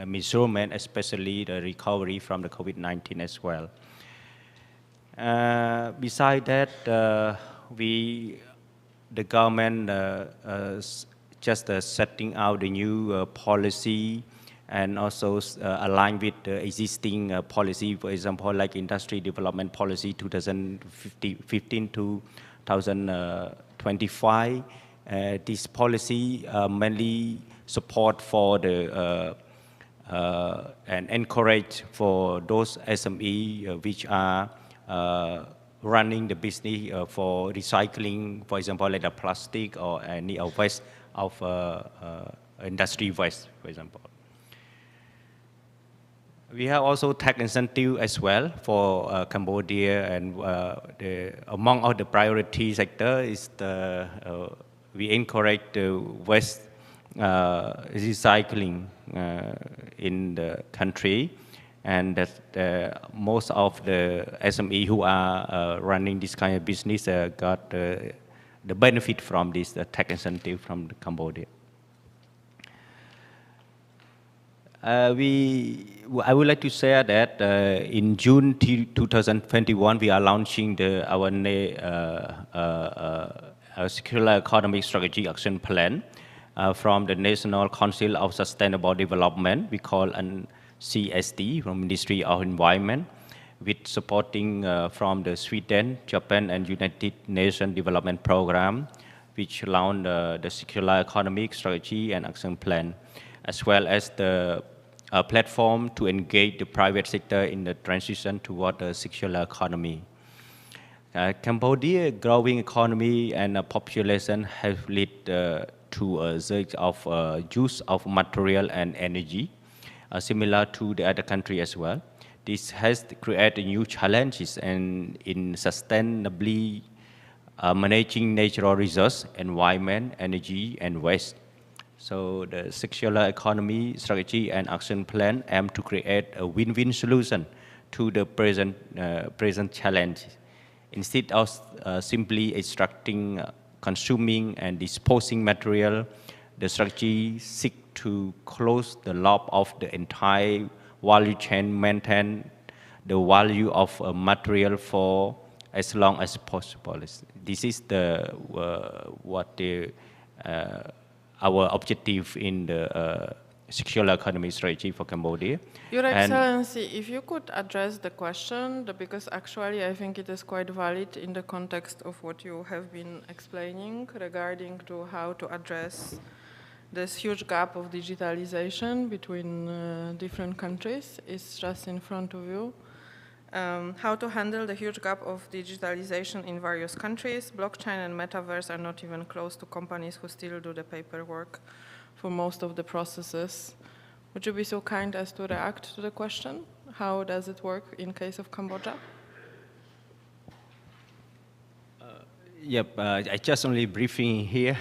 Speaker 13: measurement, especially the recovery from the COVID-19 as well. Besides that, the government just setting out the new policy and also align with the existing policy, for example, like Industry Development Policy 2015 to 2025. This policy mainly support for the and encourage for those SME which are running the business for recycling, for example, like the plastic or any waste of industry waste, for example. We have also tax incentive as well for Cambodia, and among all the priority sector is we encourage the waste recycling in the country, and that most of the SME who are running this kind of business got the benefit from this tax incentive from Cambodia. I would like to say that in June 2021, we are launching our Circular Economy Strategy Action Plan from the National Council of Sustainable Development. We call an CSD from Ministry of Environment, with supporting from the Sweden, Japan, and United Nations Development Program, which launched the Circular Economic Strategy and Action Plan, as well as the platform to engage the private sector in the transition toward the circular economy. Cambodia growing economy and population have led to a surge of use of material and energy, similar to the other country as well. This has created new challenges in sustainably managing natural resources, environment, energy, and waste. So the Circular Economy Strategy and Action Plan aim to create a win-win solution to the present challenge. Instead of simply extracting, consuming, and disposing material, the strategy seeks to close the loop of the entire value chain, maintain the value of a material for as long as possible. This is our objective in the circular economy strategy for Cambodia.
Speaker 10: Your Excellency, if you could address the question, because actually I think it is quite valid in the context of what you have been explaining regarding to how to address this huge gap of digitalization between different countries is just in front of you. How to handle the huge gap of digitalization in various countries. Blockchain and metaverse are not even close to companies who still do the paperwork for most of the processes. Would you be so kind as to react to the question? How does it work in case of Cambodia?
Speaker 13: Yep, I just only briefing here.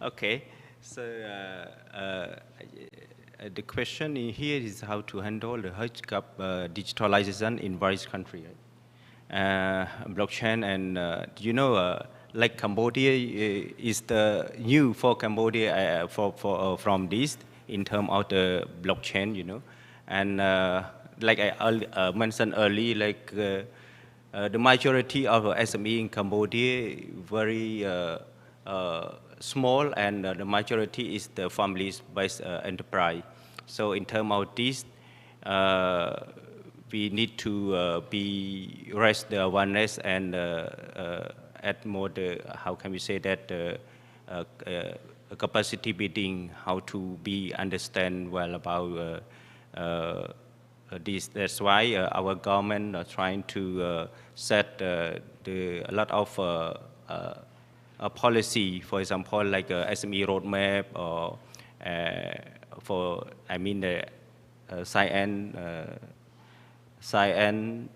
Speaker 13: Okay, so the question in here is how to handle the huge gap digitalization in various countries. Blockchain and like Cambodia is the new for Cambodia from this in terms of the blockchain, and like I mentioned earlier, like the majority of SME in Cambodia very small, and the majority is the families-based enterprise. So in terms of this, we need to raise the awareness and add more how can we say that, capacity building, how to be understand well about this. That's why our government are trying to set a lot of a policy, for example, like a SME roadmap, or the science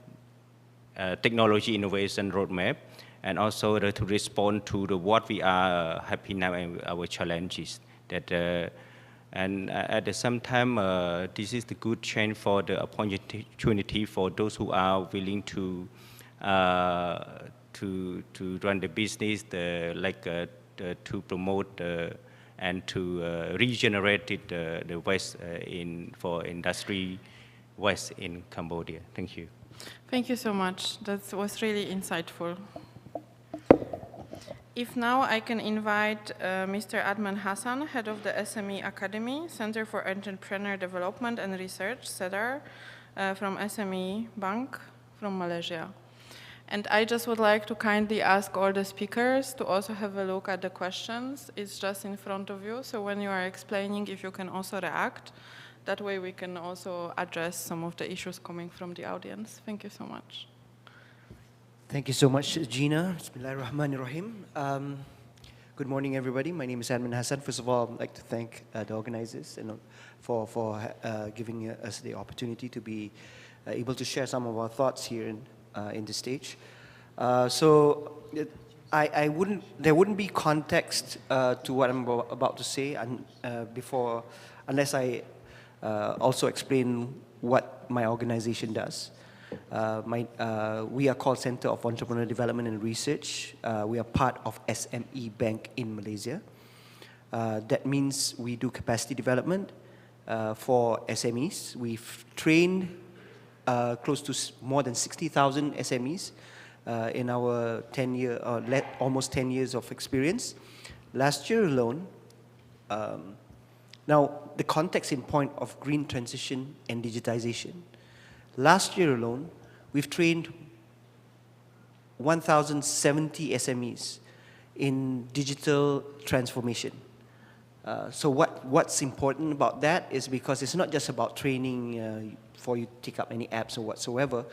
Speaker 13: technology innovation roadmap, and also to respond to what we are having now and our challenges. And at the same time, this is the good chance for the opportunity for those who are willing to run the business, to promote and to regenerate the waste for industry waste in Cambodia. Thank you.
Speaker 10: Thank you so much. That was really insightful. If now I can invite Mr. Adman Hassan, head of the SME Academy, Center for Entrepreneur Development and Research, CEDAR, from SME Bank from Malaysia. And I just would like to kindly ask all the speakers to also have a look at the questions. It's just in front of you, so when you are explaining, if you can also react, that way we can also address some of the issues coming from the audience. Thank you so much.
Speaker 14: Thank you so much, Gina. Bismillahirrahmanirrahim. Good morning, everybody. My name is Adman Hassan. First of all, I'd like to thank the organizers for giving us the opportunity to be able to share some of our thoughts here in this stage. There wouldn't be context to what I'm about to say unless I also explain what my organization does. We are called Center of Entrepreneur Development and Research. We are part of SME Bank in Malaysia. That means we do capacity development for SMEs. We've trained close to more than 60,000 SMEs in our almost 10 years of experience. Last year alone, now the context in point of green transition and digitization. Last year alone, we've trained 1,070 SMEs in digital transformation. So what's important about that is because it's not just about training for you to take up any apps or whatsoever.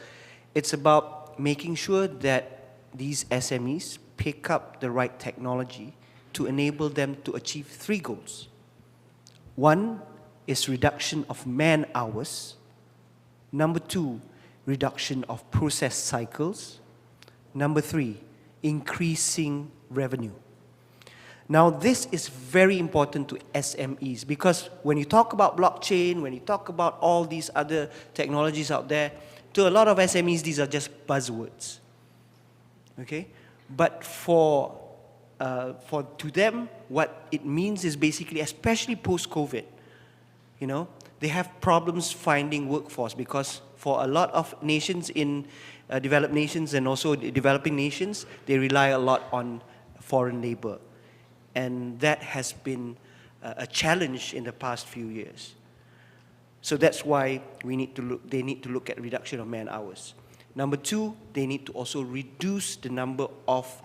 Speaker 14: It's about making sure that these SMEs pick up the right technology to enable them to achieve 3 goals. One is reduction of man hours. Number 2, reduction of process cycles. Number 3, increasing revenue. Now, this is very important to SMEs because when you talk about blockchain, when you talk about all these other technologies out there, to a lot of SMEs, these are just buzzwords. Okay? But to them, what it means is basically, especially post-COVID, they have problems finding workforce because for a lot of nations in developed nations and also developing nations, they rely a lot on foreign labor. And that has been a challenge in the past few years. So that's why they need to look at reduction of man hours. Number 2, they need to also reduce the number of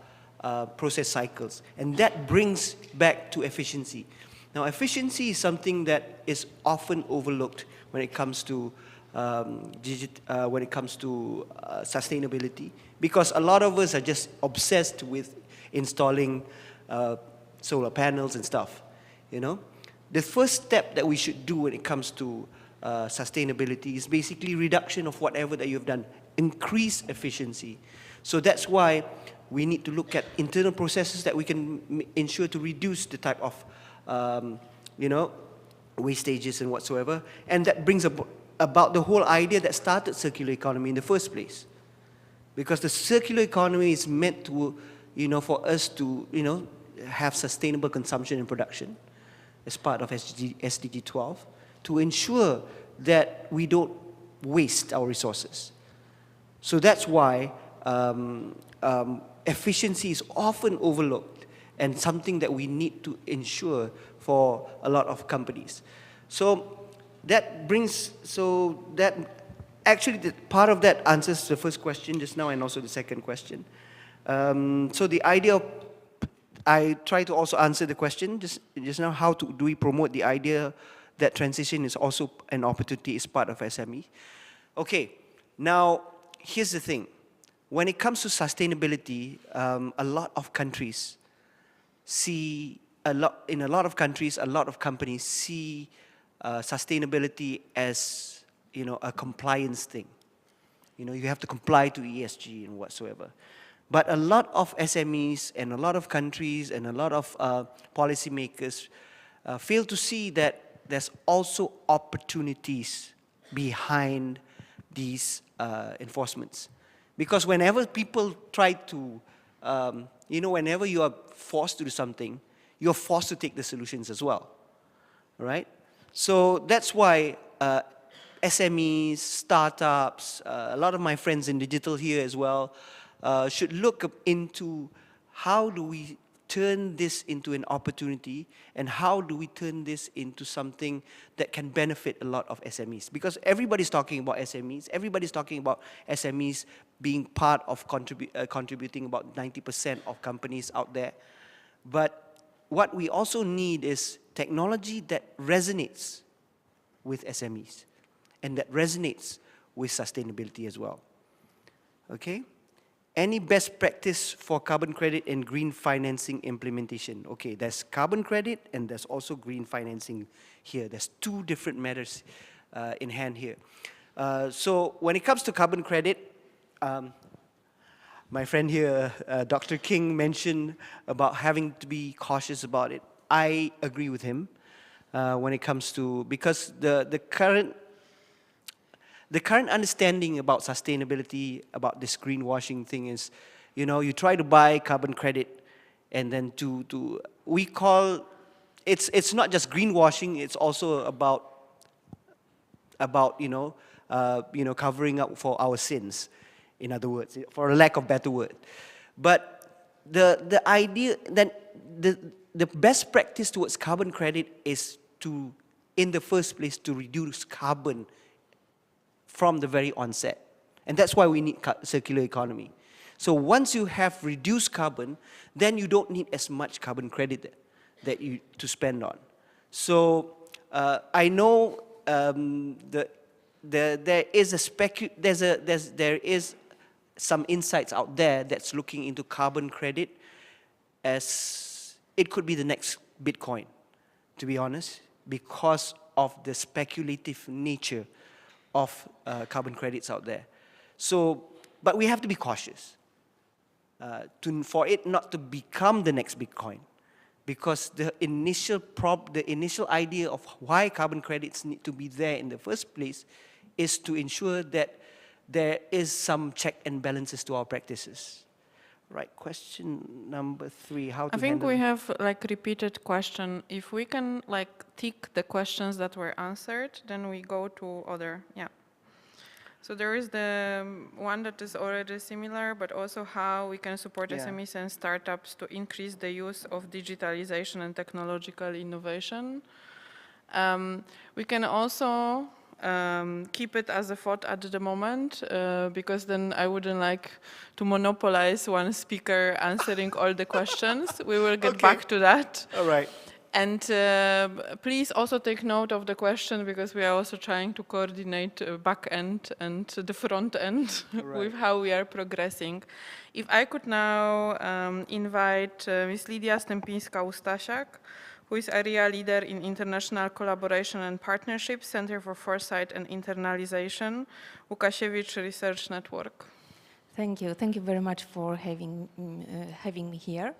Speaker 14: process cycles. And that brings back to efficiency. Now, efficiency is something that is often overlooked when it comes to sustainability, because a lot of us are just obsessed with installing solar panels and stuff. The first step that we should do when it comes to sustainability is basically reduction of whatever that you've done, increase efficiency. So that's why we need to look at internal processes that we can ensure to reduce the type of wastages and whatsoever. And that brings about the whole idea that started circular economy in the first place. Because the circular economy is meant to, for us to, have sustainable consumption and production as part of SDG 12 to ensure that we don't waste our resources. So that's why efficiency is often overlooked and something that we need to ensure for a lot of companies. So part of that answers the first question just now and also the second question. So the idea of I try to also answer the question just now, how do we promote the idea that transition is also an opportunity, is part of SME? Okay, now here's the thing. When it comes to sustainability, a lot of countries see, in a lot of countries, a lot of companies see sustainability as, you know, a compliance thing. You know, you have to comply to ESG and whatsoever. But a lot of SMEs and a lot of countries and a lot of policymakers fail to see that there's also opportunities behind these enforcements. Because whenever people try to, you know, whenever you are forced to do something, you're forced to take the solutions as well, right? So that's why SMEs, startups, a lot of my friends in digital here as well, should look into how do we turn this into an opportunity and how do we turn this into something that can benefit a lot of SMEs. Because everybody's talking about SMEs, everybody's talking about SMEs being part of contributing about 90% of companies out there. But what we also need is technology that resonates with SMEs and that resonates with sustainability as well. Okay? Any best practice for carbon credit and green financing implementation? Okay, there's carbon credit and there's also green financing here. There's two different matters in hand here. So when it comes to carbon credit, my friend here, Dr. King, mentioned about having to be cautious about it. I agree with him when it comes to, because the current understanding about sustainability, about this greenwashing thing is, you know, you try to buy carbon credit and then we call, it's not just greenwashing, it's also about you know, covering up for our sins, in other words, for a lack of better word. But the idea that the best practice towards carbon credit is to, in the first place, to reduce carbon from the very onset. And that's why we need circular economy. So once you have reduced carbon, then you don't need as much carbon credit that you to spend on. So I know there is some insights out there that's looking into carbon credit as it could be the next Bitcoin, to be honest, because of the speculative nature of carbon credits out there. So, but we have to be cautious for it not to become the next Bitcoin, because the initial idea of why carbon credits need to be there in the first place is to ensure that there is some check and balances to our practices. Right, question number 3, how to
Speaker 10: I think
Speaker 14: handle...
Speaker 10: we have like repeated question. If we can like tick the questions that were answered, then we go to other, yeah. So there is the one that is already similar, but also how we can support SMEs and startups to increase the use of digitalization and technological innovation. We can also keep it as a thought at the moment, because then I wouldn't like to monopolize one speaker answering all the questions. We will get back to that.
Speaker 14: All right.
Speaker 10: And please also take note of the question, because we are also trying to coordinate back end and the front end with how we are progressing. If I could now invite Ms. Lidia Stępińska-Ustasiak, who is area leader in International Collaboration and Partnership, Center for Foresight and Internalization, Łukasiewicz Research Network.
Speaker 15: Thank you. Thank you very much for having me here.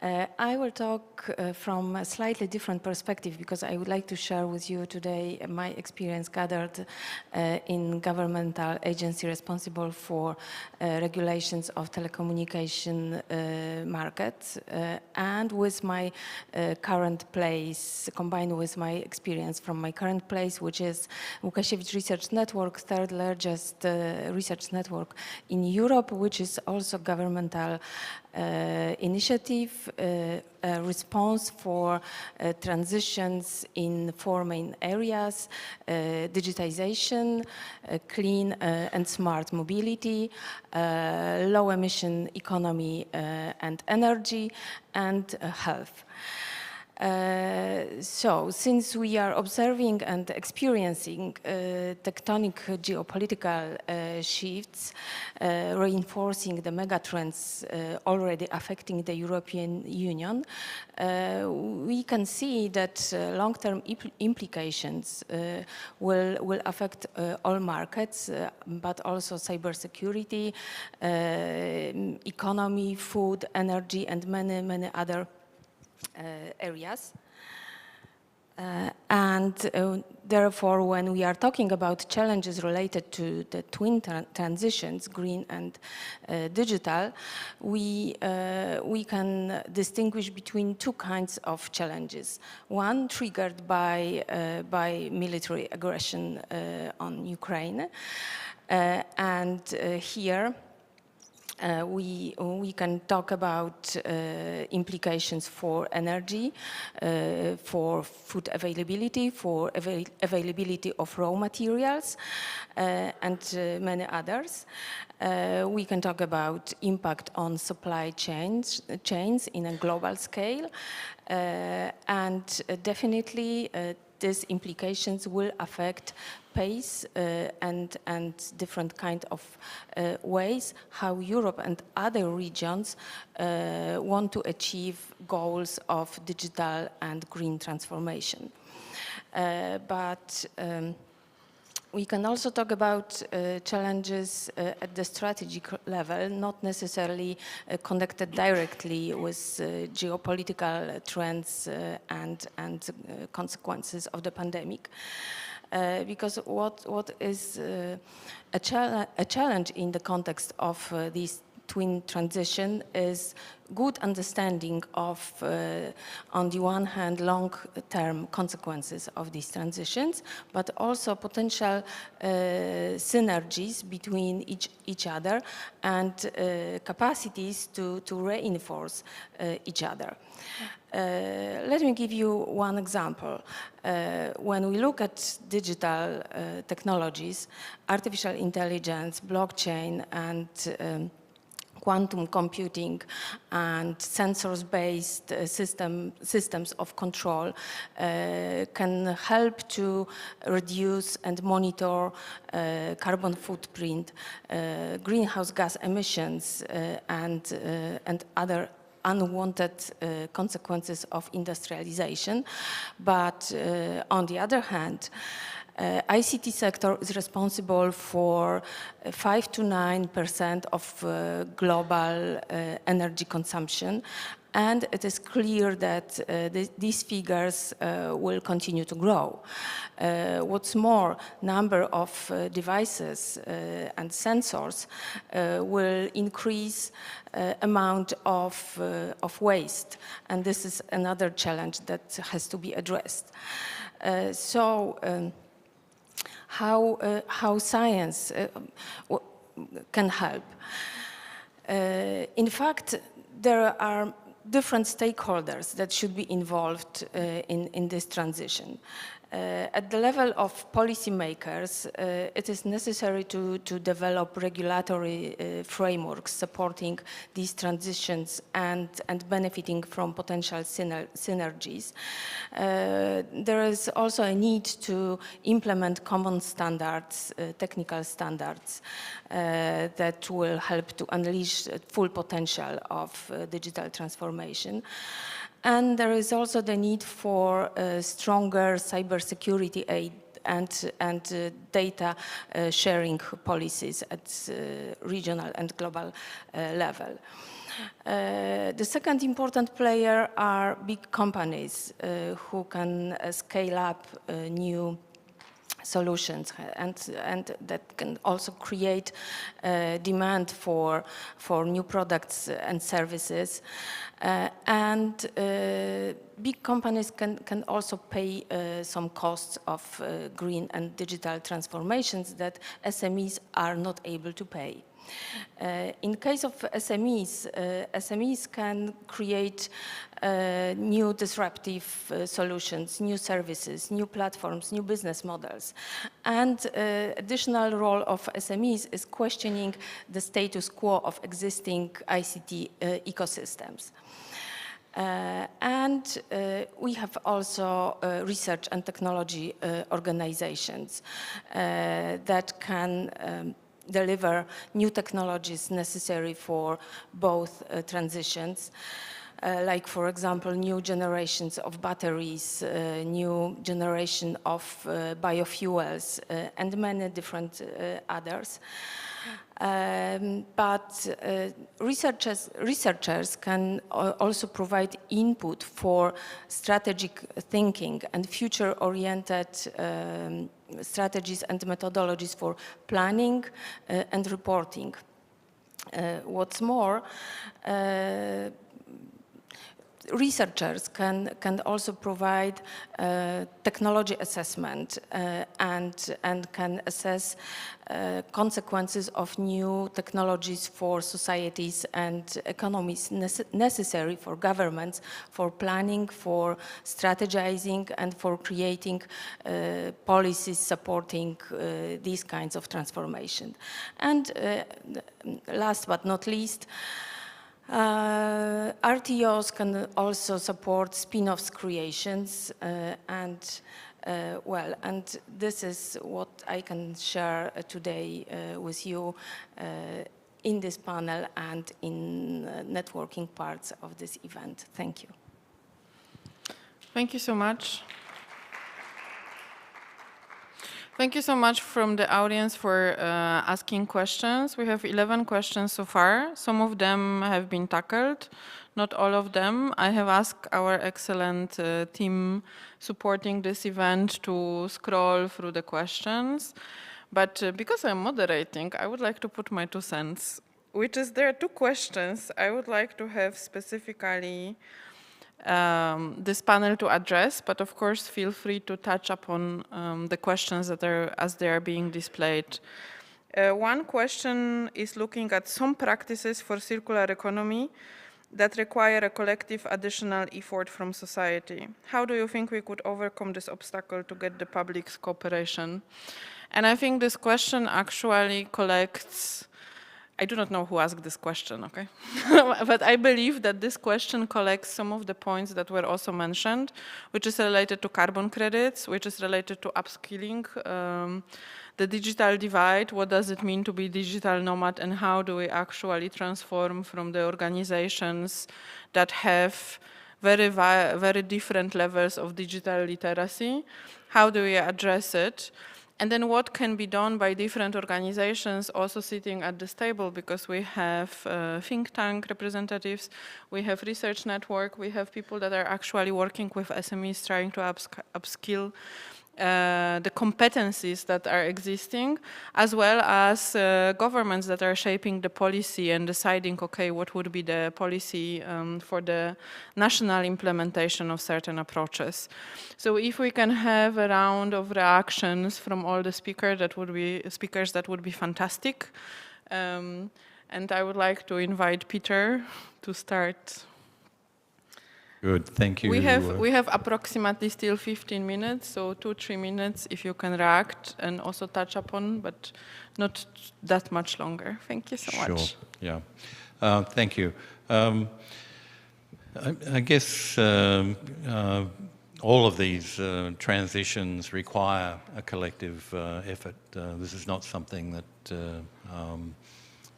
Speaker 15: I will talk from a slightly different perspective, because I would like to share with you today my experience gathered in governmental agency responsible for regulations of telecommunication market, and with my current place, combined with my experience from my current place, which is Łukasiewicz Research Network, third largest research network in Europe. Europe, which is also governmental initiative, a response for transitions in 4 main areas: digitization, clean and smart mobility, low emission economy and energy, and health. So, since we are observing and experiencing tectonic geopolitical shifts, reinforcing the megatrends already affecting the European Union, we can see that long-term implications will affect all markets, but also cybersecurity, economy, food, energy, and many other areas. Therefore, when we are talking about challenges related to the twin transitions, green and digital, we can distinguish between 2 kinds of challenges. One triggered by military aggression on Ukraine, and here we can talk about implications for energy, for food availability, for availability of raw materials, and many others. We can talk about impact on supply chains in a global scale, and definitely these implications will affect pace and different kind of ways how Europe and other regions want to achieve goals of digital and green transformation. But we can also talk about challenges at the strategic level, not necessarily connected directly with geopolitical trends and consequences of the pandemic. Because what is a challenge in the context of this twin transition is good understanding of, on the one hand, long-term consequences of these transitions, but also potential synergies between each other and capacities to reinforce each other. Let me give you one example. When we look at digital technologies, artificial intelligence, blockchain, and quantum computing and sensors-based systems of control can help to reduce and monitor carbon footprint, greenhouse gas emissions, and other unwanted consequences of industrialization. But on the other hand, ICT sector is responsible for 5 to 9% of global energy consumption, and it is clear that these figures will continue to grow. What's more, number of devices and sensors will increase amount of waste, and this is another challenge that has to be addressed. How science can help? In fact, there are different stakeholders that should be involved in this transition. At the level of policymakers, it is necessary to develop regulatory frameworks supporting these transitions and benefiting from potential synergies. There is also a need to implement common standards, technical standards, that will help to unleash full potential of digital transformation. And there is also the need for stronger cybersecurity aid and data sharing policies at regional and global level. The second important player are big companies who can scale up new solutions and that can also create demand for new products and services. Big companies can also pay some costs of green and digital transformations that SMEs are not able to pay. In case of SMEs, SMEs can create new disruptive solutions, new services, new platforms, new business models. And additional role of SMEs is questioning the status quo of existing ICT ecosystems. And we have also research and technology organizations that can deliver new technologies necessary for both transitions. Like, for example, new generations of batteries, new generation of biofuels, and many different others. But researchers can also provide input for strategic thinking and future-oriented strategies and methodologies for planning and reporting. What's more, researchers can also provide technology assessment and can assess consequences of new technologies for societies and economies necessary for governments, for planning, for strategizing, and for creating policies supporting these kinds of transformation. And last but not least, RTOs can also support spin-offs creations and this is what I can share today with you in this panel and in networking parts of this event. Thank you.
Speaker 10: Thank you so much. Thank you so much from the audience for asking questions. We have 11 questions so far. Some of them have been tackled, not all of them. I have asked our excellent team supporting this event to scroll through the questions. But because I'm moderating, I would like to put my 2 cents, which is there are 2 questions I would like to have specifically this panel to address, but of course feel free to touch upon the questions that are as they are being displayed. One question is looking at some practices for circular economy that require a collective additional effort from society. How do you think we could overcome this obstacle to get the public's cooperation? And I think this question actually collects, I do not know who asked this question, okay? But I believe that this question collects some of the points that were also mentioned, which is related to carbon credits, which is related to upskilling, the digital divide, what does it mean to be digital nomad, and how do we actually transform from the organizations that have very different levels of digital literacy, how do we address it? And then what can be done by different organizations also sitting at this table, because we have think tank representatives, we have research network, we have people that are actually working with SMEs trying to upskill the competencies that are existing, as well as governments that are shaping the policy and deciding, okay, what would be the policy for the national implementation of certain approaches. So if we can have a round of reactions from all the speakers, that would be fantastic. And I would like to invite Peter to start.
Speaker 12: Good, thank you.
Speaker 10: We have approximately still 15 minutes, so 2-3 minutes if you can react and also touch upon, but not that much longer. Thank you so much.
Speaker 12: Sure, yeah. Thank you. I guess all of these transitions require a collective effort. This is not something that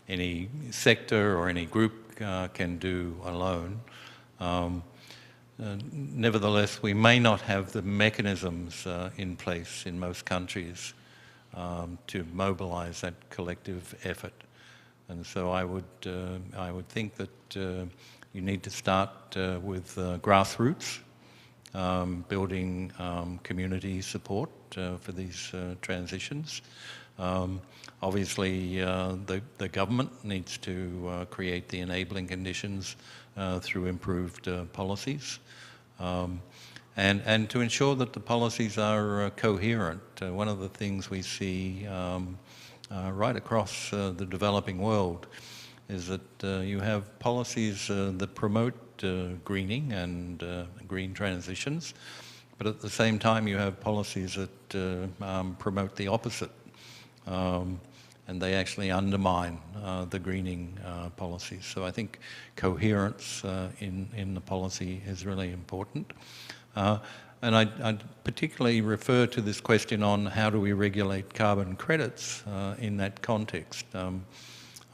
Speaker 12: any sector or any group can do alone. Nevertheless, we may not have the mechanisms in place in most countries to mobilize that collective effort. And so I would think that you need to start with grassroots, building community support for these transitions. Obviously, the government needs to create the enabling conditions through improved policies. And to ensure that the policies are coherent. One of the things we see right across the developing world, is that you have policies that promote greening and green transitions, but at the same time you have policies that promote the opposite, and they actually undermine the greening policies. So I think coherence in the policy is really important. And I'd particularly refer to this question on how do we regulate carbon credits in that context.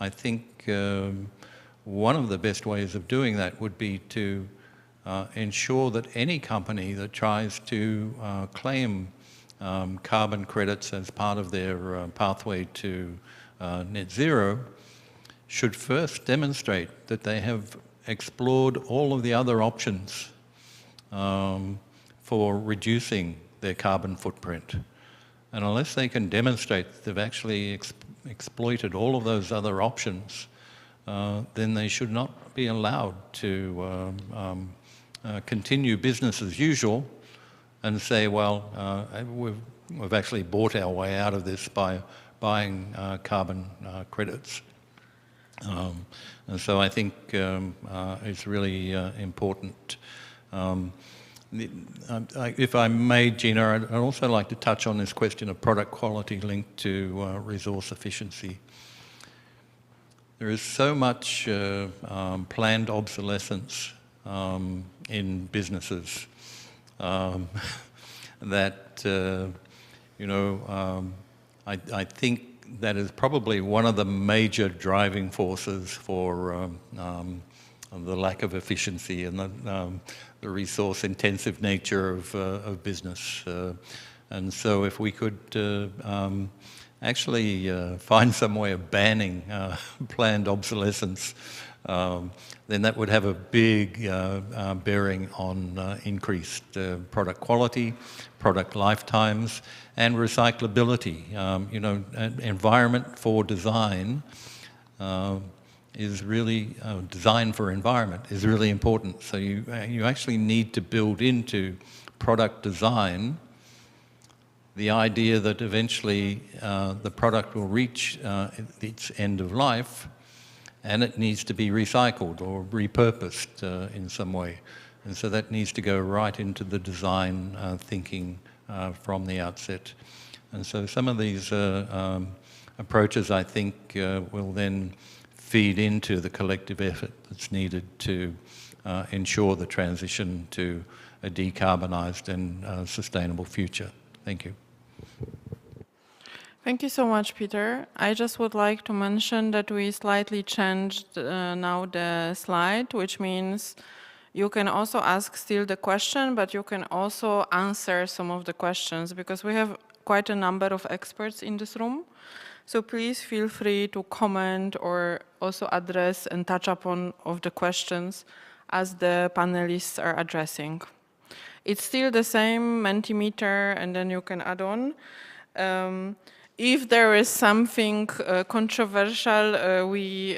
Speaker 12: I think one of the best ways of doing that would be to ensure that any company that tries to claim carbon credits as part of their pathway to net zero should first demonstrate that they have explored all of the other options for reducing their carbon footprint. And unless they can demonstrate that they've actually exploited all of those other options, then they should not be allowed to continue business as usual and say, well, we've actually bought our way out of this by buying carbon credits. And so I think it's really important. If I may, Gina, I'd also like to touch on this question of product quality linked to resource efficiency. There is so much planned obsolescence in businesses that, I think that is probably one of the major driving forces for the lack of efficiency and the resource-intensive nature of business. And so if we could actually find some way of banning planned obsolescence, then that would have a big bearing on increased product quality, product lifetimes, and recyclability. Environment for design is really, design for environment is really important. So you actually need to build into product design the idea that eventually the product will reach its end of life and it needs to be recycled or repurposed in some way. And so that needs to go right into the design thinking from the outset. And so some of these approaches, I think, will then feed into the collective effort that's needed to ensure the transition to a decarbonised and sustainable future. Thank you.
Speaker 10: Thank you so much, Peter. I just would like to mention that we slightly changed now the slide, which means you can also ask still the question, but you can also answer some of the questions because we have quite a number of experts in this room. So please feel free to comment or also address and touch upon of the questions as the panelists are addressing. It's still the same Mentimeter, and then you can add on. If there is something controversial, we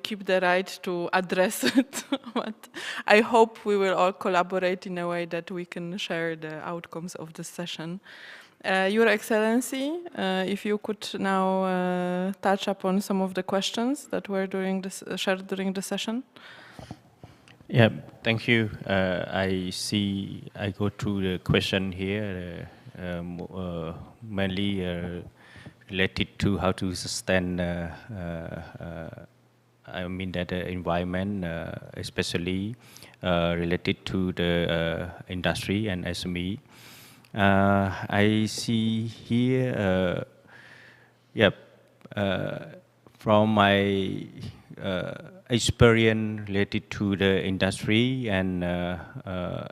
Speaker 10: keep the right to address it. But I hope we will all collaborate in a way that we can share the outcomes of this session. Your Excellency, if you could now touch upon some of the questions that were shared during the session.
Speaker 13: Yeah, thank you. I go through the question here, mainly related to how to sustain, the environment, especially related to the industry and SME. I see here, from my experience related to the industry and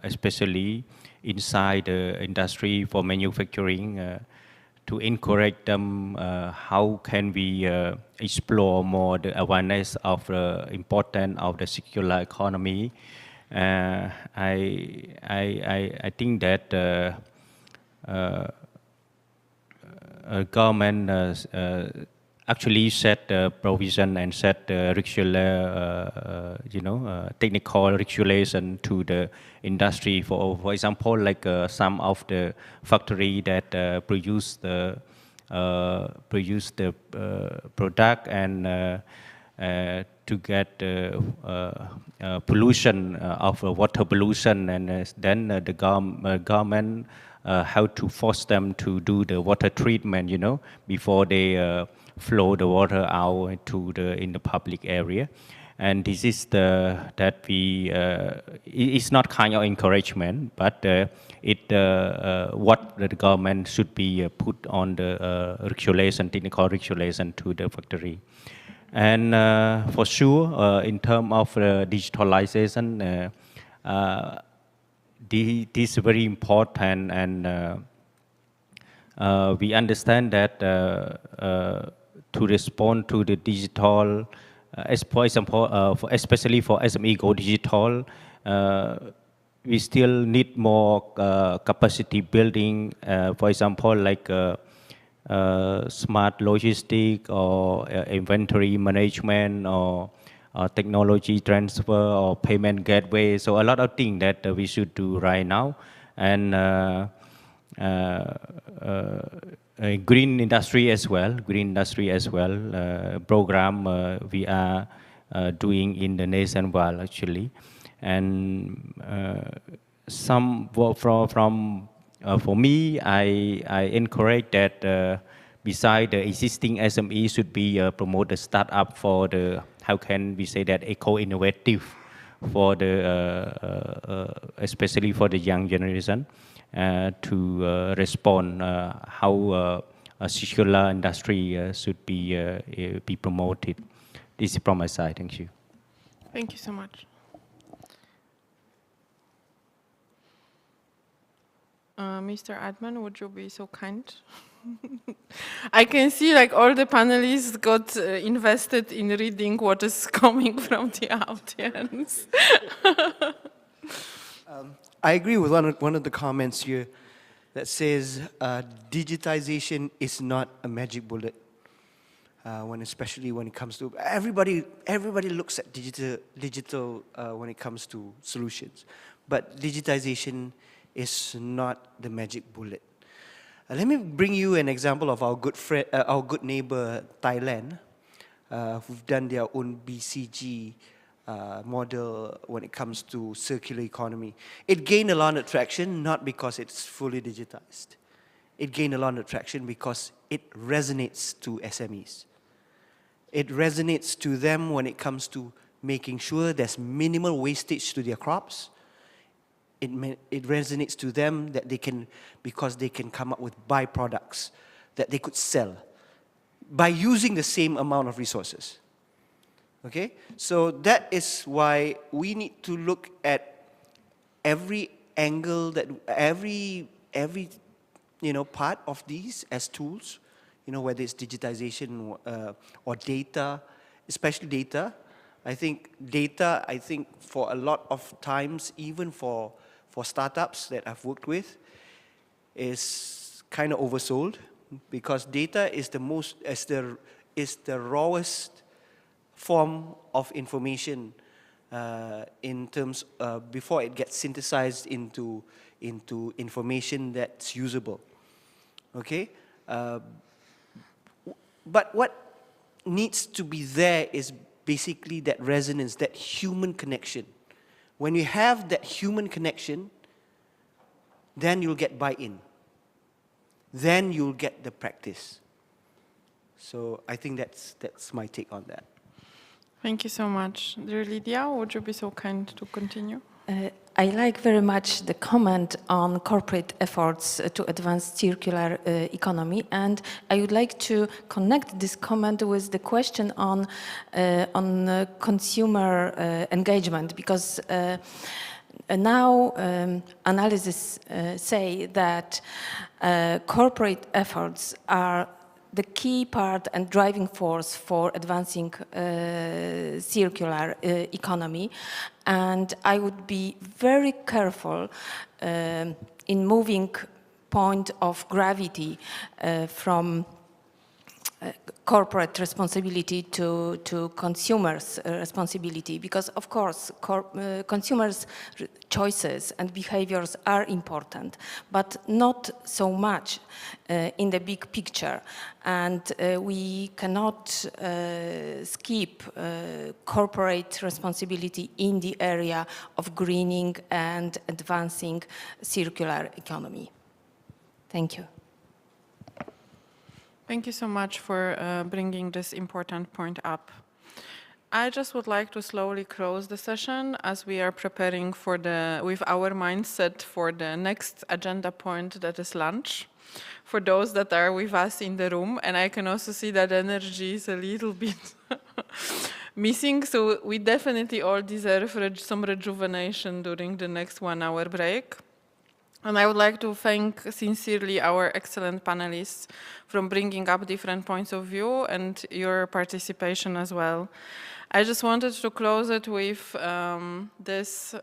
Speaker 13: especially inside the industry for manufacturing, to encourage them, how can we explore more the awareness of the importance of the circular economy. I think that government actually set the provision and set the regular, technical regulation to the industry. For example, like some of the factory that produce the produce the product and to get pollution of water pollution, and then the government how to force them to do the water treatment, you know, before they flow the water out to in the public area. And this is that we it's not kind of encouragement, but what the government should be put on the regulation, technical regulation to the factory. And for sure, in terms of digitalization, this is very important, and we understand that to respond to the digital, for example, especially for SME go digital, we still need more capacity building, for example, like smart logistic or inventory management or technology transfer or payment gateway. So a lot of things that we should do right now. And green industry as well, program we are doing in the nationwide actually. And some for me, I encourage that beside the existing SME should be promote the startup for the, how can we say that, eco-innovative for the, especially for the young generation, to respond how a circular industry should be promoted. This is from my side. Thank you.
Speaker 10: Thank you so much. Mr. Adman, would you be so kind? I can see like all the panelists got invested in reading what is coming from the audience.
Speaker 14: I agree with one of the comments here that says digitization is not a magic bullet. Especially when it comes to everybody looks at digital when it comes to solutions, but digitization is not the magic bullet. Let me bring you an example of our good friend, our good neighbor Thailand, who've done their own BCG model when it comes to circular economy. It gained a lot of traction not because it's fully digitized. It gained a lot of traction because it resonates to SMEs. It resonates to them when it comes to making sure there's minimal wastage to their crops. It resonates to them that they can, because they can come up with byproducts that they could sell by using the same amount of resources. Okay? So that is why we need to look at every angle, that every part of these as tools, whether it's digitization or data, especially data. I think for a lot of times, even for startups that I've worked with, is kind of oversold, because data is the rawest form of information in terms before it gets synthesized into information that's usable. Okay, but what needs to be there is basically that resonance, that human connection. When you have that human connection, then you'll get buy-in. Then you'll get the practice. So I think that's my take on that.
Speaker 10: Thank you so much. Dear Lydia, would you be so kind to continue?
Speaker 15: I like very much the comment on corporate efforts to advance circular economy, and I would like to connect this comment with the question on consumer engagement, because now analysis say that corporate efforts are the key part and driving force for advancing circular economy. And I would be very careful in moving point of gravity from corporate responsibility to consumers' responsibility, because of course consumers' choices and behaviors are important, but not so much in the big picture. And we cannot skip corporate responsibility in the area of greening and advancing circular economy. Thank you.
Speaker 10: Thank you so much for bringing this important point up. I just would like to slowly close the session as we are preparing for with our mindset for the next agenda point, that is lunch, for those that are with us in the room. And I can also see that energy is a little bit missing, so we definitely all deserve some rejuvenation during the next 1 hour break. And I would like to thank sincerely our excellent panelists for bringing up different points of view and your participation as well. I just wanted to close it with this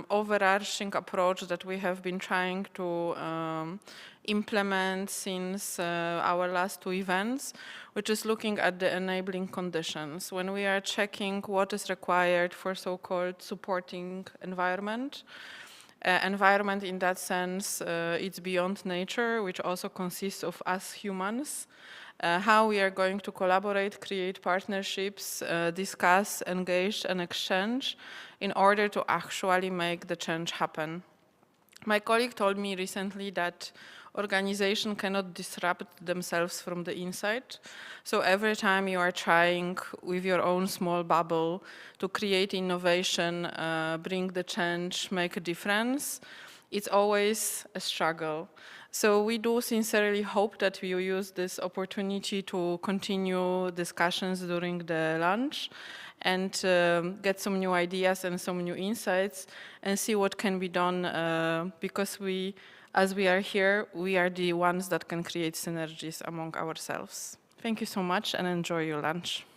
Speaker 10: overarching approach that we have been trying to implement since our last 2 events, which is looking at the enabling conditions. When we are checking what is required for so-called supporting environment, environment in that sense, it's beyond nature, which also consists of us humans, how we are going to collaborate, create partnerships, discuss, engage, and exchange in order to actually make the change happen. My colleague told me recently that organizations cannot disrupt themselves from the inside. So every time you are trying with your own small bubble to create innovation, bring the change, make a difference, it's always a struggle. So we do sincerely hope that we will use this opportunity to continue discussions during the lunch and get some new ideas and some new insights and see what can be done because as we are here, we are the ones that can create synergies among ourselves. Thank you so much and enjoy your lunch.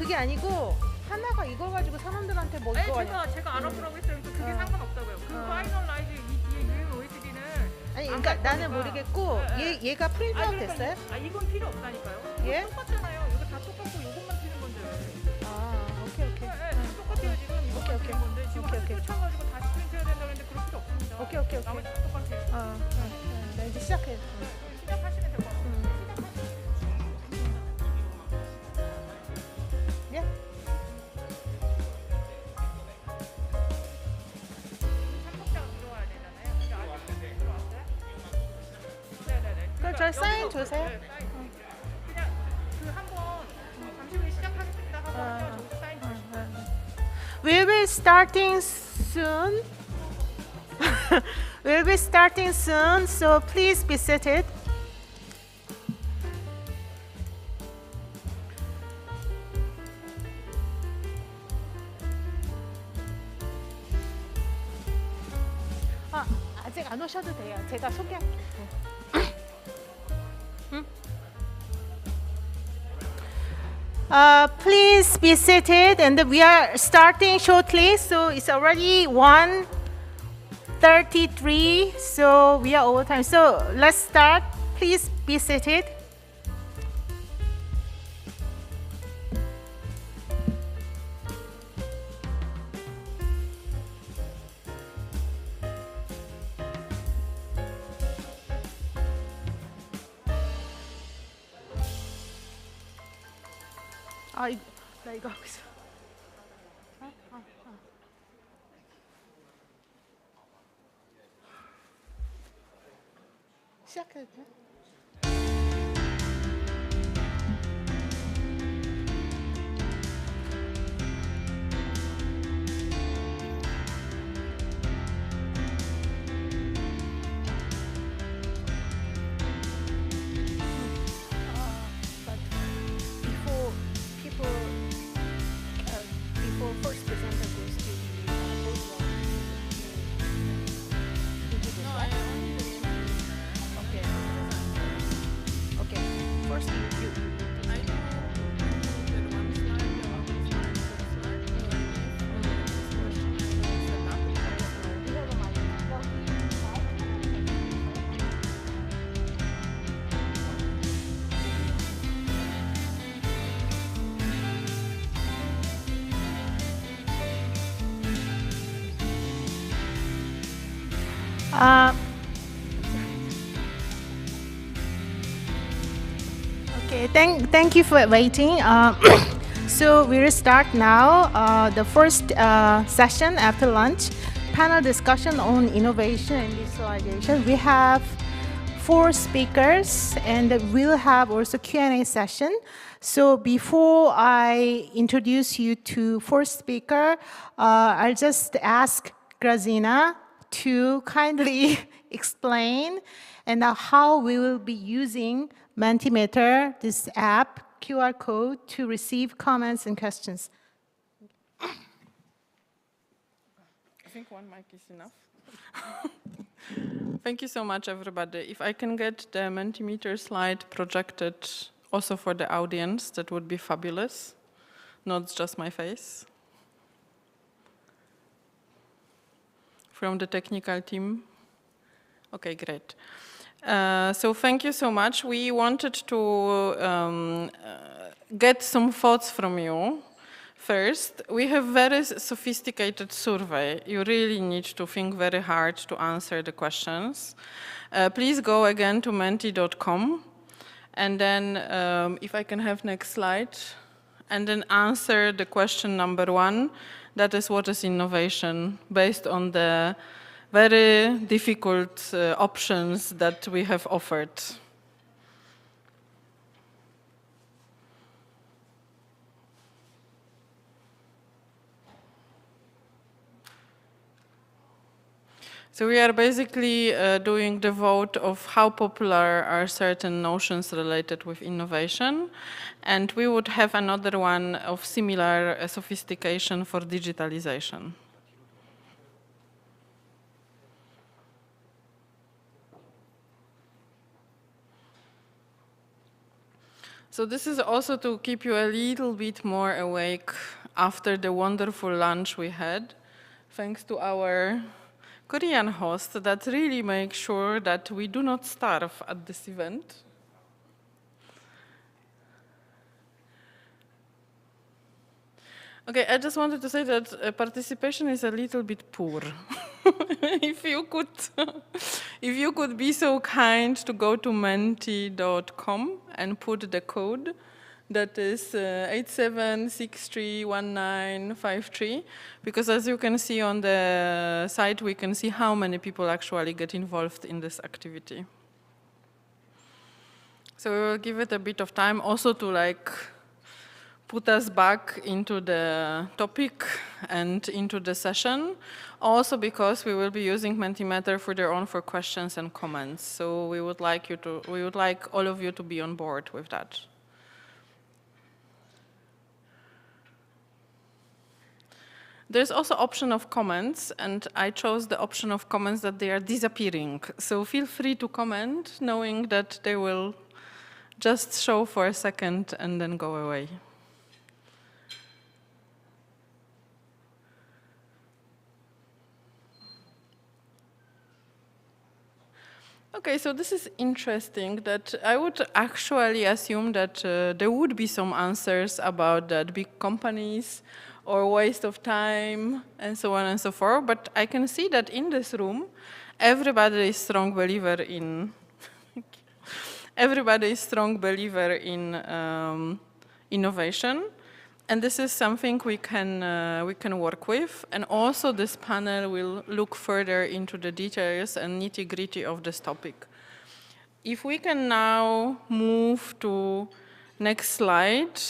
Speaker 2: 그게 아니고 하나가 이걸 가지고 사람들한테 뭐 이거
Speaker 16: 제가 알아보라고 했어요. 그래서 그게 상관없다고요. 그 파이널라이즈 이 뒤에 유행 OSD는
Speaker 2: 아니 그러니까 나는 모르겠고 얘가 프린트아웃 됐어요?
Speaker 16: 이건 필요 없다니까요.
Speaker 2: 예?
Speaker 16: 똑같잖아요. 이거 다 똑같고 이것만 틀린 건데.
Speaker 2: 오케이.
Speaker 16: 똑같아요 지금. 이거 틀린 건데 지금 하나 꽂혀가지고 다시 프린트해야 된다고 했는데 그럴 필요 없습니다.
Speaker 2: 오케이.
Speaker 16: 나머지 다 똑같아요.
Speaker 2: 나 이제 시작해.
Speaker 16: 시작하시면 될 것 같아요.
Speaker 2: 예? 그럼 저 사인 주세요.
Speaker 16: 그냥 그 한번 잠시 후에 시작하겠습니다 하고 하면 저기서 사인 주시면.
Speaker 2: We will starting soon. We'll be starting soon, so please be seated. 아직 안 오셔도 돼요. 제가 소개할게요. Please be seated, and we are starting shortly. So it's already 1:33. So we are over time. So let's start. Please be seated. 나 이거 하고 있어. 시작해도 돼? Before first presenter goes to the podium. Did you do that? Okay. First you. Okay, thank you for waiting. So we will start now the first session after lunch, panel discussion on innovation and digitalization. We have 4 speakers, and we'll have also Q&A session. So before I introduce you to first speaker, I'll just ask Grazina to kindly explain and how we will be using Mentimeter, this app, QR code, to receive comments and questions.
Speaker 10: I think one mic is enough. Thank you so much, everybody. If I can get the Mentimeter slide projected also for the audience, that would be fabulous, not just my face. From the technical team. Okay, great. So thank you so much. We wanted to get some thoughts from you. First, we have very sophisticated survey. You really need to think very hard to answer the questions. Please go again to menti.com, and then if I can have next slide, and then answer the question number 1. That is, what is innovation, based on the very difficult options that we have offered. So we are basically doing the vote of how popular are certain notions related with innovation. And we would have another one of similar sophistication for digitalization. So this is also to keep you a little bit more awake after the wonderful lunch we had, thanks to our Korean host that really makes sure that we do not starve at this event. Okay, I just wanted to say that participation is a little bit poor. if you could be so kind to go to menti.com and put the code that is 87631953, because as you can see on the site, we can see how many people actually get involved in this activity. So we will give it a bit of time also to put us back into the topic and into the session. Also because we will be using Mentimeter further on for questions and comments. So we would like all of you to be on board with that. There's also option of comments, and I chose the option of comments that they are disappearing. So feel free to comment, knowing that they will just show for a second and then go away. Okay, so this is interesting that I would actually assume that there would be some answers about that big companies or waste of time and so on and so forth, but I can see that in this room, everybody is strong believer in innovation. And this is something we can work with. And also this panel will look further into the details and nitty-gritty of this topic. If we can now move to next slide.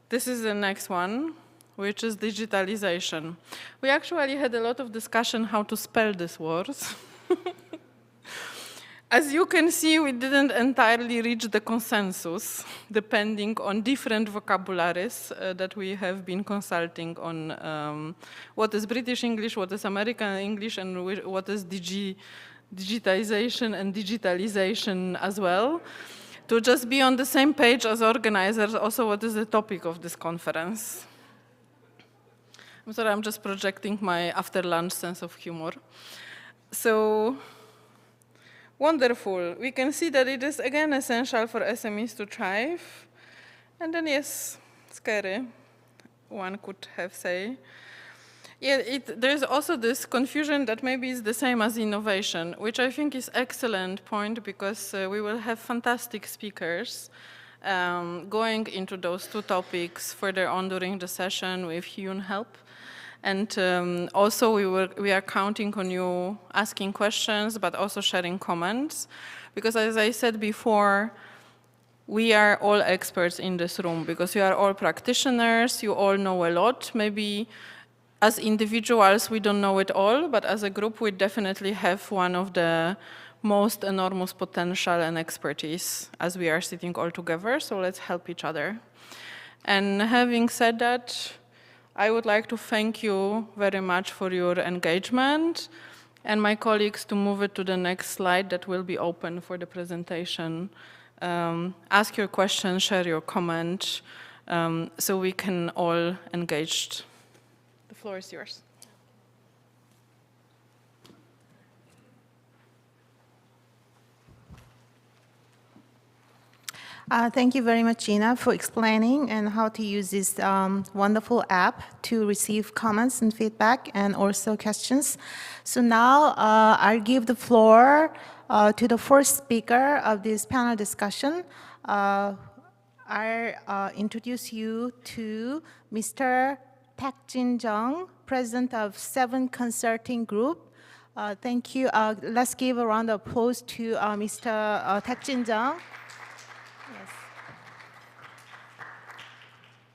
Speaker 10: This is the next one, which is digitalization. We actually had a lot of discussion how to spell these words. As you can see, we didn't entirely reach the consensus, depending on different vocabularies that we have been consulting on what is British English, what is American English, and what is digitization and digitalization as well. To just be on the same page as organizers, also what is the topic of this conference. I'm sorry, I'm just projecting my after-lunch sense of humor. So, wonderful. We can see that it is, again, essential for SMEs to thrive. And then, yes, scary, one could have say. Yeah, there's also this confusion that maybe is the same as innovation, which I think is excellent point because we will have fantastic speakers going into those two topics further on during the session with Hyun help. And also we are counting on you asking questions, but also sharing comments. Because as I said before, we are all experts in this room because you are all practitioners, you all know a lot. Maybe as individuals, we don't know it all, but as a group, we definitely have one of the most enormous potential and expertise as we are sitting all together, so let's help each other. And having said that, I would like to thank you very much for your engagement and my colleagues to move it to the next slide that will be open for the presentation. Ask your questions, share your comment, so we can all engage. The floor is yours.
Speaker 2: Thank you very much, Gina, for explaining and how to use this wonderful app to receive comments and feedback and also questions. So now I'll give the floor to the first speaker of this panel discussion. I'll introduce you to Mr. Taek-jin Jung, President of 7 Consulting Group. Thank you. Let's give a round of applause to Mr. Taek-jin Jung.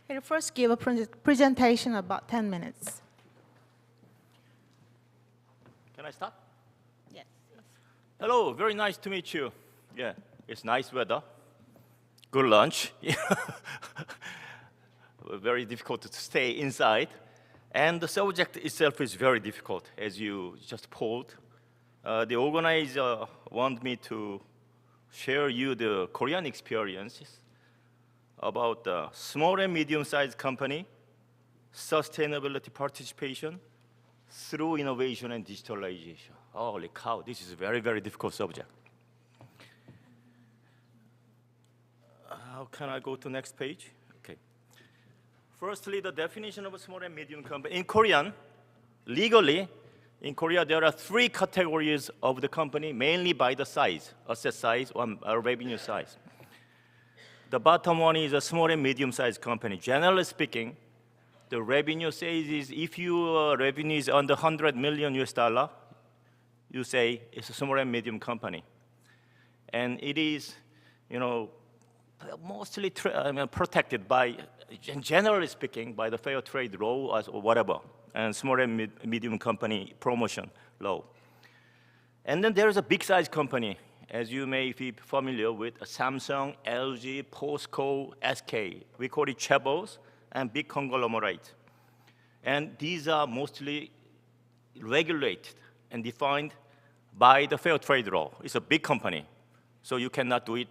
Speaker 2: He'll first give a presentation about 10 minutes.
Speaker 17: Can I start?
Speaker 2: Yes.
Speaker 17: Hello, very nice to meet you. Yeah, it's nice weather. Good lunch. Very difficult to stay inside. And the subject itself is very difficult, as you just polled. The organizer wanted me to share you the Korean experiences about small and medium-sized company, sustainability participation through innovation and digitalization. Holy cow, this is a very, very difficult subject. How can I go to next page? Okay. Firstly, the definition of a small and medium company. In Korean, legally, in Korea, there are 3 categories of the company, mainly by the size, asset size or revenue size. The bottom one is a small and medium-sized company. Generally speaking, the revenue says is if your revenue is under 100 million US dollar, you say it's a small and medium company. And it is, mostly protected by, generally speaking, by the fair trade law or whatever, and small and medium company promotion law. And then there is a big size company, as you may be familiar with, Samsung, LG, POSCO, SK. We call it chaebols and big conglomerate. And these are mostly regulated and defined by the fair trade law. It's a big company, so you cannot do it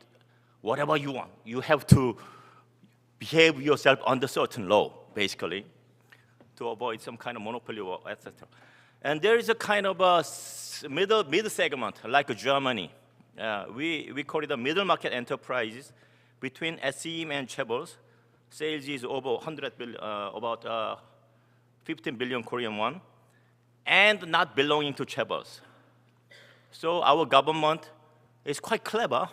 Speaker 17: whatever you want. You have to behave yourself under certain law, basically, to avoid some kind of monopoly or etc. And there is a kind of a middle segment, like Germany. We call it the middle market enterprises between SEM and chaebols. Sales is over 100 billion, about 15 billion Korean won, and not belonging to chaebols. So our government is quite clever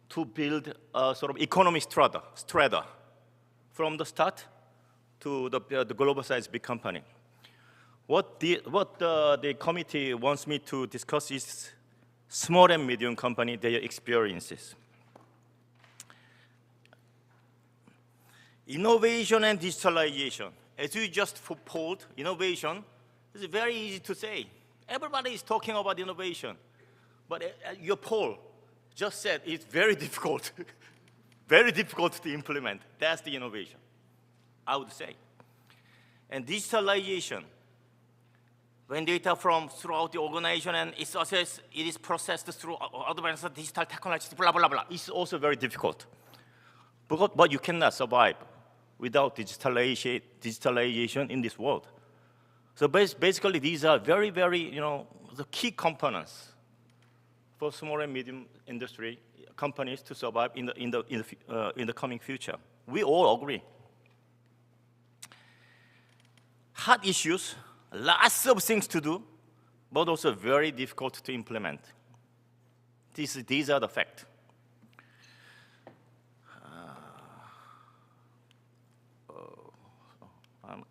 Speaker 17: to build a sort of economic strata from the start to the global size big company. What the committee wants me to discuss is small and medium company, their experiences. Innovation and digitalization. As you just polled, innovation is very easy to say. Everybody is talking about innovation, but your poll just said it's very difficult, very difficult to implement. That's the innovation, I would say. And digitalization, when data from throughout the organization and it's assessed, it is processed through advanced digital technology, blah, blah, blah. It's also very difficult. But you cannot survive without digitalization in this world. So basically, these are very, very, the key components for small and medium industry companies to survive in the coming future. We all agree. Hot issues, lots of things to do, but also very difficult to implement. These are the facts.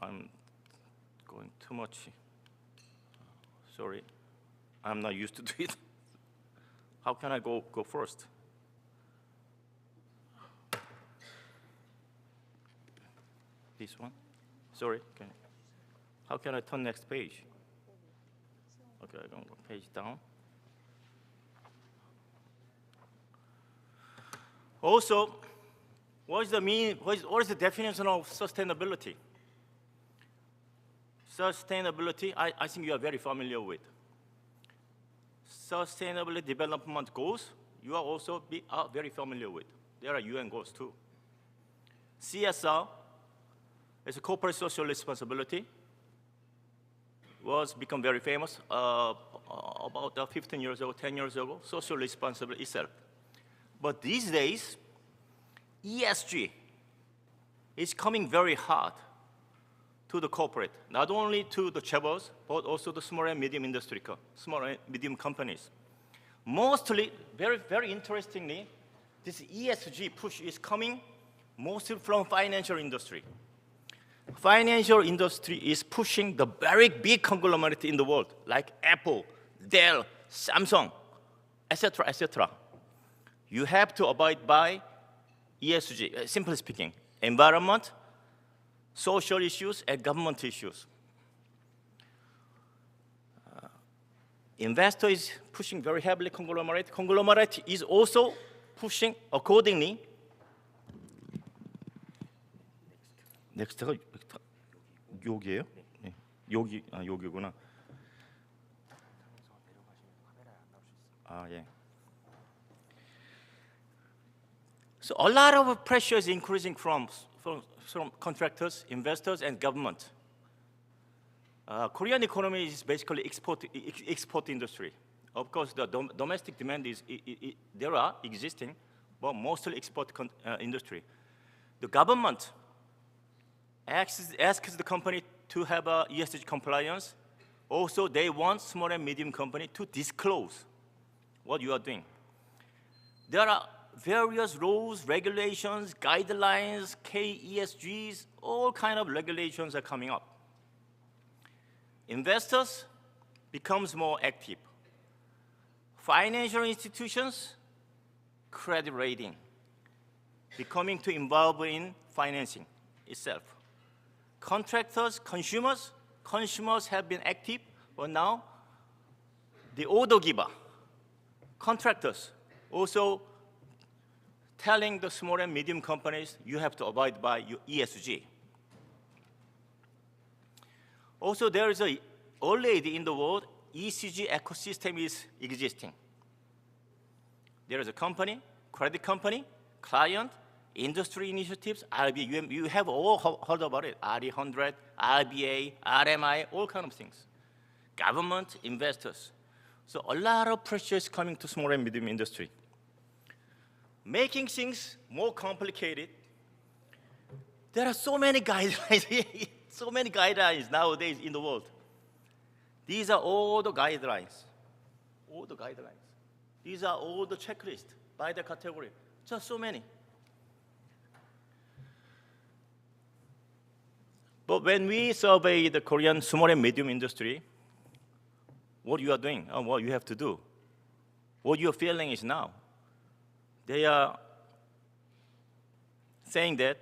Speaker 17: I'm going too much. Sorry, I'm not used to do it. How can I go first? This one? Sorry. How can I turn next page? Okay, I don't go page down. Also, what is the definition of sustainability? Sustainability, I think you are very familiar with. Sustainable development goals, you are also very familiar with. There are UN goals too. CSR is a corporate social responsibility. Was become very famous about 15 years ago, 10 years ago, social responsibility itself. But these days, ESG is coming very hard to the corporate, not only to the chaebols, but also the small and medium industry, small and medium companies. Mostly, very, very interestingly, this ESG push is coming mostly from financial industry. Financial industry is pushing the very big conglomerate in the world, like Apple, Dell, Samsung, etc., etc. You have to abide by ESG, simply speaking, environment, social issues, and government issues. Investor is pushing very heavily conglomerate. Conglomerate is also pushing accordingly. 넥스트가 여기예요? 네. 여기구나. 예. So a lot of pressure is increasing from contractors, investors, and government. Korean economy is basically export industry. Of course, the domestic demand is there are existing, but mostly export industry. The government asks the company to have a ESG compliance. Also, they want small and medium company to disclose what you are doing. There are various rules, regulations, guidelines, KESGs, all kind of regulations are coming up. Investors becomes more active. Financial institutions, credit rating, becoming to involve in financing itself. Contractors, consumers have been active, but now the order giver, contractors, also telling the small and medium companies, you have to abide by your ESG. Also, there is already in the world, ESG ecosystem is existing. There is a company, credit company, client, industry initiatives, RB, you have all heard about it, RE100, RBA, RMI, all kind of things. Government, investors. So a lot of pressure is coming to small and medium industry. Making things more complicated, there are so many guidelines, so many guidelines nowadays in the world. These are all the guidelines, all the guidelines. These are all the checklists by the category, just so many. But when we survey the Korean small and medium industry, what you are doing and what you have to do, what you're feeling is now. They are saying that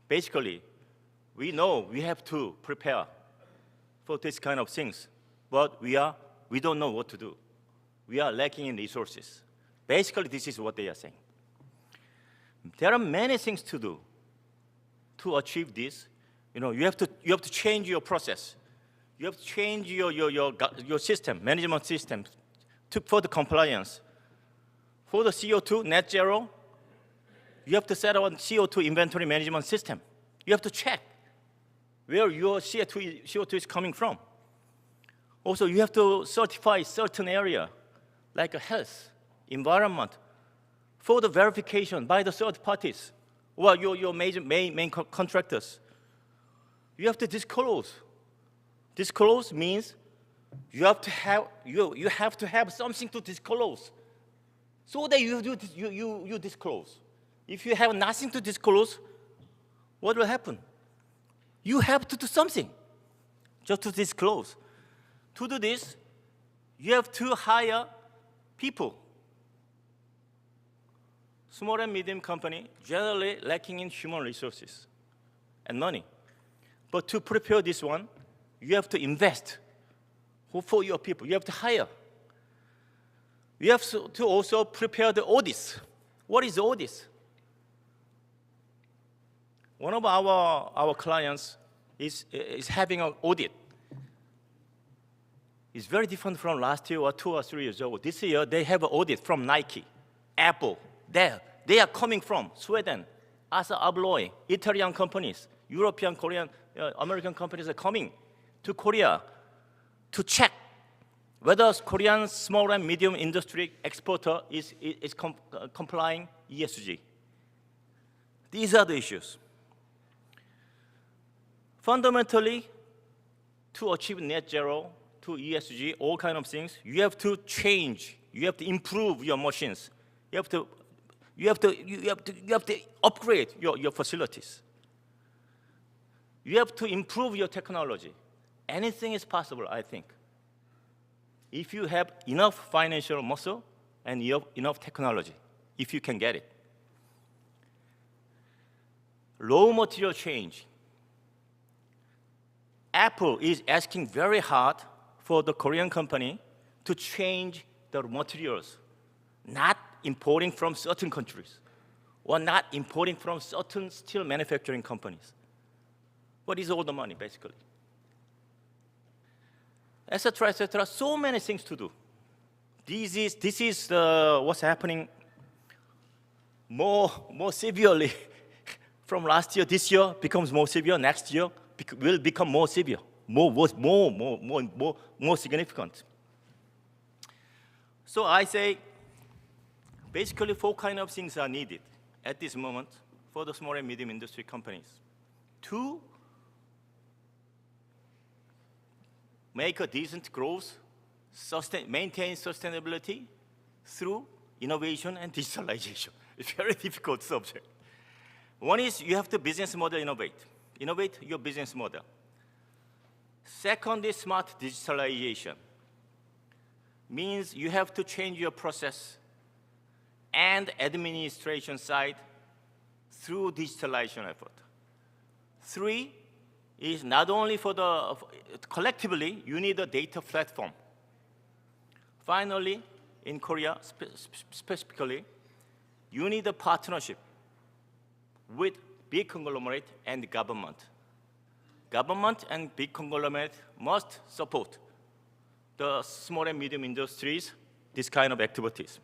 Speaker 17: basically we know we have to prepare for this kind of things, but we don't know what to do. We are lacking in resources. Basically, this is what they are saying. There are many things to do to achieve this. You know, you have to change your process. You have to change your system, management system, for the compliance. For the CO2 net zero, you have to set up a CO2 inventory management system. You have to check where your CO2 is coming from. Also, you have to certify certain area, like health, environment, for the verification by the third parties, or your main contractors. You have to disclose. Disclose means you have to have something to disclose, so that you disclose. If you have nothing to disclose, what will happen? You have to do something just to disclose. To do this, you have to hire people. Small and medium company generally lacking in human resources and money. But to prepare this one, you have to invest for your people. You have to hire. You have to also prepare the audits. What is the audit? One of our clients is having an audit. It's very different from last year or 2 or 3 years ago. This year, they have an audit from Nike, Apple. They are coming from Sweden, Assa Abloy, Italian companies, European, Korean, American companies are coming to Korea to check whether Korean small and medium industry exporter is complying ESG. These are the issues. Fundamentally, to achieve net zero, to ESG, all kind of things, you have to change. You have to improve your machines. You have to upgrade your facilities. You have to improve your technology. Anything is possible, I think, if you have enough financial muscle and enough technology, if you can get it. Raw material change. Apple is asking very hard for the Korean company to change the materials, not importing from certain countries, or not importing from certain steel manufacturing companies. What is all the money, basically? Et cetera, so many things to do. This is what's happening more severely from last year. This year becomes more severe. Next year will become more severe, more significant. So I say, basically 4 kinds of things are needed at this moment for the small and medium industry companies to make a decent growth, maintain sustainability through innovation and digitalization. It's a very difficult subject. One is you have to business model innovate your business model. Second is smart digitalization. Means you have to change your process and administration side through digitalization effort. 3 is not only collectively, you need a data platform. Finally, in Korea specifically, you need a partnership with big conglomerate and government. Government and big conglomerate must support the small and medium industries, this kind of activities.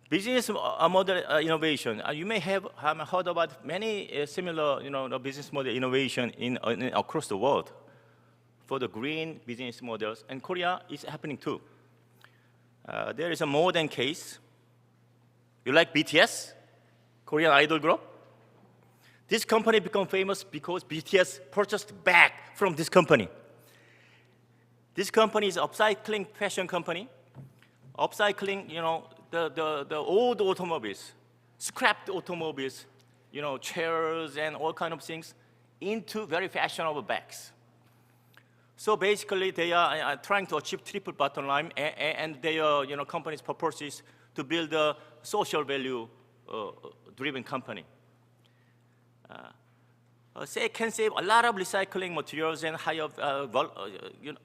Speaker 17: Business model innovation. You may have heard about many similar business model innovation across the world for the green business models, and Korea is happening too. There is a modern case. You like BTS, Korean idol group? This company became famous because BTS purchased back from this company. This company is an upcycling fashion company, upcycling, the old automobiles, scrapped automobiles, chairs and all kind of things into very fashionable bags. So basically, they are trying to achieve triple bottom line, and their company's purpose is to build a social value driven company. Can save a lot of recycling materials and hire.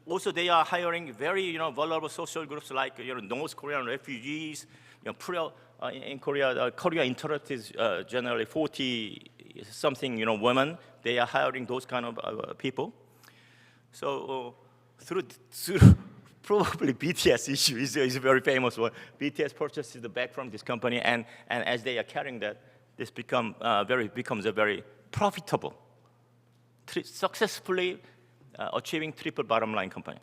Speaker 17: Also, they are hiring very vulnerable social groups like North Korean refugees. In Korea, Korea interest is generally 40-something women. They are hiring those kind of people. So through probably BTS issue is a very famous one. BTS purchases the bag from this company, and as they are carrying that, this becomes a very profitable, successfully achieving triple bottom line company.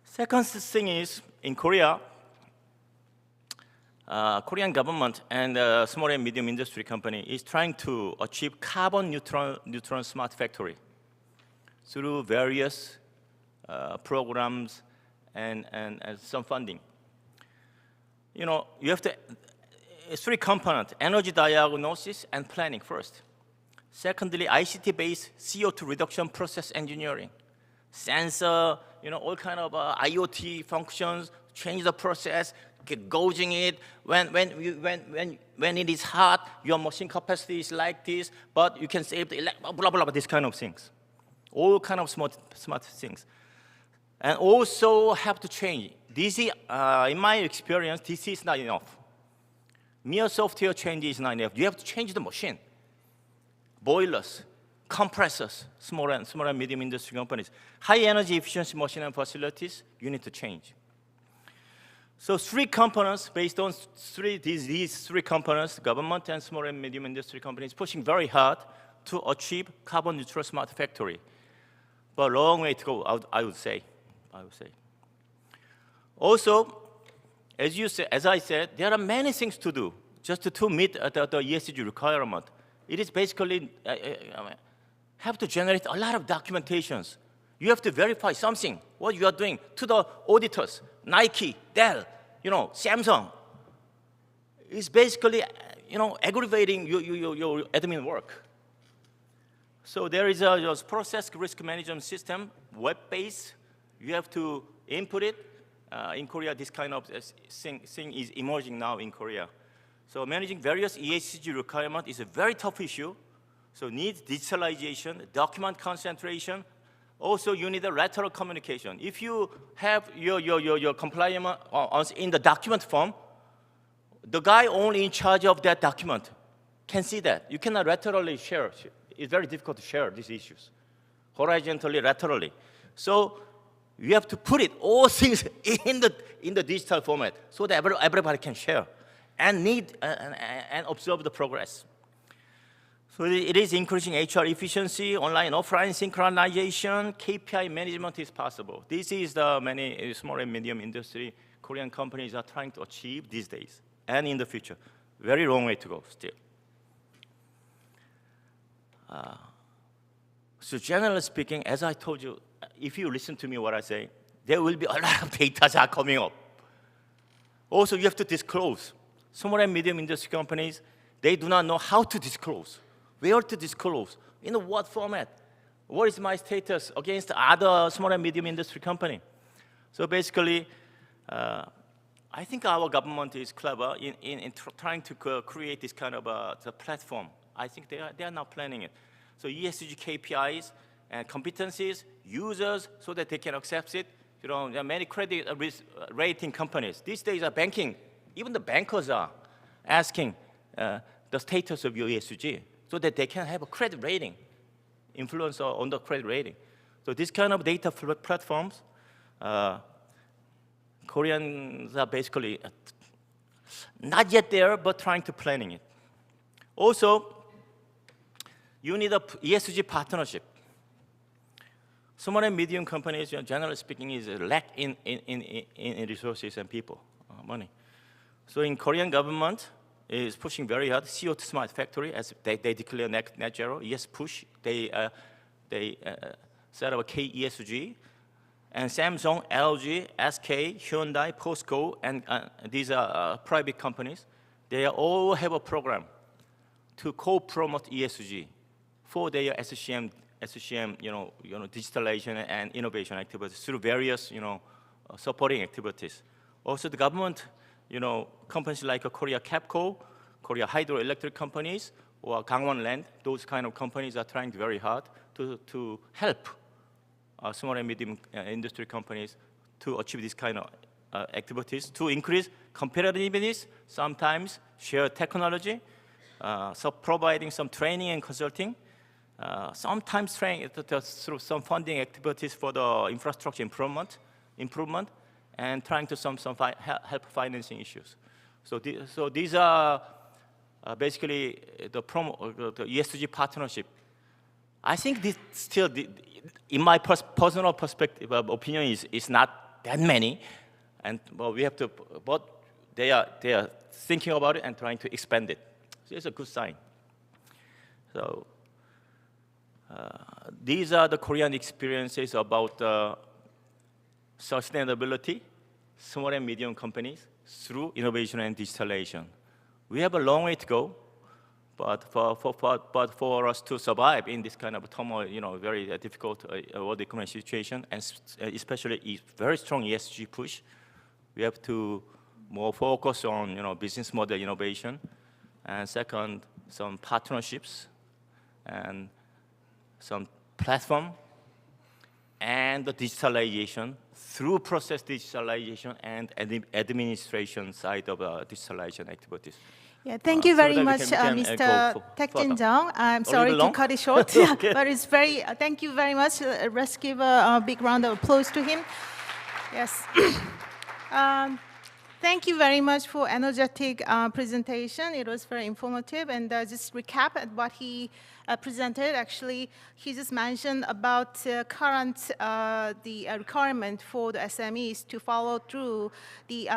Speaker 17: Second thing is, in Korea, Korean government and small and medium industry company is trying to achieve carbon neutral smart factory through various programs and some funding. You have to 3 components: energy diagnosis and planning first. Secondly, ICT-based CO2 reduction process engineering, sensor, all kind of IoT functions, change the process, gauging it. When it is hot, your machine capacity is like this, but you can save the blah blah blah, these kind of things. All kind of smart things. And also have to change. This is, in my experience, this is not enough. Mere software change is not enough. You have to change the machine. Boilers, compressors, small and medium industry companies. High energy efficiency machine and facilities, you need to change. So 3 components, based on these 3 components, government and small and medium industry companies pushing very hard to achieve carbon neutral smart factory. But a long way to go, I would say. Also, as I said, there are many things to do just to meet the ESG requirement. It is basically have to generate a lot of documentations. You have to verify something, what you are doing, to the auditors, Nike, Dell, Samsung. It's basically, aggravating your admin work. So there is a process risk management system, web-based. You have to input it. In Korea, this kind of thing is emerging now in Korea. So managing various ESG requirements is a very tough issue. So needs digitalization, document concentration. Also, you need a lateral communication. If you have your compliance in the document form, the guy only in charge of that document can see that. You cannot laterally share. It's very difficult to share these issues, horizontally, laterally. So you have to put it all things in the digital format so that everybody can share. and observe the progress. So it is increasing HR efficiency, online, offline synchronization, KPI management is possible. This is the many small and medium industry Korean companies are trying to achieve these days and in the future. Very long way to go still. So generally speaking, as I told you, if you listen to me what I say, there will be a lot of data coming up. Also, you have to disclose. Small and medium industry companies, they do not know how to disclose, where to disclose, in what format. What is my status against other small and medium industry company? So basically, I think our government is clever in trying to create this kind of a platform. I think they are now planning it. So ESG KPIs and competencies, users, so that they can accept it. You know, there are many credit rating companies. These days are banking. Even the bankers are asking the status of your ESG so that they can have a credit rating, influence on the credit rating. So this kind of data platforms, Koreans are basically not yet there, but trying to planning it. Also, you need a ESG partnership. Small and medium companies, generally speaking, is lack in resources and people, money. So in Korean government is pushing very hard, CO2 smart factory, as they declare net zero, yes push, they set up a KESG, and Samsung, LG, SK, Hyundai, POSCO, and these are private companies, they all have a program to co-promote ESG for their SCM, digitalization and innovation activities through various, supporting activities. Also, the government, companies like Korea Capco, Korea Hydroelectric companies, or Gangwon Land, those kind of companies are trying very hard to help small and medium industry companies to achieve this kind of activities, to increase competitiveness, sometimes share technology, so providing some training and consulting, sometimes training through some funding activities for the infrastructure improvement, and trying to help financing issues. So these are basically the ESG partnership. I think this still, in my personal perspective, opinion is not that many, but we have to. But they are thinking about it and trying to expand it. So it's a good sign. So these are the Korean experiences about sustainability, small and medium companies through innovation and digitalization. We have a long way to go, but for us to survive in this kind of turmoil, very difficult world economic situation, and especially a very strong ESG push, we have to more focus on business model innovation, and second, some partnerships, and some platform, and the digitalization through process digitalization and administration side of digitalization activities.
Speaker 2: Yeah, thank you very much, Mr. Taek Jin-jung. I'm sorry to cut it short, okay. But it's very, thank you very much. Let's give a big round of applause to him. Yes. Thank you very much for energetic presentation. It was very informative, and just recap at what he presented. Actually, he just mentioned about current the requirement for the SMEs to follow through the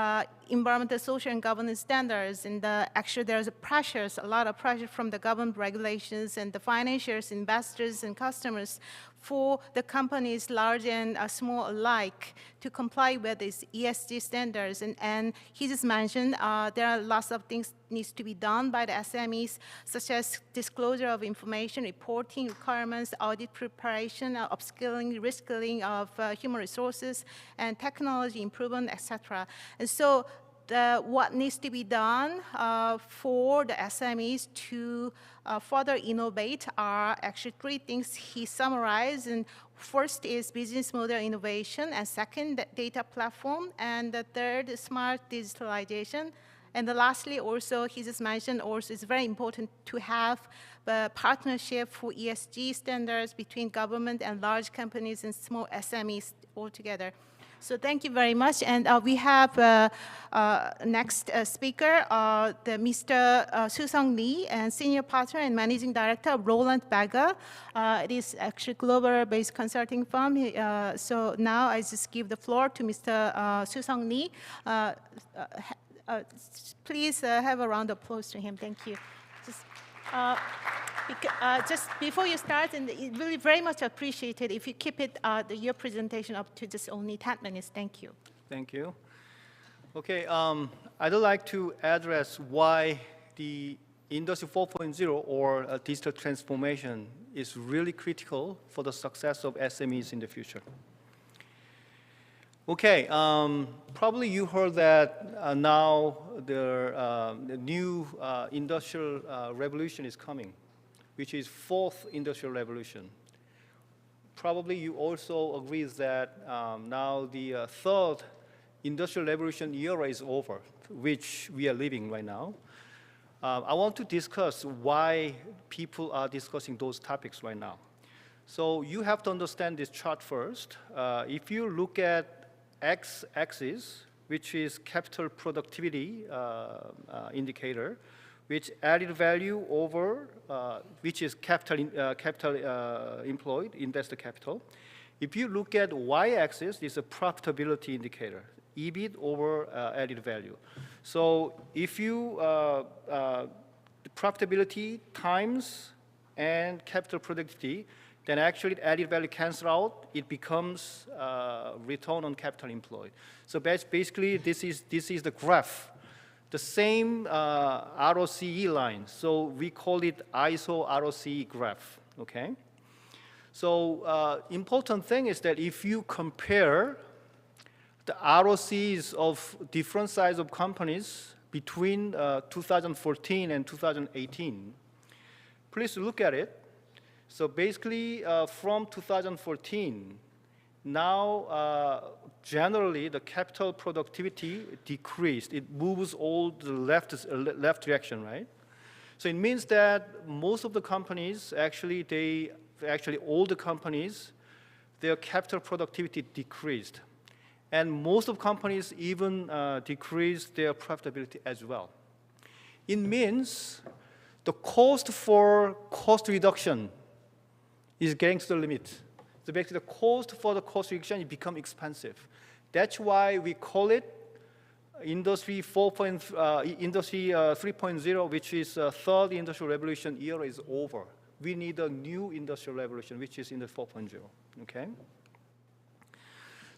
Speaker 2: environmental, social, and governance standards. And actually, there's a lot of pressure from the government regulations and the financiers, investors, and customers for the companies, large and small alike, to comply with these ESG standards. And he just mentioned there are lots of things needs to be done by the SMEs, such as disclosure of information, reporting requirements, audit preparation, upskilling, reskilling of human resources, and technology improvement, etc. And so what needs to be done for the SMEs to further innovate are actually three things he summarized. And first is business model innovation, and second, data platform, and the third, smart digitalization. And lastly, also, he just mentioned also it's very important to have the partnership for ESG standards between government and large companies and small SMEs altogether. So thank you very much. And we have next speaker, the Mr. Soo-Sung Lee, and Senior Partner and Managing Director of Roland Berger. It is actually a global-based consulting firm. So now I just give the floor to Mr. Soo-Sung Lee. Please have a round of applause to him. Thank you. Just before you start, and it really very much appreciated if you keep it your presentation up to just only 10 minutes. Thank you.
Speaker 18: Thank you. Okay, I'd like to address why the Industry 4.0 or digital transformation is really critical for the success of SMEs in the future. Okay, probably you heard that now the new industrial revolution is coming, which is fourth industrial revolution. Probably you also agree that now the third industrial revolution era is over, which we are living right now. I want to discuss why people are discussing those topics right now. So you have to understand this chart first. If you look at x-axis, which is capital productivity indicator, which added value over, which is capital employed, investor capital. If you look at y-axis, it's a profitability indicator, EBIT over added value. So if you, profitability times and capital productivity, then actually added value cancel out, it becomes return on capital employed. So basically, this is the graph. The same ROCE line, so we call it ISO ROCE graph, okay? So important thing is that if you compare the ROCEs of different size of companies between 2014 and 2018, please look at it. So basically, from 2014, now generally the capital productivity decreased. It moves all the left direction, right? So it means that most of the companies, actually all the companies, their capital productivity decreased. And most of companies even decreased their profitability as well. It means the cost for cost reduction is getting to the limit. So basically, the cost for the cost reduction it become expensive. That's why we call it Industry 3.0, which is third industrial revolution era is over. We need a new industrial revolution, which is Industry 4.0. Okay.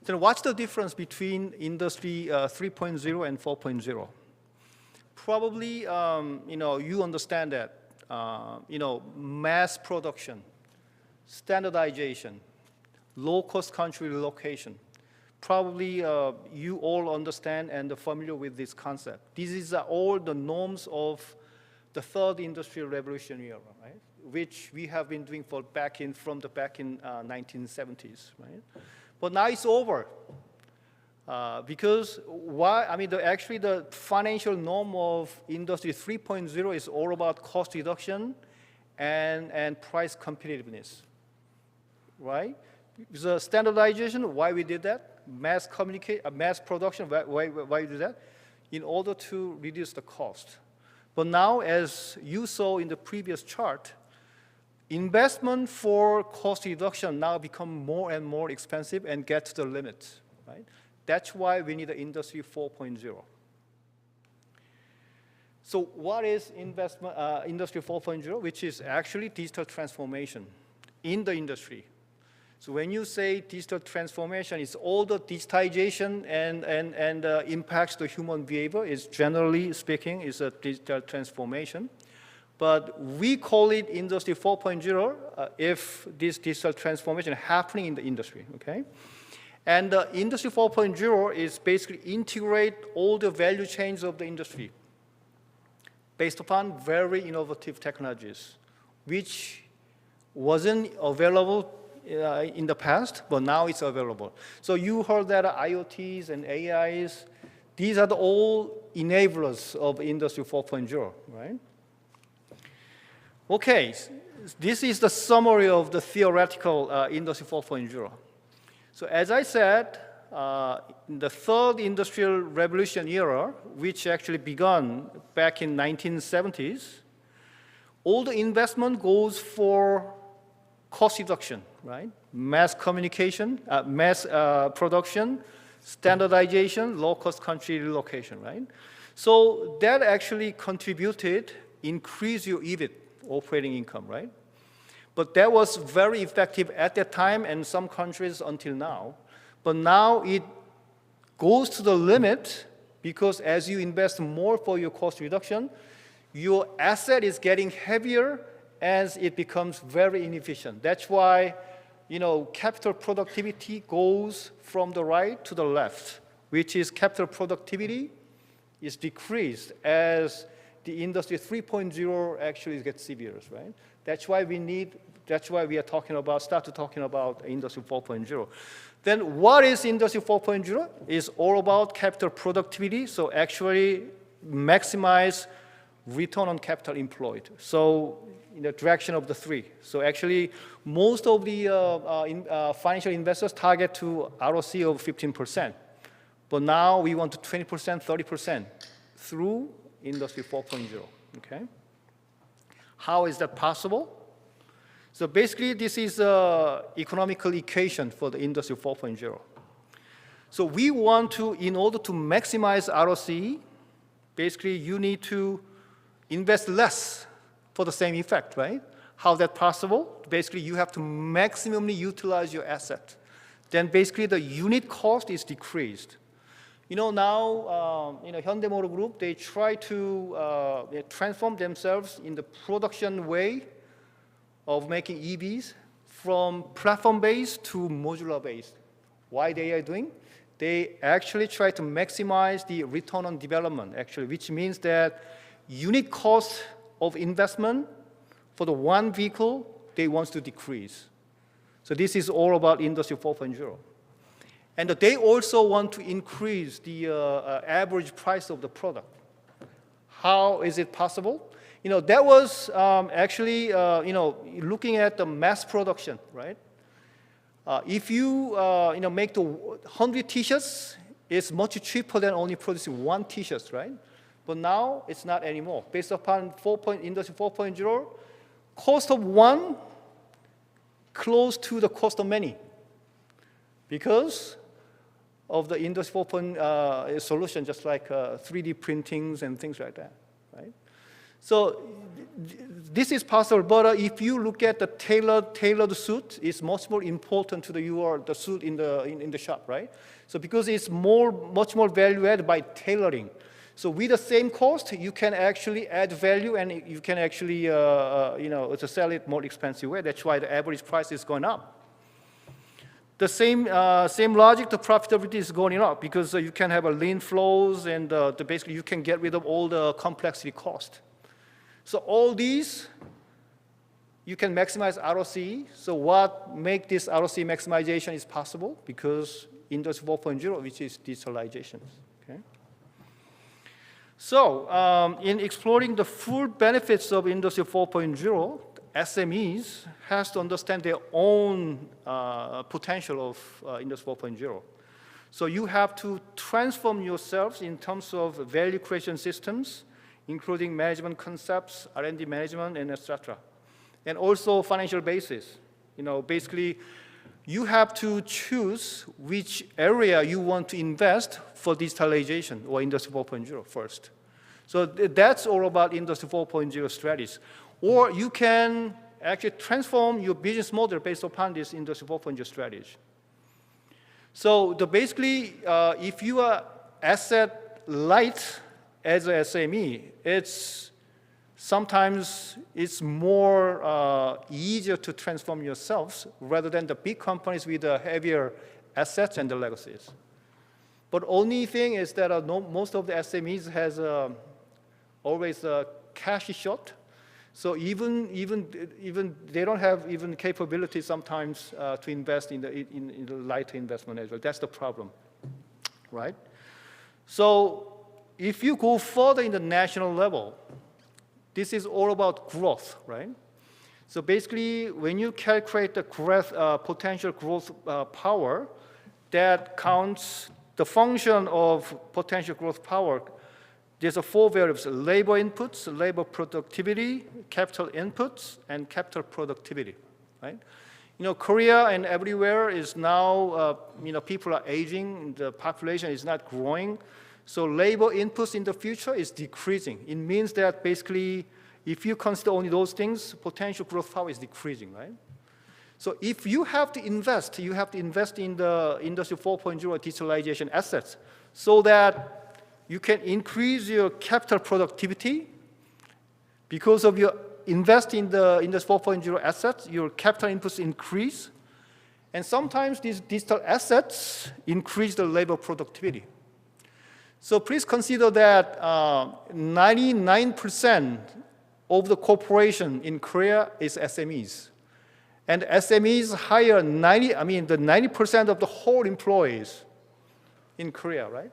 Speaker 18: So what's the difference between Industry 3.0 and 4.0? Probably, you understand that, mass production, standardization, low-cost country relocation. Probably you all understand and are familiar with this concept. These are all the norms of the third industrial revolution era, right? Which we have been doing from the back in 1970s, right? But now it's over. Because why? I mean, actually the financial norm of Industry 3.0 is all about cost reduction and price competitiveness, right? The standardization, why we did that? Mass production, why we do that? In order to reduce the cost. But now, as you saw in the previous chart, investment for cost reduction now become more and more expensive and get to the limit, right? That's why we need the Industry 4.0. So what is Industry 4.0, which is actually digital transformation in the industry? So when you say digital transformation, it's all the digitization and impacts the human behavior. Is generally speaking, is a digital transformation. But we call it Industry 4.0 if this digital transformation is happening in the industry, okay? And Industry 4.0 is basically integrate all the value chains of the industry based upon very innovative technologies, which wasn't available in the past, but now it's available. So you heard that IoTs and AIs, these are all enablers of Industry 4.0, right? Okay, this is the summary of the theoretical Industry 4.0. So as I said, in the third industrial revolution era, which actually began back in 1970s, all the investment goes for cost reduction, right? Mass communication, mass production, standardization, low-cost country relocation, right? So that actually contributed, increase your EBIT, operating income, right? But that was very effective at that time and some countries until now. But now it goes to the limit because as you invest more for your cost reduction, your asset is getting heavier as it becomes very inefficient. That's why, capital productivity goes from the right to the left, which is capital productivity is decreased as the industry 3.0 actually gets severe, right? That's why we are start talking about industry 4.0. Then what is industry 4.0? It's all about capital productivity, so actually maximize return on capital employed. So in the direction of the three. So actually, most of the financial investors target to ROC of 15%. But now we want to 20%, 30% through Industry 4.0, okay? How is that possible? So basically, this is an economical equation for the Industry 4.0. So we want to, in order to maximize ROC, basically you need to invest less for the same effect, right? How is that possible? Basically, you have to maximally utilize your asset. Then basically the unit cost is decreased. Now, Hyundai Motor Group, they try to transform themselves in the production way of making EVs from platform-based to modular-based. Why they are doing? They actually try to maximize the return on development, actually, which means that unit cost of investment for the one vehicle, they want to decrease. So this is all about Industry 4.0. And they also want to increase the average price of the product. How is it possible? That was actually, looking at the mass production, right? If you, make the 100 T-shirts, it's much cheaper than only producing one T-shirt, right? But now it's not anymore. Based upon Industry 4.0, cost of one close to the cost of many because of the Industry 4.0 solution, just like 3D printings and things like that, right? So this is possible, but if you look at the tailored suit, it's much more important to the suit in the shop, right? So because it's much more value added by tailoring. So with the same cost, you can actually add value and you can actually, to sell it more expensive way. That's why the average price is going up. The same logic, the profitability is going up because you can have a lean flows and basically you can get rid of all the complexity cost. So all these, you can maximize ROC. So what makes this ROC maximization is possible? Because Industry 4.0, which is digitalization. Okay? So in exploring the full benefits of Industry 4.0, SMEs has to understand their own potential of Industry 4.0. So you have to transform yourselves in terms of value creation systems, including management concepts, R&D management, and etc. And also financial basis. Basically, you have to choose which area you want to invest for digitalization or Industry 4.0 first. So that's all about Industry 4.0 strategies. Or you can actually transform your business model based upon this Industry 4.0 strategy. So basically, if you are asset light as a SME, sometimes it's more easier to transform yourselves rather than the big companies with the heavier assets and the legacies. But only thing is that most of the SMEs has always a cash short. So even they don't have even capability sometimes to invest in the lighter investment as well. That's the problem, right? So if you go further in the national level, this is all about growth, right? So basically, when you calculate the growth, potential growth power, that counts the function of potential growth power. There's 4 variables: labor inputs, labor productivity, capital inputs, and capital productivity, right? Korea and everywhere is now, people are aging, the population is not growing. So labor inputs in the future is decreasing. It means that basically, if you consider only those things, potential growth power is decreasing, right? So if you have to invest in the Industry 4.0 digitalization assets so that you can increase your capital productivity because of your invest in the Industry 4.0 assets, your capital inputs increase, and sometimes these digital assets increase the labor productivity. So please consider that 99% of the corporation in Korea is SMEs. And SMEs hire 90% of the whole employees in Korea, right?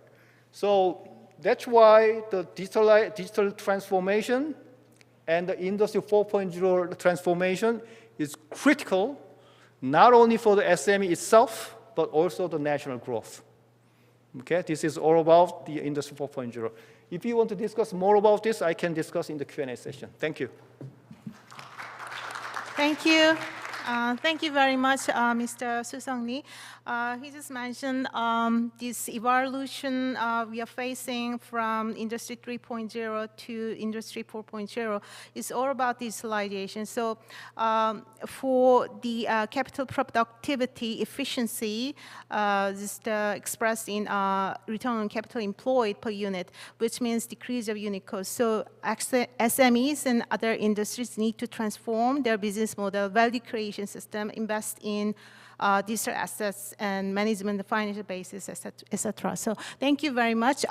Speaker 18: So that's why the digital transformation and the Industry 4.0 transformation is critical, not only for the SME itself, but also the national growth. Okay, this is all about the Industry 4.0. If you want to discuss more about this, I can discuss in the Q&A session. Thank you.
Speaker 2: Thank you. Thank you very much, Mr. Soo-Sung Lee. He just mentioned this evolution we are facing from Industry 3.0 to Industry 4.0. It's all about digitalization. So for the capital productivity efficiency, just expressed in return on capital employed per unit, which means decrease of unit cost. So SMEs and other industries need to transform their business model, value creation system, invest in digital assets and management, the financial basis, etc. So thank you very much.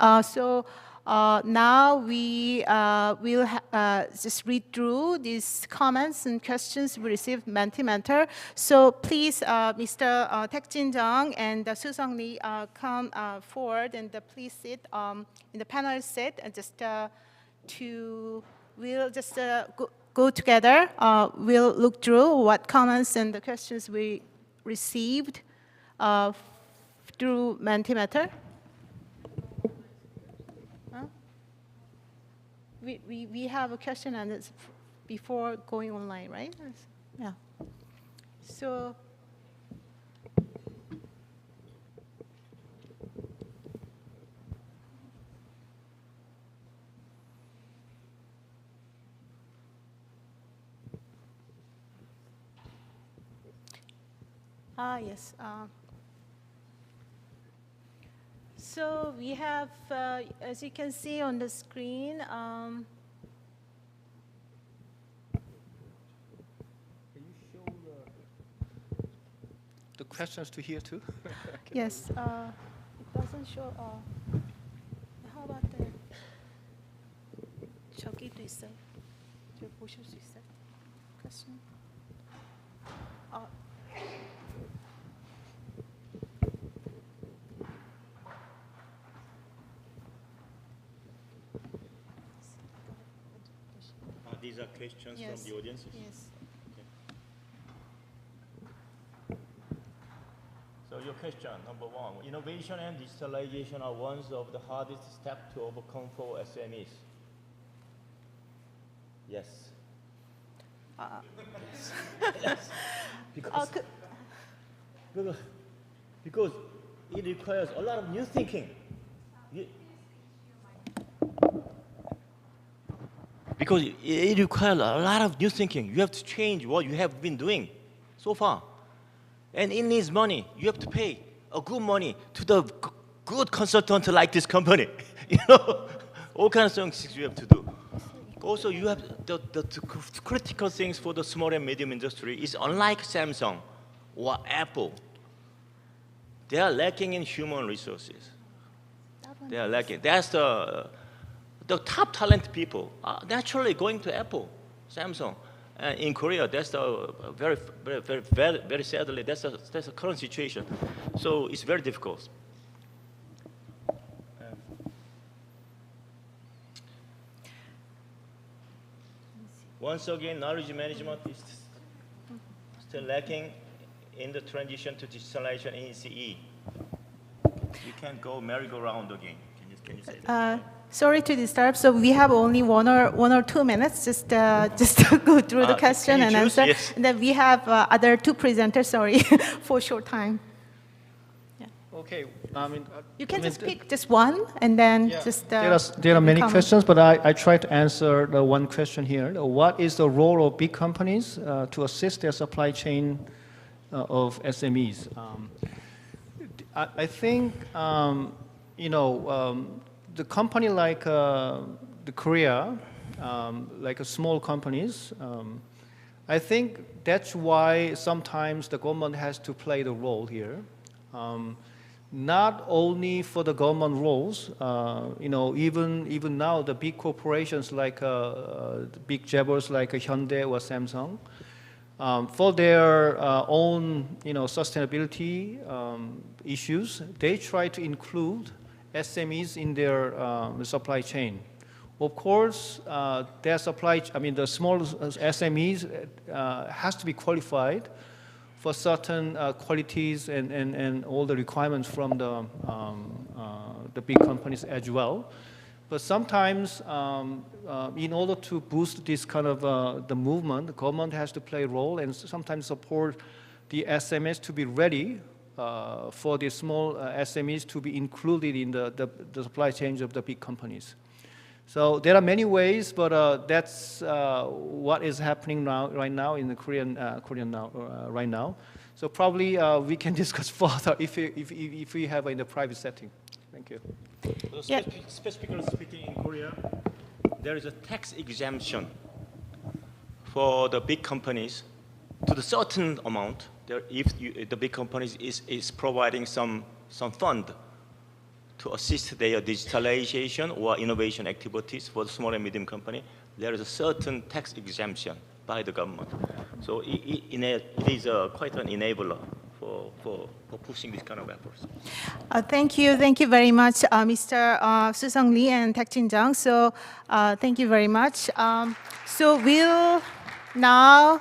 Speaker 2: Now we will just read through these comments and questions we received Mentimentor. So please, Mr. Taek-jin Jung and Soo-Sung Lee, come forward and please sit in the panel seat and we'll just go together. We'll look through what comments and the questions we received through Mentimeter. We have a question and it's before going online, right? Yeah. So. Yes. So we have, as you can see on the screen,
Speaker 18: Can you show the questions to here too?
Speaker 2: Yes. It doesn't show. How about the 저기도 있어요. 저 보실 수 있어요? question.
Speaker 17: These are questions
Speaker 2: Yes.
Speaker 17: from the audience?
Speaker 2: Yes.
Speaker 17: Okay. So your question, number 1, innovation and digitalization are one of the hardest steps to overcome for SMEs. Yes. Yes. Because it requires a lot of new thinking. Because it requires a lot of new thinking. You have to change what you have been doing so far. And it needs money. You have to pay a good money to the good consultant like this company. All kinds of things you have to do. Also, you have the critical things for the small and medium industry is unlike Samsung or Apple. They are lacking in human resources. They are lacking. That's the top talent people are naturally going to Apple, Samsung. In Korea, that's the very sadly, that's the current situation. So it's very difficult. Once again, knowledge management is still lacking in the transition to digitalization in ECE. You can't go merry-go-round again. Can you say that?
Speaker 2: Sorry to disturb. So we have only one or 2 minutes just to go through the question and
Speaker 17: choose?
Speaker 2: answer.
Speaker 17: Yes.
Speaker 2: And then we have other 2 presenters. Sorry for short time.
Speaker 18: Okay, I mean,
Speaker 2: You can just pick just one and then just.
Speaker 18: There are many questions, but I try to answer the one question here. What is the role of big companies to assist their supply chain of SMEs? I think the company like the Korea, like a small companies. I think that's why sometimes the government has to play the role here. Not only for the government roles, even now the big corporations like big jabbers like Hyundai or Samsung, for their own sustainability issues, they try to include SMEs in their supply chain. Of course, their the small SMEs has to be qualified for certain qualities and all the requirements from the big companies as well. But sometimes, in order to boost this kind of the movement, the government has to play a role and sometimes support the SMEs to be ready for the small SMEs to be included in the supply chains of the big companies. So there are many ways, but that's what is happening right now in the Korean right now. So probably we can discuss further if we have in the private setting. Thank you.
Speaker 17: Specifically speaking, in Korea, there is a tax exemption for the big companies to the certain amount. The big companies is providing some fund to assist their digitalization or innovation activities for the small and medium company, there is a certain tax exemption by the government. So it is quite an enabler for pushing this kind of efforts.
Speaker 2: Thank you very much, Mr. Soo-Sung Lee and Tak-Jin Jung. So thank you very much. So we'll now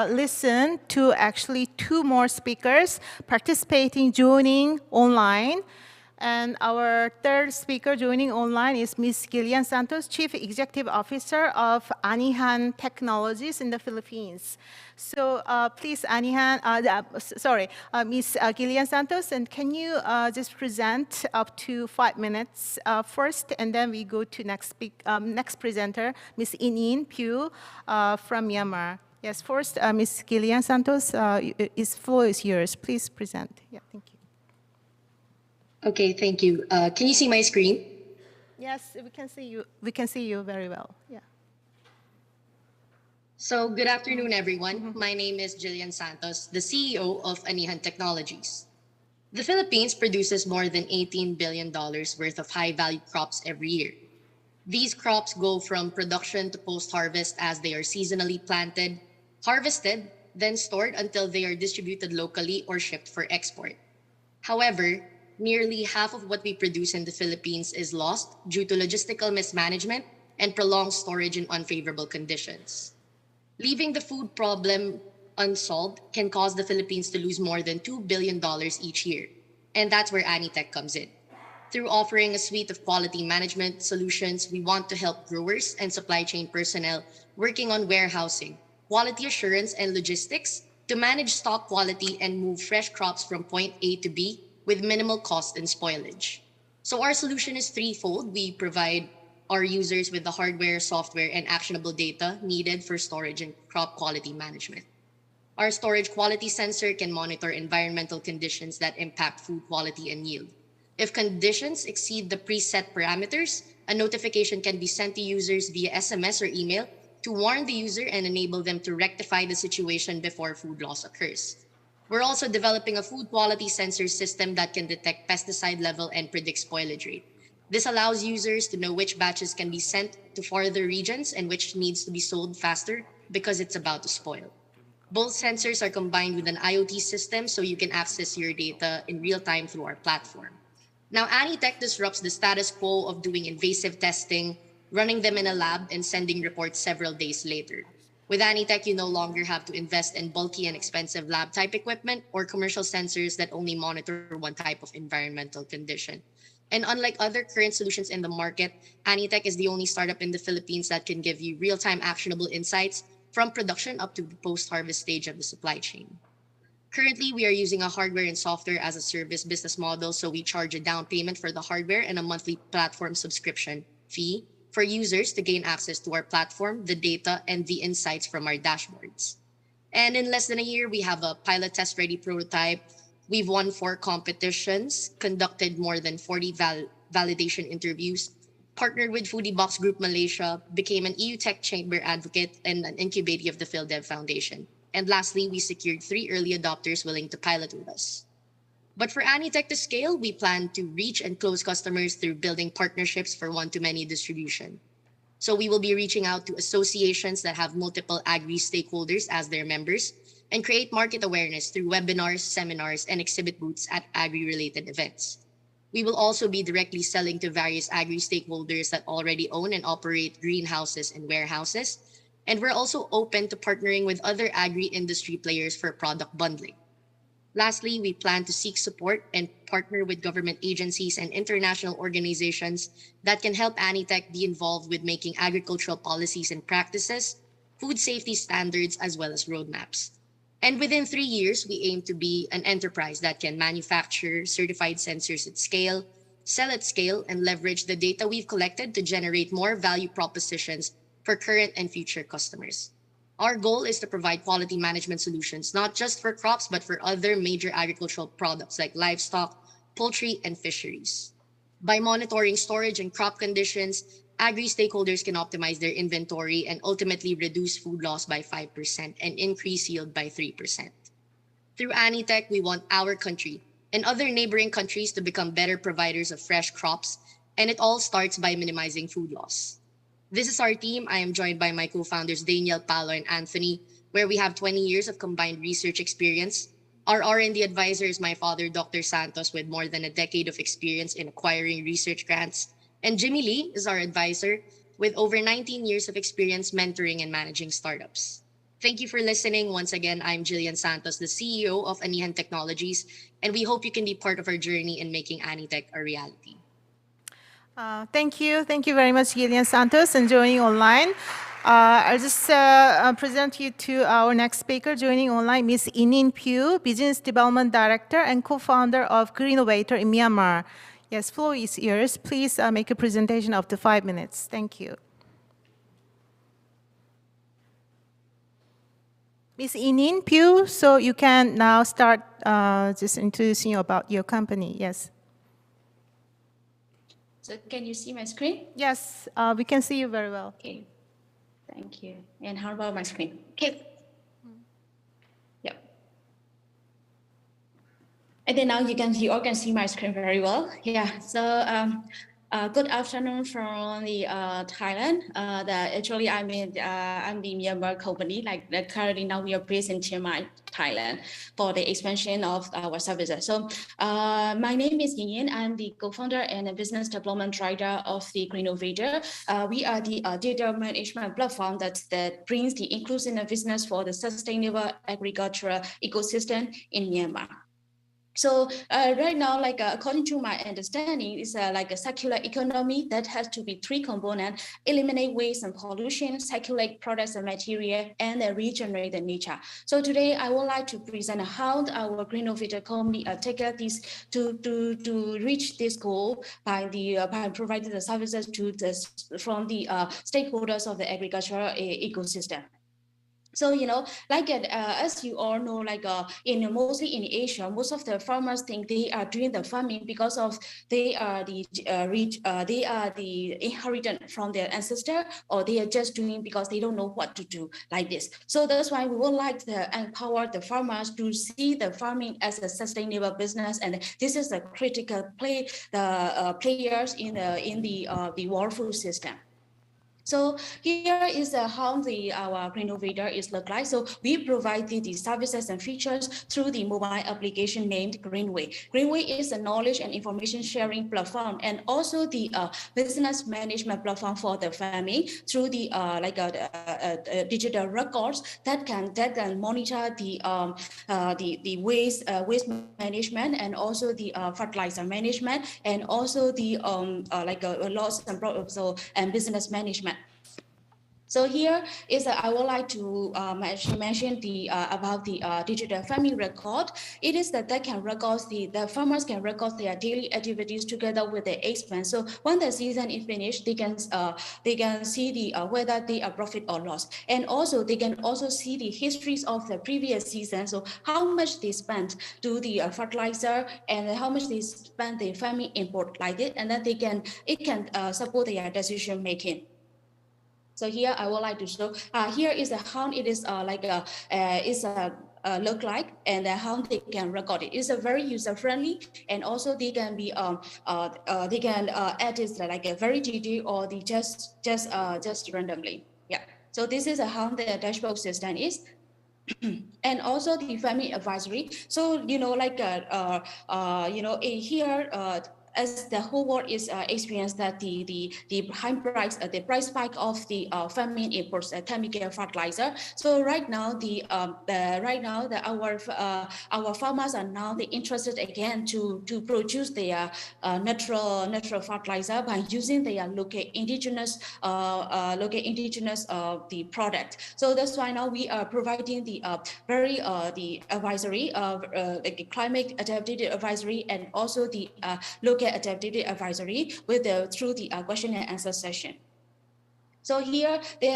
Speaker 2: listen to actually 2 more speakers joining online. And our 3rd speaker joining online is Ms. Gillian Santos, Chief Executive Officer of Anihan Technologies in the Philippines. So please, Ms. Gillian Santos, and can you just present up to 5 minutes first, and then we go to next presenter, Ms. In Pugh from Myanmar. Yes, first, Ms. Gillian Santos, floor is yours. Please present. Yeah, thank you.
Speaker 19: Okay, thank you. Can you see my screen?
Speaker 2: Yes, we can see you. We can see you very well. Yeah.
Speaker 19: So good afternoon, everyone. My name is Jillian Santos, the CEO of Anihan Technologies. The Philippines produces more than $18 billion worth of high-value crops every year. These crops go from production to post-harvest as they are seasonally planted, harvested, then stored until they are distributed locally or shipped for export. However, nearly half of what we produce in the Philippines is lost due to logistical mismanagement and prolonged storage in unfavorable conditions. Leaving the food problem unsolved can cause the Philippines to lose more than $2 billion each year. And that's where Anitech comes in. Through offering a suite of quality management solutions, we want to help growers and supply chain personnel working on warehousing, quality assurance, and logistics to manage stock quality and move fresh crops from point A to B with minimal cost and spoilage. So our solution is threefold. We provide our users with the hardware, software, and actionable data needed for storage and crop quality management. Our storage quality sensor can monitor environmental conditions that impact food quality and yield. If conditions exceed the preset parameters, a notification can be sent to users via SMS or email to warn the user and enable them to rectify the situation before food loss occurs. We're also developing a food quality sensor system that can detect pesticide level and predict spoilage rate. This allows users to know which batches can be sent to farther regions and which needs to be sold faster because it's about to spoil. Both sensors are combined with an IoT system so you can access your data in real time through our platform. Now, Anitech disrupts the status quo of doing invasive testing, running them in a lab, and sending reports several days later. With Anitech, you no longer have to invest in bulky and expensive lab type equipment or commercial sensors that only monitor one type of environmental condition. And unlike other current solutions in the market, Anitech is the only startup in the Philippines that can give you real-time actionable insights from production up to the post-harvest stage of the supply chain. Currently, we are using a hardware and software as a service business model, so we charge a down payment for the hardware and a monthly platform subscription fee for users to gain access to our platform, the data, and the insights from our dashboards. And in less than a year, we have a pilot test ready prototype. We've won 4 competitions, conducted more than 40 validation interviews, partnered with Foodie Box Group Malaysia, became an EU Tech Chamber advocate, and an incubatee of the PhilDev Foundation. And lastly, we secured 3 early adopters willing to pilot with us. But for Anitech to scale, we plan to reach and close customers through building partnerships for one-to-many distribution. So we will be reaching out to associations that have multiple agri stakeholders as their members and create market awareness through webinars, seminars, and exhibit booths at agri-related events. We will also be directly selling to various agri stakeholders that already own and operate greenhouses and warehouses. And we're also open to partnering with other agri-industry players for product bundling. Lastly, we plan to seek support and partner with government agencies and international organizations that can help Anitech be involved with making agricultural policies and practices, food safety standards, as well as roadmaps. And within 3 years, we aim to be an enterprise that can manufacture certified sensors at scale, sell at scale, and leverage the data we've collected to generate more value propositions for current and future customers. Our goal is to provide quality management solutions, not just for crops, but for other major agricultural products like livestock, poultry, and fisheries. By monitoring storage and crop conditions, agri-stakeholders can optimize their inventory and ultimately reduce food loss by 5% and increase yield by 3%. Through Anitech, we want our country and other neighboring countries to become better providers of fresh crops, and it all starts by minimizing food loss. This is our team. I am joined by my co-founders Daniel, Paolo, and Anthony, where we have 20 years of combined research experience. Our R&D advisor is my father, Dr. Santos, with more than a decade of experience in acquiring research grants. And Jimmy Lee is our advisor, with over 19 years of experience mentoring and managing startups. Thank you for listening. Once again, I'm Jillian Santos, the CEO of Anihan Technologies, and we hope you can be part of our journey in making Anitech a reality.
Speaker 2: Thank you. Thank you very much, Gillian Santos, and joining online. I'll just present you to our next speaker joining online, Ms. Inin Pugh, Business Development Director and co-founder of Greenovator in Myanmar. Yes, floor is yours. Please make a presentation of the 5 minutes. Thank you. Ms. Inin Pugh, so you can now start just introducing you about your company. Yes.
Speaker 20: So can you see my screen?
Speaker 2: Yes, we can see you very well.
Speaker 20: Okay, thank you. And how about my screen? Okay. Yep. And then now you all can see my screen very well. Yeah. So good afternoon from the Thailand. Actually I'm the Myanmar company. Currently now we are based in Chiang Mai, Thailand, for the expansion of our services. So my name is Yin. I'm the co-founder and a business development director of the Greenovator. We are the data management platform that brings the inclusive business for the sustainable agricultural ecosystem in Myanmar. So right now, according to my understanding, it's like a circular economy that has to be 3 components: eliminate waste and pollution, circulate products and material, and regenerate the nature. So today, I would like to present how our Greenovator company take this to reach this goal by providing the services from the stakeholders of the agricultural ecosystem. So, as you all know, mostly in Asia, most of the farmers think they are doing the farming because of they are the inheritance from their ancestor, or they are just doing because they don't know what to do like this. So that's why we would like to empower the farmers to see the farming as a sustainable business, and this is a critical players in the world food system. So here is how our Greennovator is look like. So we provide the services and features through the mobile application named Greenway. Greenway is a knowledge and information sharing platform and also the business management platform for the family through the digital records that can monitor the waste management and also the fertilizer management and also the loss and business management. So here is I would like to mention about the digital farming record. It is that they can record the farmers can record their daily activities together with their expense. So when the season is finished, they can see the whether they are profit or loss, and also they can also see the histories of the previous season. So how much they spent to the fertilizer and how much they spent the farming input like it, and then it can support their decision making. So here I would like to show, here is how it is look like and how they can record it. It's a very user friendly and also they can be they can add it like a very detailed or the just randomly. Yeah. So this is how the dashboard system is. And also the family advisory. So here as the whole world is experienced that the high price, the price spike of the farming imports, chemical fertilizer. So right now our farmers are now interested again to produce their natural fertilizer by using their local indigenous the product. So that's why now we are providing the the advisory of like climate adapted advisory and also the local adapted advisory with through the question and answer session. So here, we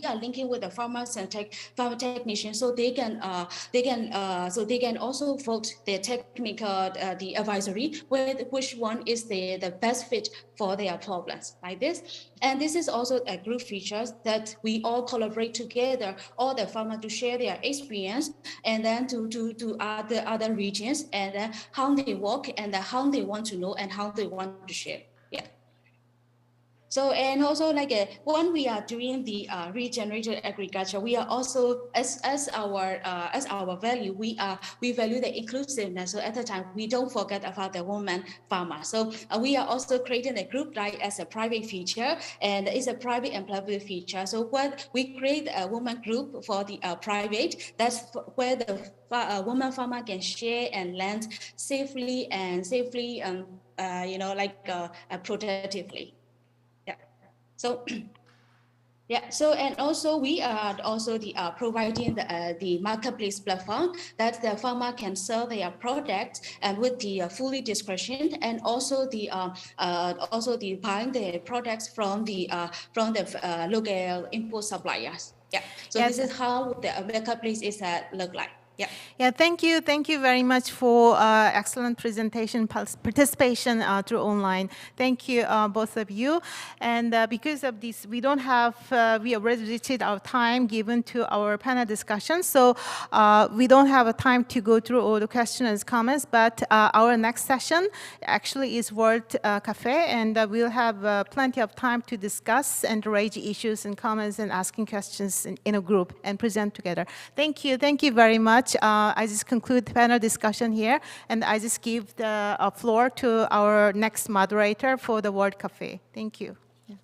Speaker 20: are linking with the farmers and farmer technicians, so they can also vote their technical the advisory with which one is the best fit for their problems like this. And this is also a group features that we all collaborate together, all the farmers to share their experience and then to other regions and then how they work and how they want to know and how they want to share. Yeah. So, and also like when we are doing the regenerative agriculture, we are also as our value, we value the inclusiveness. So at the time, we don't forget about the woman farmer. So we are also creating a group like as a private feature, and it's a private and public feature. So when we create a woman group for the private, that's where the woman farmer can share and land safely protectively. So, yeah. So, and also we are also the providing the marketplace platform that the farmer can sell their product and with the fully discretion, and also the buying the products from the local import suppliers. Yeah. So
Speaker 2: Yes.
Speaker 20: this is how the marketplace is look like. Yeah.
Speaker 2: Yeah, thank you very much for excellent presentation, participation through online. Thank you, both of you. And because of this, we already reached our time given to our panel discussion. So we don't have a time to go through all the questions and comments, but our next session actually is World Cafe, and we'll have plenty of time to discuss and raise issues and comments and asking questions in a group and present together. Thank you very much. I just conclude the panel discussion here, and I just give the floor to our next moderator for the World Cafe. Thank you. Yeah.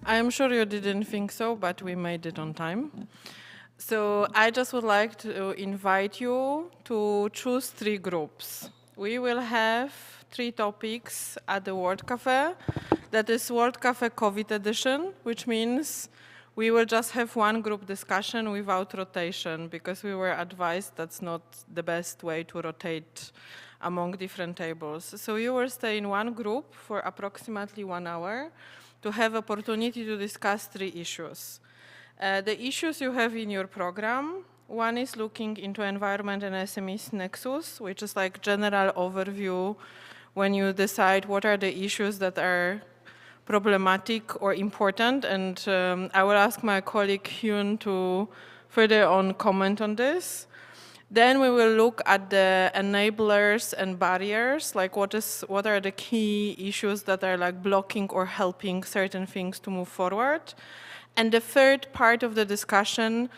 Speaker 10: I am sure you didn't think so, but we made it on time. So I just would like to invite you to choose 3 groups. We will have 3 topics at the World Cafe. That is World Cafe COVID edition, which means we will just have one group discussion without rotation, because we were advised that's not the best way to rotate among different tables. So you will stay in one group for approximately 1 hour to have opportunity to discuss 3 issues. The issues you have in your program, one is looking into environment and SMEs nexus, which is like general overview when you decide what are the issues that are problematic or important, and I will ask my colleague Hyun to further on comment on this. Then we will look at the enablers and barriers, like what are the key issues that are like blocking or helping certain things to move forward. And the third part of the discussion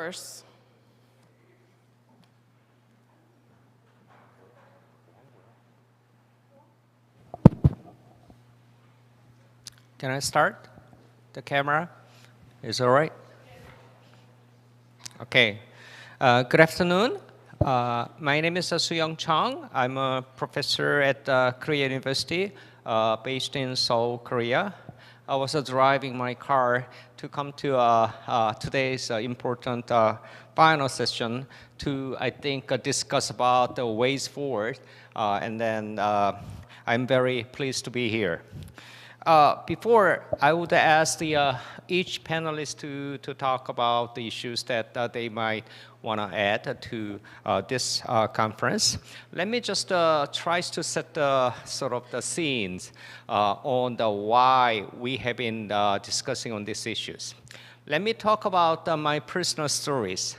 Speaker 10: yours.
Speaker 21: Can I start? The camera is all right? Okay. Good afternoon. My name is Suyong Chong. I'm a professor at Korea University based in Seoul, Korea. I was driving my car to come to today's important final session to, I think, discuss about the ways forward. And then I'm very pleased to be here. Before, I would ask each panelist to talk about the issues that they might want to add to this conference. Let me just try to set sort of the scenes on the why we have been discussing on these issues. Let me talk about my personal stories.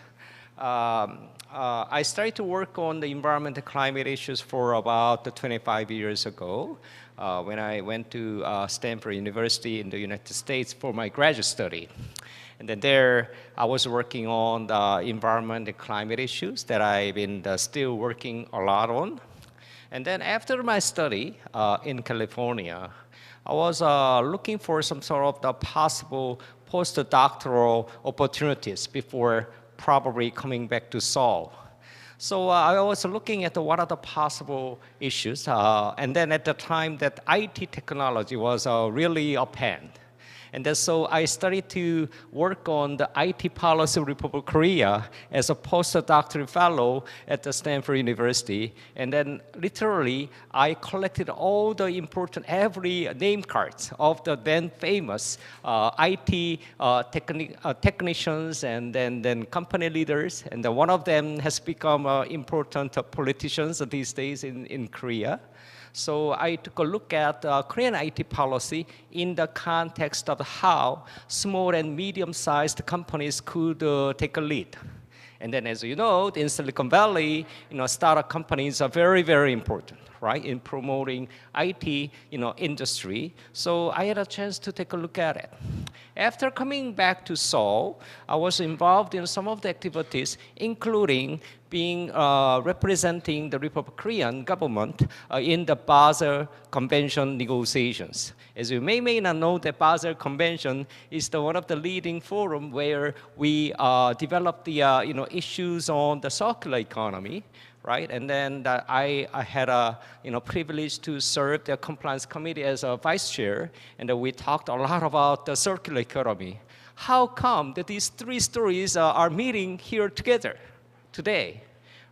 Speaker 21: I started to work on the environment and climate issues for about 25 years ago when I went to Stanford University in the United States for my graduate study. And then there, I was working on the environment and climate issues that I've been still working a lot on. And then after my study in California, I was looking for some sort of the possible postdoctoral opportunities before probably coming back to Seoul. So I was looking at what are the possible issues, and then at the time that IT technology was really upend. And then so I started to work on the IT policy of Republic of Korea as a postdoctoral fellow at the Stanford University. And then literally, I collected all the important, every name cards of the then famous IT technicians and then company leaders. And then one of them has become important politicians these days in Korea. So I took a look at Korean IT policy in the context of how small and medium-sized companies could take a lead. And then, as you know, in Silicon Valley, startup companies are very, very important, right, in promoting IT, industry. So I had a chance to take a look at it. After coming back to Seoul, I was involved in some of the activities, including being representing the Republic Korean government in the Basel Convention negotiations. As you may not know, the Basel Convention is one of the leading forum where we develop the issues on the circular economy, right? And then I had a privilege to serve the compliance committee as a vice chair, and we talked a lot about the circular economy. How come that these three stories are meeting here together today,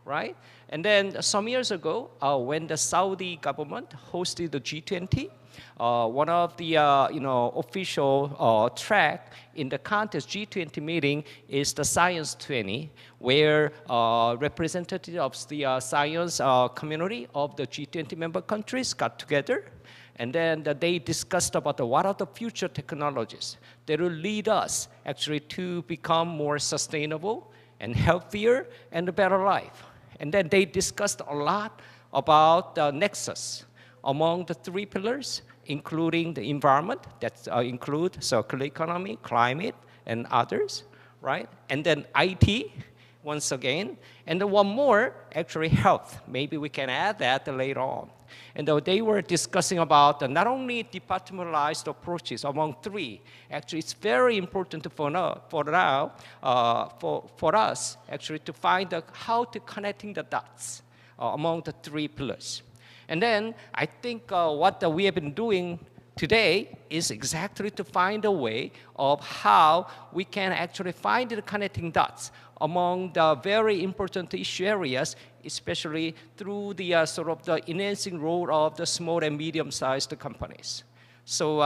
Speaker 21: right? And then some years ago, when the Saudi government hosted the G20, one of the official track in the contest G20 meeting is the Science 20, where representatives of the science community of the G20 member countries got together, and then they discussed about what are the future technologies that will lead us actually to become more sustainable and healthier and a better life. And then they discussed a lot about the nexus among the three pillars, including the environment, that include circular economy, climate, and others, right? And then IT, once again, and then one more, actually health. Maybe we can add that later on. And they were discussing about not only departmentalized approaches among three. Actually, it's very important for us actually to find how to connecting the dots among the three pillars. And then I think what we have been doing today is exactly to find a way of how we can actually find the connecting dots among the very important issue areas, especially through the sort of the enhancing role of the small and medium-sized companies. So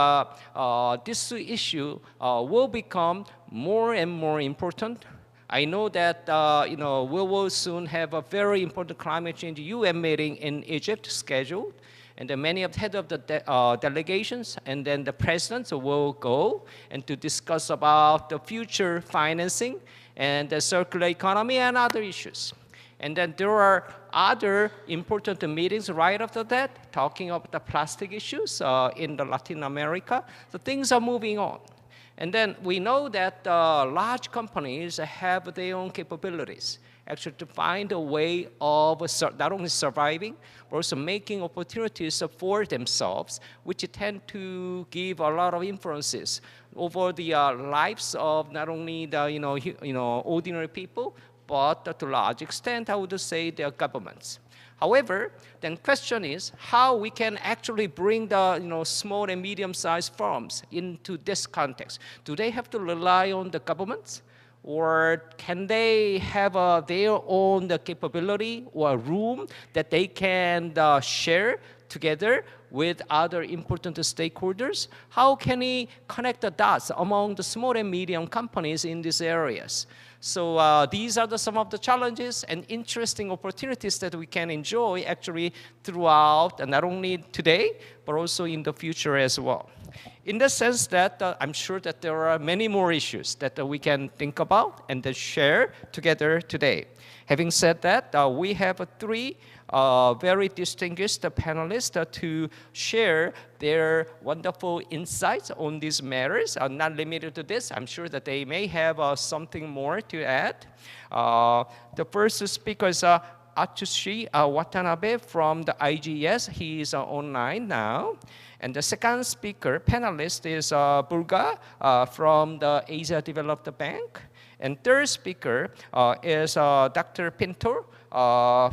Speaker 21: this issue will become more and more important. I know that we will soon have a very important climate change UN meeting in Egypt scheduled, and then many of the head of the delegations and then the presidents will go and to discuss about the future financing and the circular economy and other issues. And then there are other important meetings right after that, talking about the plastic issues in Latin America. So things are moving on. And then we know that large companies have their own capabilities, actually to find a way of not only surviving, but also making opportunities for themselves, which tend to give a lot of influences over the lives of not only the ordinary people, but to a large extent, I would say, their governments. However, then question is how we can actually bring the small and medium-sized firms into this context. Do they have to rely on the governments? Or can they have their own capability or room that they can share together with other important stakeholders? How can we connect the dots among the small and medium companies in these areas? So these are some of the challenges and interesting opportunities that we can enjoy actually throughout, and not only today, but also in the future as well. In the sense that I'm sure that there are many more issues that we can think about and then share together today. Having said that, we have three very distinguished panelists to share their wonderful insights on these matters. Not limited to this, I'm sure that they may have something more to add. The first speaker is Atsushi Watanabe from the IGS. He is online now. And the second speaker, panelist, is Bulga from the Asia Development Bank. And third speaker is Dr. Pinto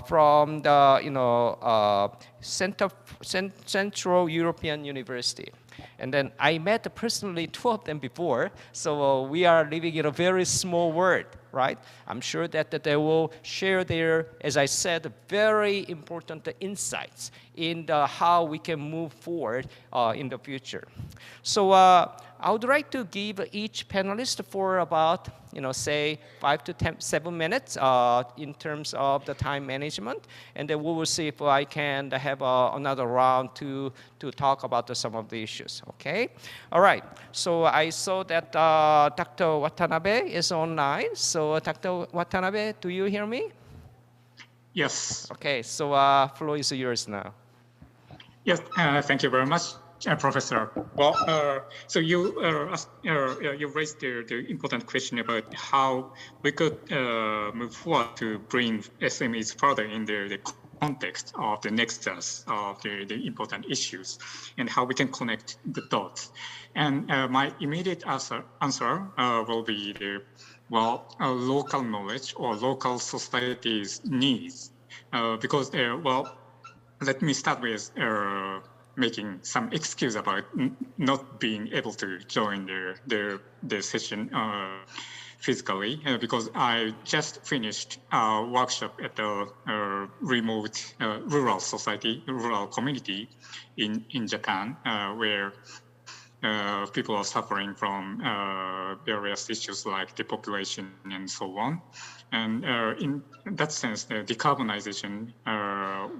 Speaker 21: from the Central European University. And then I met personally two of them before, so we are living in a very small world, right? I'm sure that they will share their, as I said, very important insights in how we can move forward in the future. So I would like to give each panelist for about, say 5 to 7 minutes in terms of the time management, and then we will see if I can have another round to talk about some of the issues, okay? All right, so I saw that Dr. Watanabe is online. So Dr. Watanabe, do you hear me?
Speaker 3: Yes.
Speaker 21: Okay, so floor is yours now.
Speaker 3: Yes, thank you very much, Professor. Well, so you raised the important question about how we could move forward to bring SMEs further in the context of the nexus of the important issues and how we can connect the dots. And my immediate answer will be local knowledge or local society's needs. Because, let me start with making some excuse about not being able to join the session physically, because I just finished a workshop at the remote rural society, rural community in Japan, where people are suffering from various issues like depopulation and so on. And in that sense, the decarbonization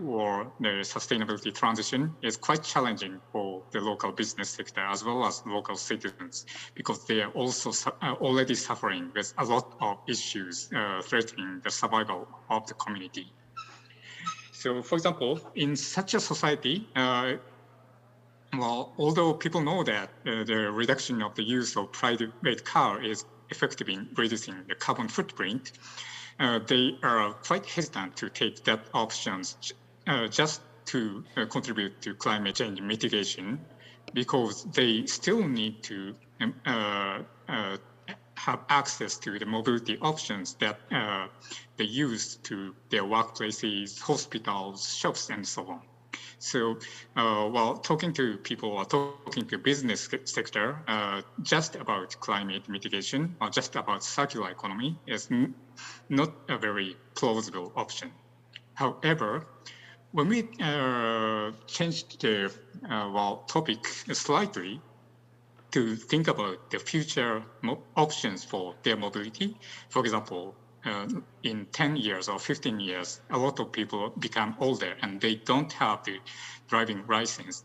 Speaker 3: or the sustainability transition is quite challenging for the local business sector as well as local citizens, because they are also already suffering with a lot of issues threatening the survival of the community. So, for example, in such a society, although people know that the reduction of the use of private car is effective in reducing the carbon footprint, they are quite hesitant to take that options just to contribute to climate change mitigation, because they still need to have access to the mobility options that they use to their workplaces, hospitals, shops, and so on. So while talking to people or talking to business sector just about climate mitigation or just about circular economy is not a very plausible option. However, when we changed the topic slightly to think about the future options for their mobility, for example, in 10 years or 15 years, a lot of people become older and they don't have the driving license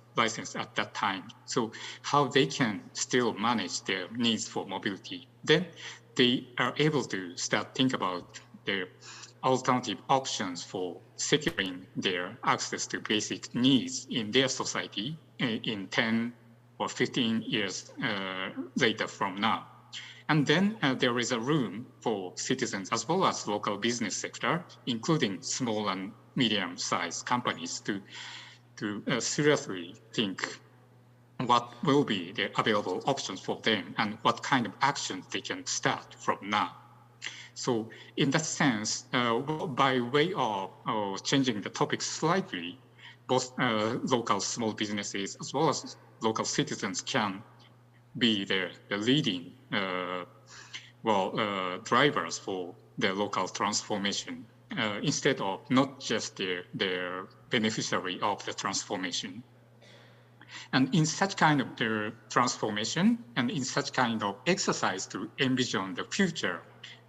Speaker 3: at that time. So how they can still manage their needs for mobility? Then they are able to start think about the alternative options for securing their access to basic needs in their society in 10 or 15 years later from now. And then there is a room for citizens as well as local business sector, including small and medium-sized companies, to seriously think what will be the available options for them and what kind of actions they can start from now. So in that sense, by way of changing the topic slightly, both local small businesses as well as local citizens can be the leading drivers for the local transformation instead of not just the beneficiary of the transformation. And in such kind of the transformation and in such kind of exercise to envision the future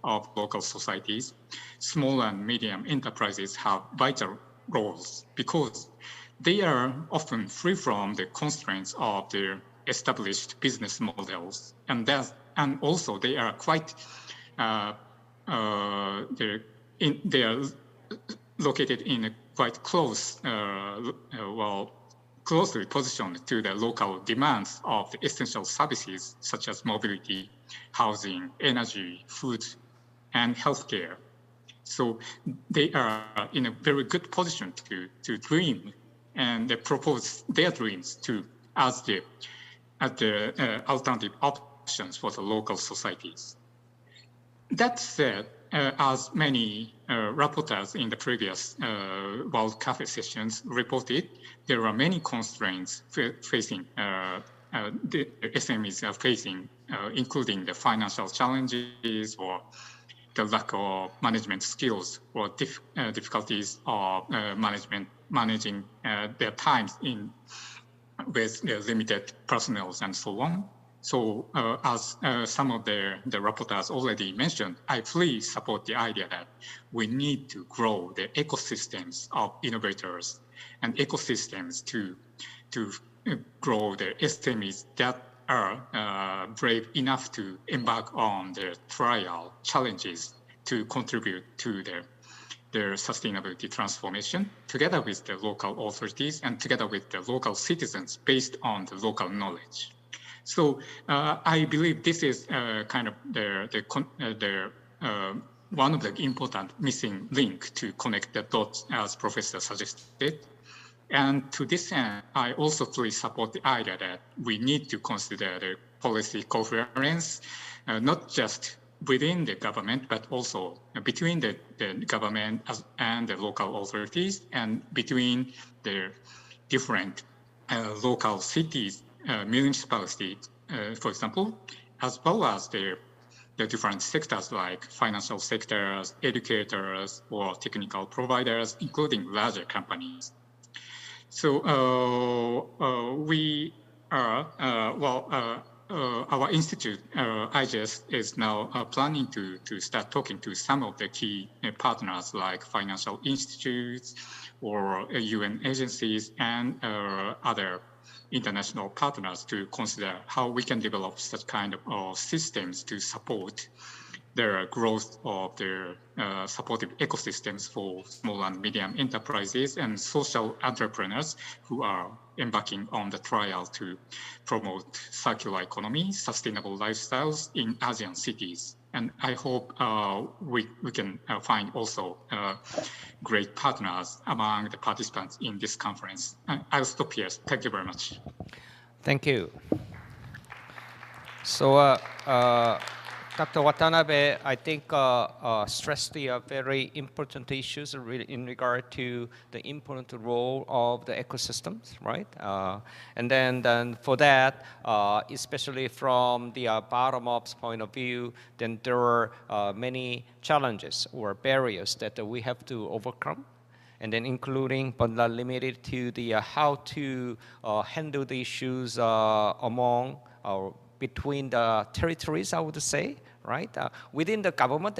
Speaker 3: of local societies, small and medium enterprises have vital roles because they are often free from the constraints of their established business models, and also they are quite they are located in a quite close, closely positioned to the local demands of the essential services such as mobility, housing, energy, food, and healthcare. So they are in a very good position to dream and they propose their dreams to as the alternative options for the local societies. That said, as many rapporteurs in the previous World Cafe sessions reported, there are many constraints facing the SMEs are facing, including the financial challenges or the lack of management skills or difficulties of managing their times with limited personnel and so on. So as some of the rapporteurs already mentioned, I fully support the idea that we need to grow the ecosystems of innovators and ecosystems to grow the SMEs that are brave enough to embark on the trial challenges to contribute to their sustainability transformation together with the local authorities and together with the local citizens based on the local knowledge. So I believe this is kind of one of the important missing link to connect the dots as Professor suggested. And to this end, I also fully support the idea that we need to consider the policy coherence, not just within the government, but also between the government and the local authorities and between the different local cities, municipalities, for example, as well as the different sectors like financial sectors, educators, or technical providers, including larger companies. So we are, our institute, IGES, is now planning to start talking to some of the key partners like financial institutes or UN agencies and other international partners to consider how we can develop such kind of systems to support the growth of their supportive ecosystems for small and medium enterprises and social entrepreneurs who are embarking on the trial to promote circular economy, sustainable lifestyles in ASEAN cities. And I hope we can find also great partners among the participants in this conference. I'll stop here. Thank you very much.
Speaker 21: Thank you. So, Dr. Watanabe, I think stressed the very important issues in regard to the important role of the ecosystems, right? And then for that, especially from the bottom-up point of view, then there are many challenges or barriers that we have to overcome. And then including, but not limited to, the how to handle the issues among between the territories, I would say, right? Within the government,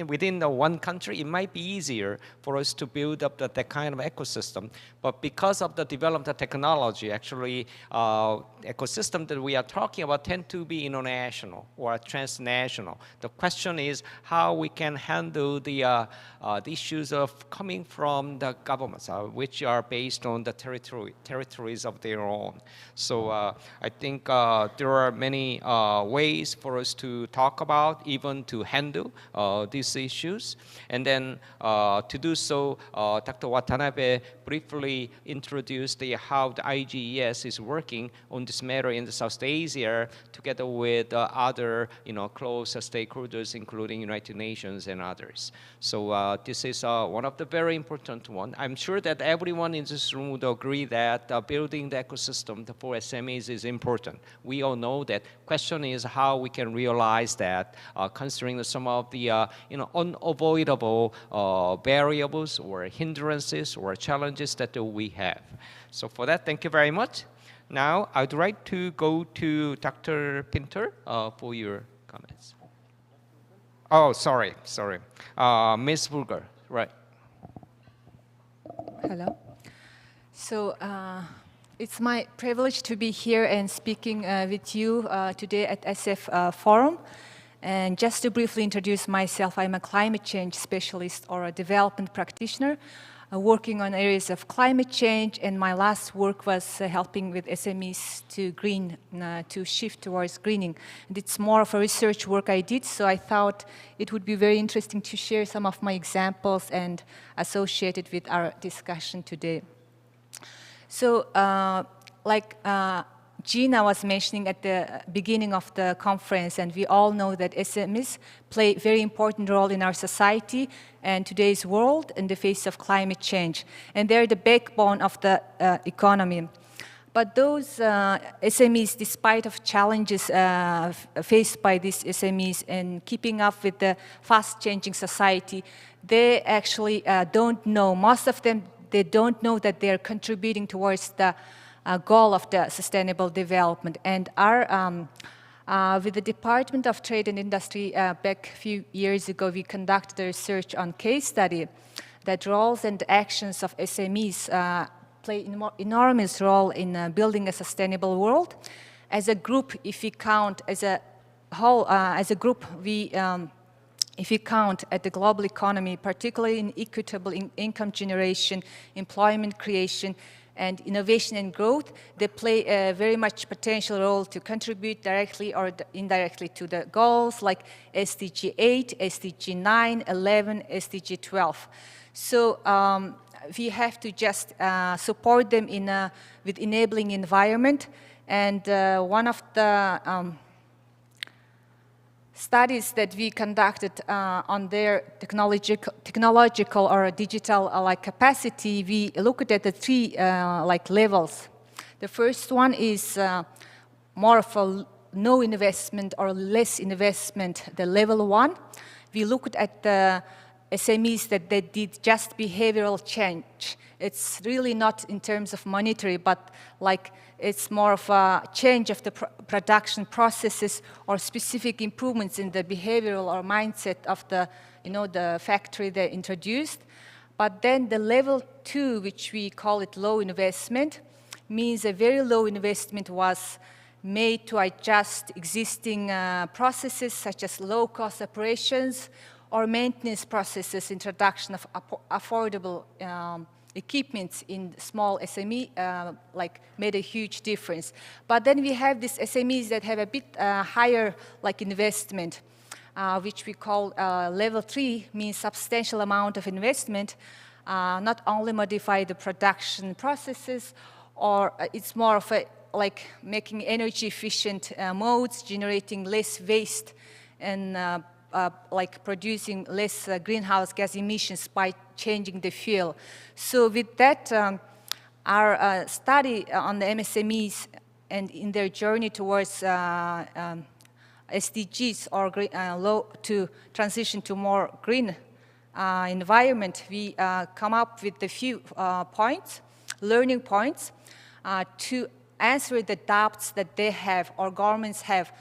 Speaker 21: within the one country, it might be easier for us to build up that kind of ecosystem. But because of the development technology, actually, ecosystem that we are talking about tend to be international or transnational. The question is how we can handle the issues of coming from the governments, which are based on the territories of their own. So I think there are many ways for us to talk about, even to handle these issues. And then to do so, Dr. Watanabe briefly introduced how the IGES is working on this matter in South Asia, together with other close stakeholders, including United Nations and others. So this is one of the very important one. I'm sure that everyone in this room would agree that building the ecosystem for SMEs is important. We all know that. Question is how we can realize that, considering some of the unavoidable variables or hindrances or challenges that we have. So for that, thank you very much. Now, I'd like to go to Dr. Pinter for your comments. Oh, sorry. Ms. Bulgar, right.
Speaker 4: Hello. So it's my privilege to be here and speaking with you today at ENVforum. And just to briefly introduce myself, I'm a climate change specialist or a development practitioner working on areas of climate change, and my last work was helping with SMEs to shift towards greening. And it's more of a research work I did, so I thought it would be very interesting to share some of my examples and associated with our discussion today. So like Gina was mentioning at the beginning of the conference, and we all know that SMEs play a very important role in our society and today's world in the face of climate change. And they're the backbone of the economy. But those SMEs, despite of challenges faced by these SMEs in keeping up with the fast-changing society, they actually don't know, most of them, they don't know that they're contributing towards the goal of the sustainable development. And our, with the Department of Trade and Industry back a few years ago, we conducted a research on case study that roles and actions of SMEs play an enormous role in building a sustainable world. As a group, if we count as a whole, as a group, if you count at the global economy, particularly in equitable income generation, employment creation, and innovation and growth, they play a very much potential role to contribute directly or indirectly to the goals like SDG 8, SDG 9, 11, SDG 12. So we have to just support them in with enabling environment. And one of the studies that we conducted on their technological or digital capacity, we looked at the three levels. The first one is more of a no investment or less investment, the level 1. We looked at the SMEs that they did just behavioral change. It's really not in terms of monetary, but it's more of a change of the production processes or specific improvements in the behavioral or mindset of the, the factory they introduced. But then the level 2, which we call it low investment, means a very low investment was made to adjust existing processes such as low-cost operations or maintenance processes, introduction of affordable equipments in small SME made a huge difference. But then we have these SMEs that have a bit higher investment, which we call level 3, means substantial amount of investment, not only modify the production processes, or it's more of a making energy efficient modes, generating less waste, and producing less greenhouse gas emissions by changing the fuel. So with that, our study on the MSMEs and in their journey towards SDGs or to transition to more green environment, we come up with a few points, learning points, to answer the doubts that they have or governments have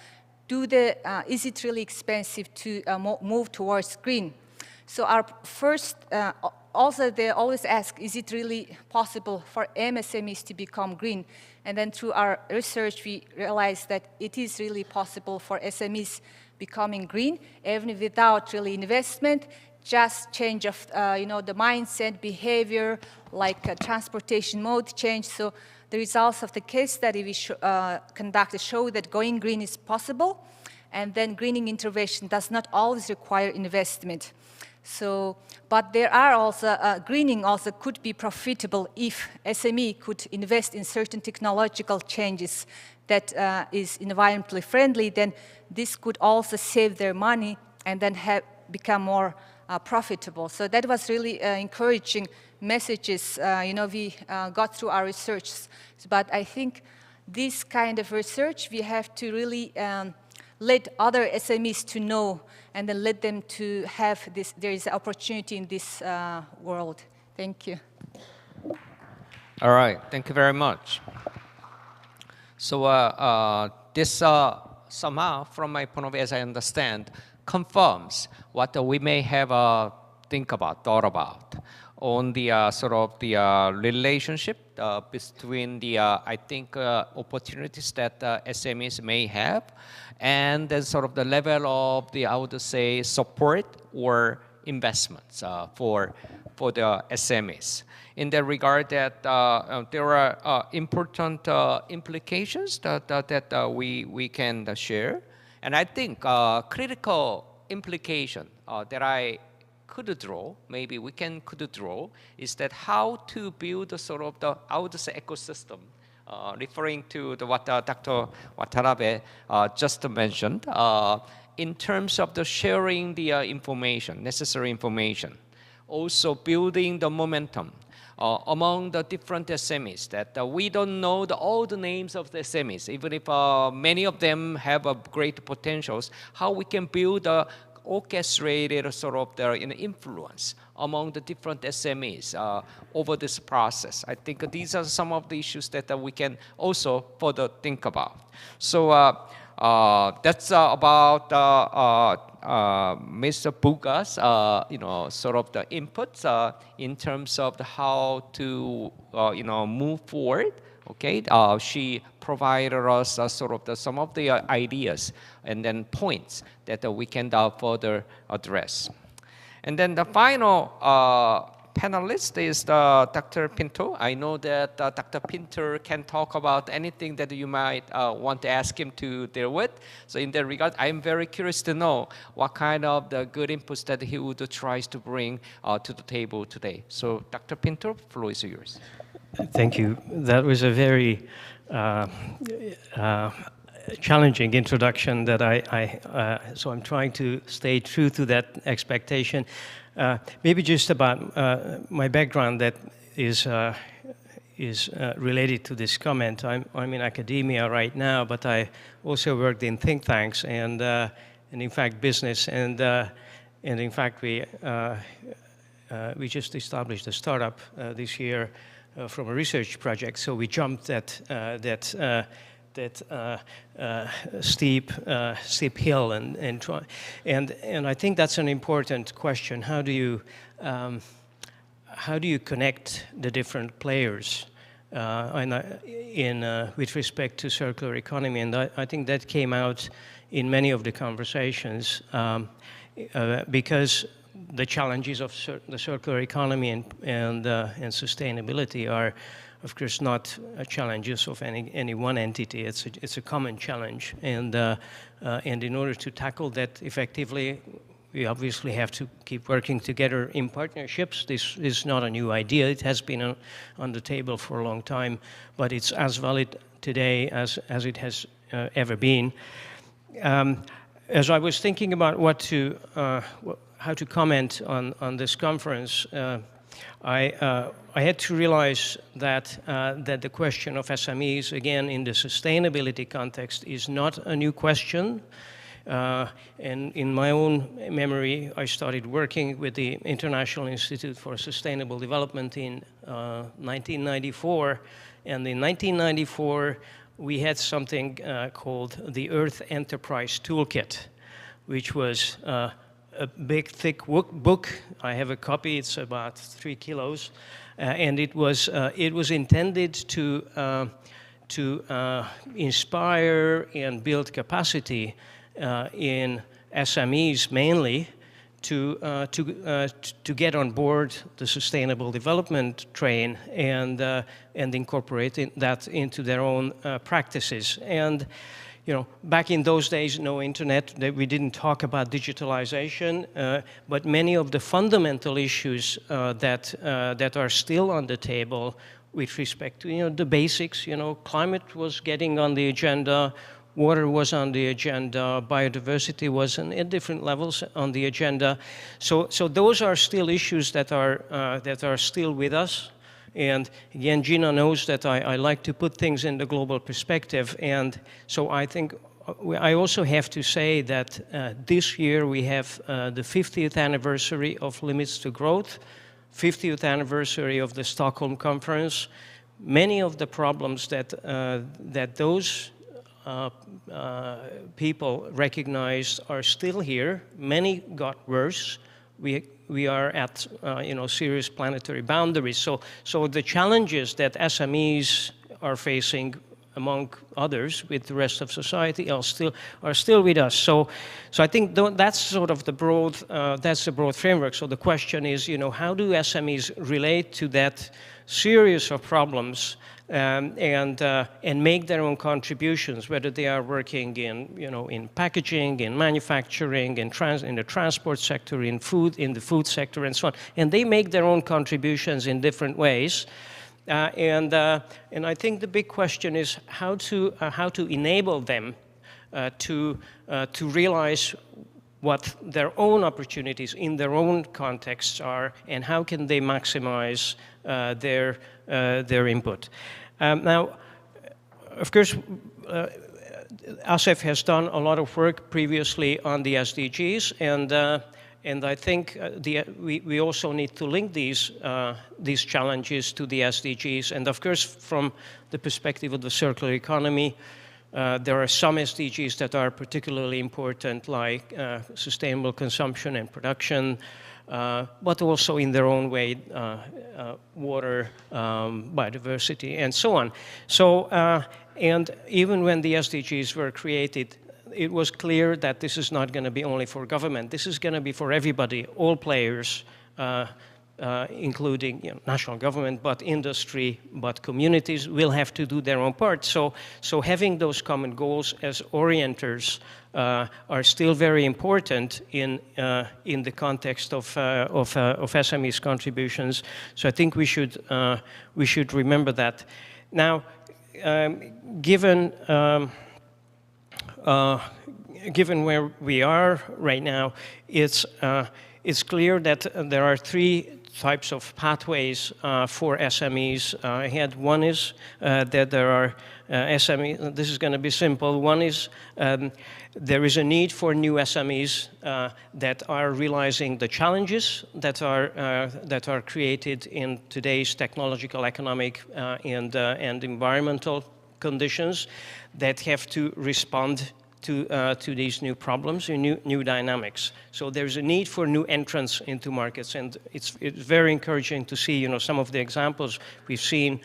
Speaker 4: is it really expensive to move towards green? So our first, also they always ask, is it really possible for MSMEs to become green? And then through our research, we realized that it is really possible for SMEs becoming green, even without really investment, just change of the mindset, behavior, like transportation mode change. So the results of the case study we conducted show that going green is possible, and then greening intervention does not always require investment. So, but there are also, greening also could be profitable if SME could invest in certain technological changes that is environmentally friendly, then this could also save their money and then become more profitable. So that was really encouraging messages, we got through our research. But I think this kind of research, we have to really let other SMEs to know and then let them to have this, there is an opportunity in this world. Thank you.
Speaker 21: All right, thank you very much. So this somehow, from my point of view, as I understand, confirms what we may have thought about on the sort of the relationship between the, I think, opportunities that SMEs may have, and then sort of the level of the, I would say, support or investments for the SMEs. In that regard, that there are important implications that we can share. And I think critical implication that I could draw, maybe we could draw, is that how to build a sort of the, I would say, ecosystem, referring to what Dr. Watanabe just mentioned, in terms of the sharing the information, necessary information, also building the momentum among the different SMEs, that we don't know all the names of the SMEs, even if many of them have great potentials, how we can build a orchestrated sort of the influence among the different SMEs over this process. I think these are some of the issues that we can also further think about. So that's about Mr. Buga's, sort of the inputs in terms of how to, move forward. Okay, she provided us sort of some of the ideas and then points that we can further address. And then the final panelist is Dr. Pinto. I know that Dr. Pinto can talk about anything that you might want to ask him to deal with. So in that regard, I'm very curious to know what kind of the good inputs that he would try to bring to the table today. So Dr. Pinto, the floor is yours.
Speaker 6: Thank you. That was a very challenging introduction that so I'm trying to stay true to that expectation. Maybe just about my background that is related to this comment. I'm in academia right now, but I also worked in think tanks and in fact business, and in fact we just established a startup this year from a research project. So we jumped that steep hill and I think that's an important question. How do you connect the different players with respect to circular economy? And I think that came out in many of the conversations because the challenges of the circular economy and sustainability are, of course, not challenges of any one entity. It's a common challenge, and in order to tackle that effectively, we obviously have to keep working together in partnerships. This is not a new idea. It has been on the table for a long time, but it's as valid today as it has ever been. As I was thinking about how to comment on this conference, I had to realize that the question of SMEs, again, in the sustainability context, is not a new question. And in my own memory, I started working with the International Institute for Sustainable Development in 1994. And in 1994, we had something called the Earth Enterprise Toolkit, which was a big, thick book. I have a copy. It's about 3 kilos, and it was intended to inspire and build capacity in SMEs mainly to get on board the sustainable development train and incorporate that into their own practices. And you know, back in those days, no internet, we didn't talk about digitalization, but many of the fundamental issues that are still on the table with respect to, you know, the basics, you know, climate was getting on the agenda, water was on the agenda, biodiversity was at different levels on the agenda. So those are still issues that are still with us. And again, Gina knows that I like to put things in the global perspective. And so I think I also have to say that this year we have the 50th anniversary of Limits to Growth, 50th anniversary of the Stockholm Conference. Many of the problems that those people recognized are still here. Many got worse. We are at you know, serious planetary boundaries. So the challenges that SMEs are facing, among others, with the rest of society are still with us. So I think that's sort of the broad framework. So the question is, you know, how do SMEs relate to that series of problems and make their own contributions, whether they are working in, you know, in packaging, in manufacturing, in the transport sector, in the food sector, and so on. And they make their own contributions in different ways. And I think the big question is how to enable them to realize what their own opportunities in their own contexts are, and how can they maximize their input. Now, of course, ASEF has done a lot of work previously on the SDGs, and I think we also need to link these challenges to the SDGs. And of course, from the perspective of the circular economy, there are some SDGs that are particularly important, like sustainable consumption and production, but also in their own way, water, biodiversity, and so on. So, and even when the SDGs were created, it was clear that this is not going to be only for government. This is going to be for everybody, all players, including, you know, national government, but industry, but communities will have to do their own part. So having those common goals as orienters are still very important in the context of SMEs contributions. So I think we should remember that. Now, given where we are right now, it's clear that there are 3 types of pathways for SMEs ahead. One is that there are SMEs, this is going to be simple. One is there is a need for new SMEs that are realizing the challenges that are created in today's technological, economic, and environmental conditions that have to respond to these new problems and new dynamics. So there's a need for new entrants into markets, and it's very encouraging to see, you know, some of the examples we've seen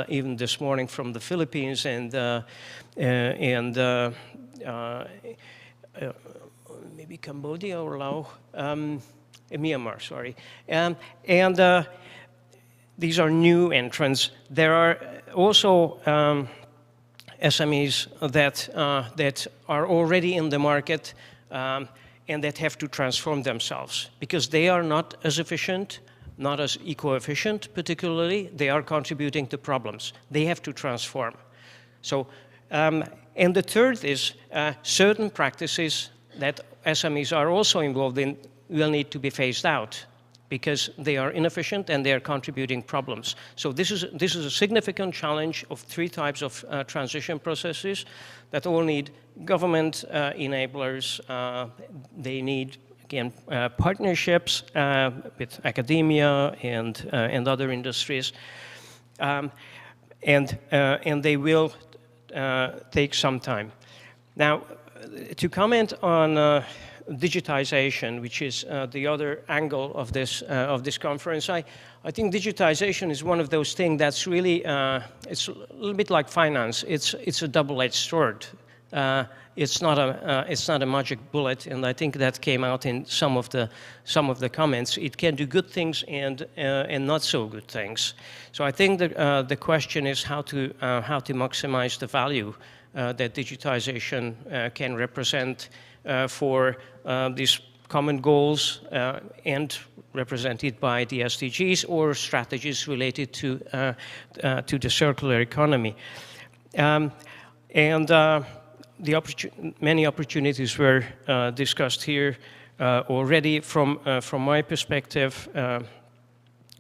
Speaker 6: even this morning from the Philippines and maybe Cambodia or Laos, Myanmar, sorry, and these are new entrants. There are also SMEs that are already in the market and that have to transform themselves because they are not as efficient, not as eco-efficient particularly. They are contributing to problems. They have to transform. So, and the third is certain practices that SMEs are also involved in will need to be phased out because they are inefficient and they are contributing problems. So this is a significant challenge of 3 types of transition processes that all need government enablers. They need, again, partnerships with academia and other industries, and they will take some time. Now, to comment on digitization, which is the other angle of this conference, I think digitization is one of those things that's really, it's a little bit like finance. It's a double-edged sword. It's not a magic bullet, and I think that came out in some of the comments. It can do good things and not so good things. So I think that the question is how to maximize the value that digitization can represent for these common goals and represented by the SDGs or strategies related to the circular economy. Many opportunities were discussed here already. From my perspective,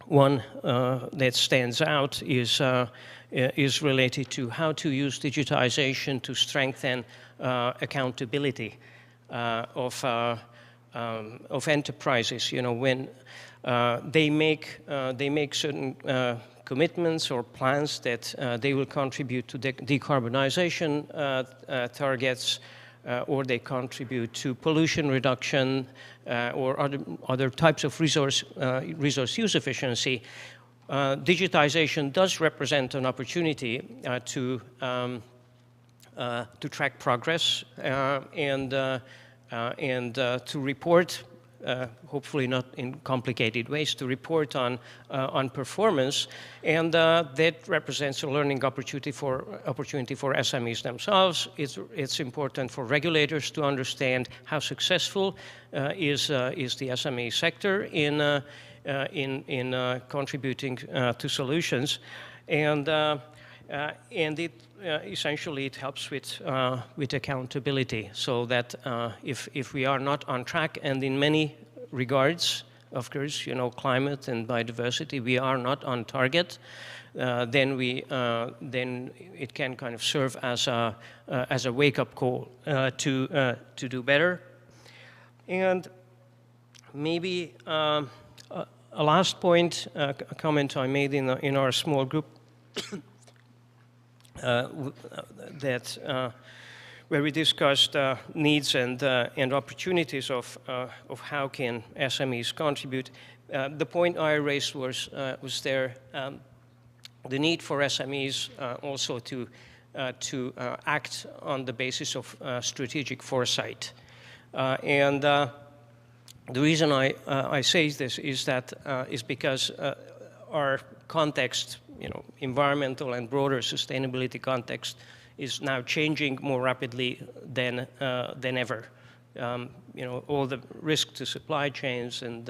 Speaker 6: one that stands out is related to how to use digitization to strengthen accountability of enterprises. You know, when they make certain commitments or plans that they will contribute to decarbonization targets, or they contribute to pollution reduction or other types of resource use efficiency. Digitization does represent an opportunity to track progress and to report, hopefully not in complicated ways, to report on performance, and that represents a learning opportunity for SMEs themselves. It's important for regulators to understand how successful is the SME sector in contributing to solutions, and essentially it helps with accountability, so that if we are not on track, and in many regards, of course, you know, climate and biodiversity, we are not on target, then it can kind of serve as a wake-up call to do better. And maybe a last point, a comment I made in our small group, where we discussed needs and opportunities of how can SMEs contribute. The point I raised was there the need for SMEs also to act on the basis of strategic foresight. And the reason I say this is because our context, you know, environmental and broader sustainability context, is now changing more rapidly than ever. You know, all the risk to supply chains and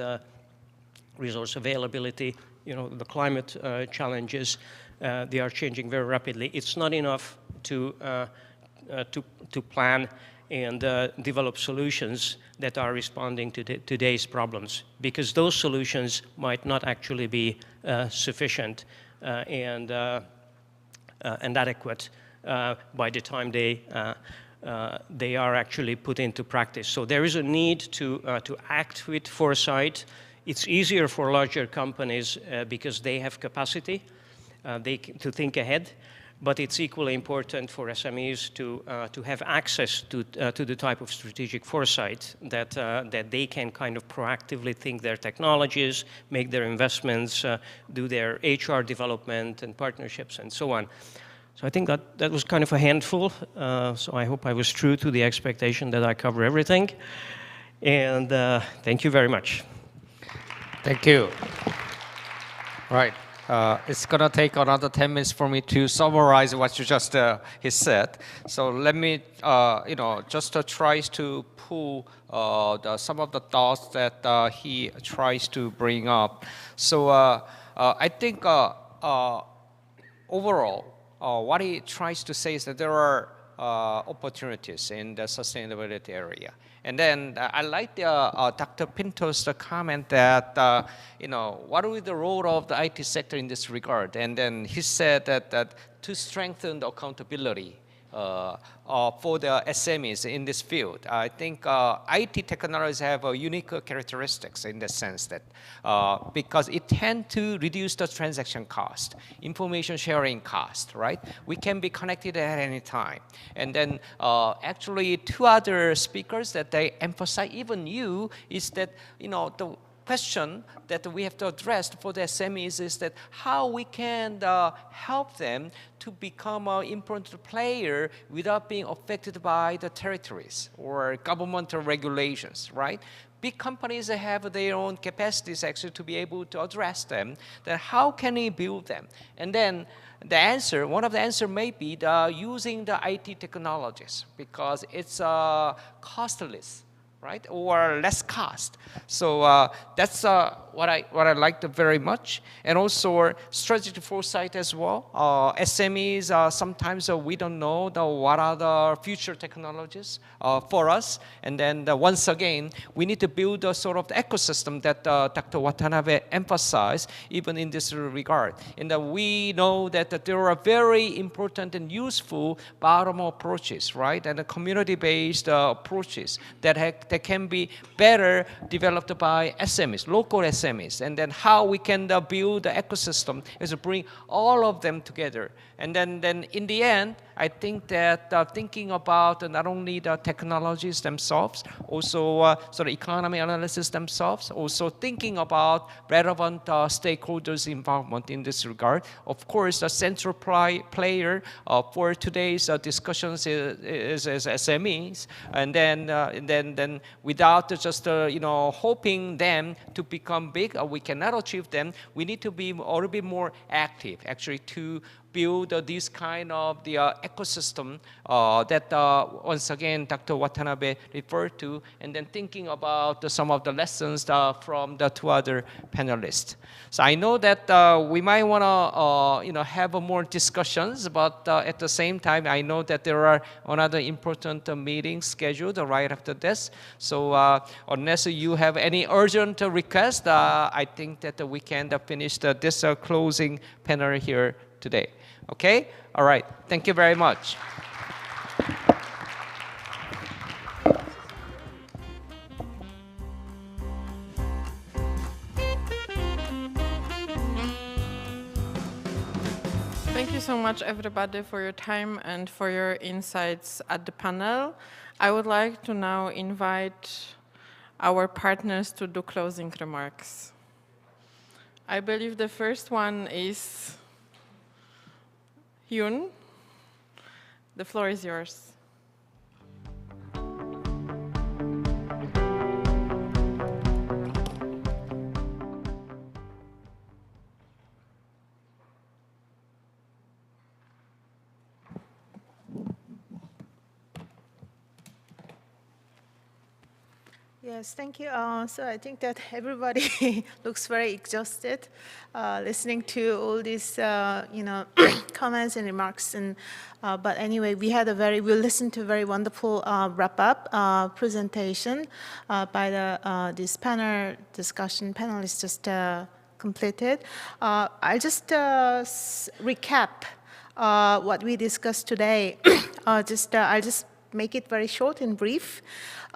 Speaker 6: resource availability, you know, the climate challenges, they are changing very rapidly. It's not enough to plan and develop solutions that are responding to today's problems, because those solutions might not actually be sufficient and adequate by the time they are actually put into practice. So there is a need to act with foresight. It's easier for larger companies because they have capacity to think ahead, but it's equally important for SMEs to have access to the type of strategic foresight that they can kind of proactively think their technologies, make their investments, do their HR development and partnerships and so on. So I think that was kind of a handful. So I hope I was true to the expectation that I cover everything. And thank you very much.
Speaker 7: Thank you. Right. It's going to take another 10 minutes for me to summarize what you just he said. So let me, just try to pull some of the thoughts that he tries to bring up. So I think overall, what he tries to say is that there are opportunities in the sustainability area. And then I like Dr. Pinto's comment that, what is the role of the IT sector in this regard? And then he said that to strengthen the accountability
Speaker 21: for the SMEs in this field. I think IT technologies have unique characteristics in the sense that because it tends to reduce the transaction cost, information sharing cost, right? We can be connected at any time. And then actually two other speakers that they emphasize, even you, is that, you know, the question that we have to address for the SMEs is that how we can help them to become an important player without being affected by the territories or governmental regulations, right? Big companies have their own capacities actually to be able to address them. Then how can we build them? And then the answer, one of the answers may be using the IT technologies because it's costless, right, or less cost. So that's what I liked very much, and also strategic foresight as well. SMEs sometimes we don't know what are the future technologies for us, and then once again we need to build a sort of ecosystem that Dr. Watanabe emphasized, even in this regard. And we know that there are very important and useful bottom-up approaches, right, and community-based approaches that can be better developed by SMEs, local SMEs, and then how we can build the ecosystem is to bring all of them together. And then in the end, I think that thinking about not only the technologies themselves, also sort of economy analysis themselves, also thinking about relevant stakeholders' involvement in this regard. Of course, the central player for today's discussions is SMEs, and then without just hoping them to become big, we cannot achieve them. We need to be a little bit more active, actually, to build this kind of the ecosystem that once again Dr. Watanabe referred to, and then thinking about some of the lessons from the two other panelists. So I know that we might want to have more discussions, but at the same time I know that there are another important meeting scheduled right after this. So unless you have any urgent request, I think that we can finish this closing panel here today. Okay? All right. Thank you very much.
Speaker 10: Thank you so much, everybody, for your time and for your insights at the panel. I would like to now invite our partners to do closing remarks. I believe the first one is Hyun. The floor is yours.
Speaker 2: Yes, thank you. So I think that everybody looks very exhausted listening to all these, comments and remarks. And but anyway, we listened to a very wonderful wrap-up presentation by this panel discussion. Panelists just completed. I'll just recap what we discussed today. I'll just make it very short and brief.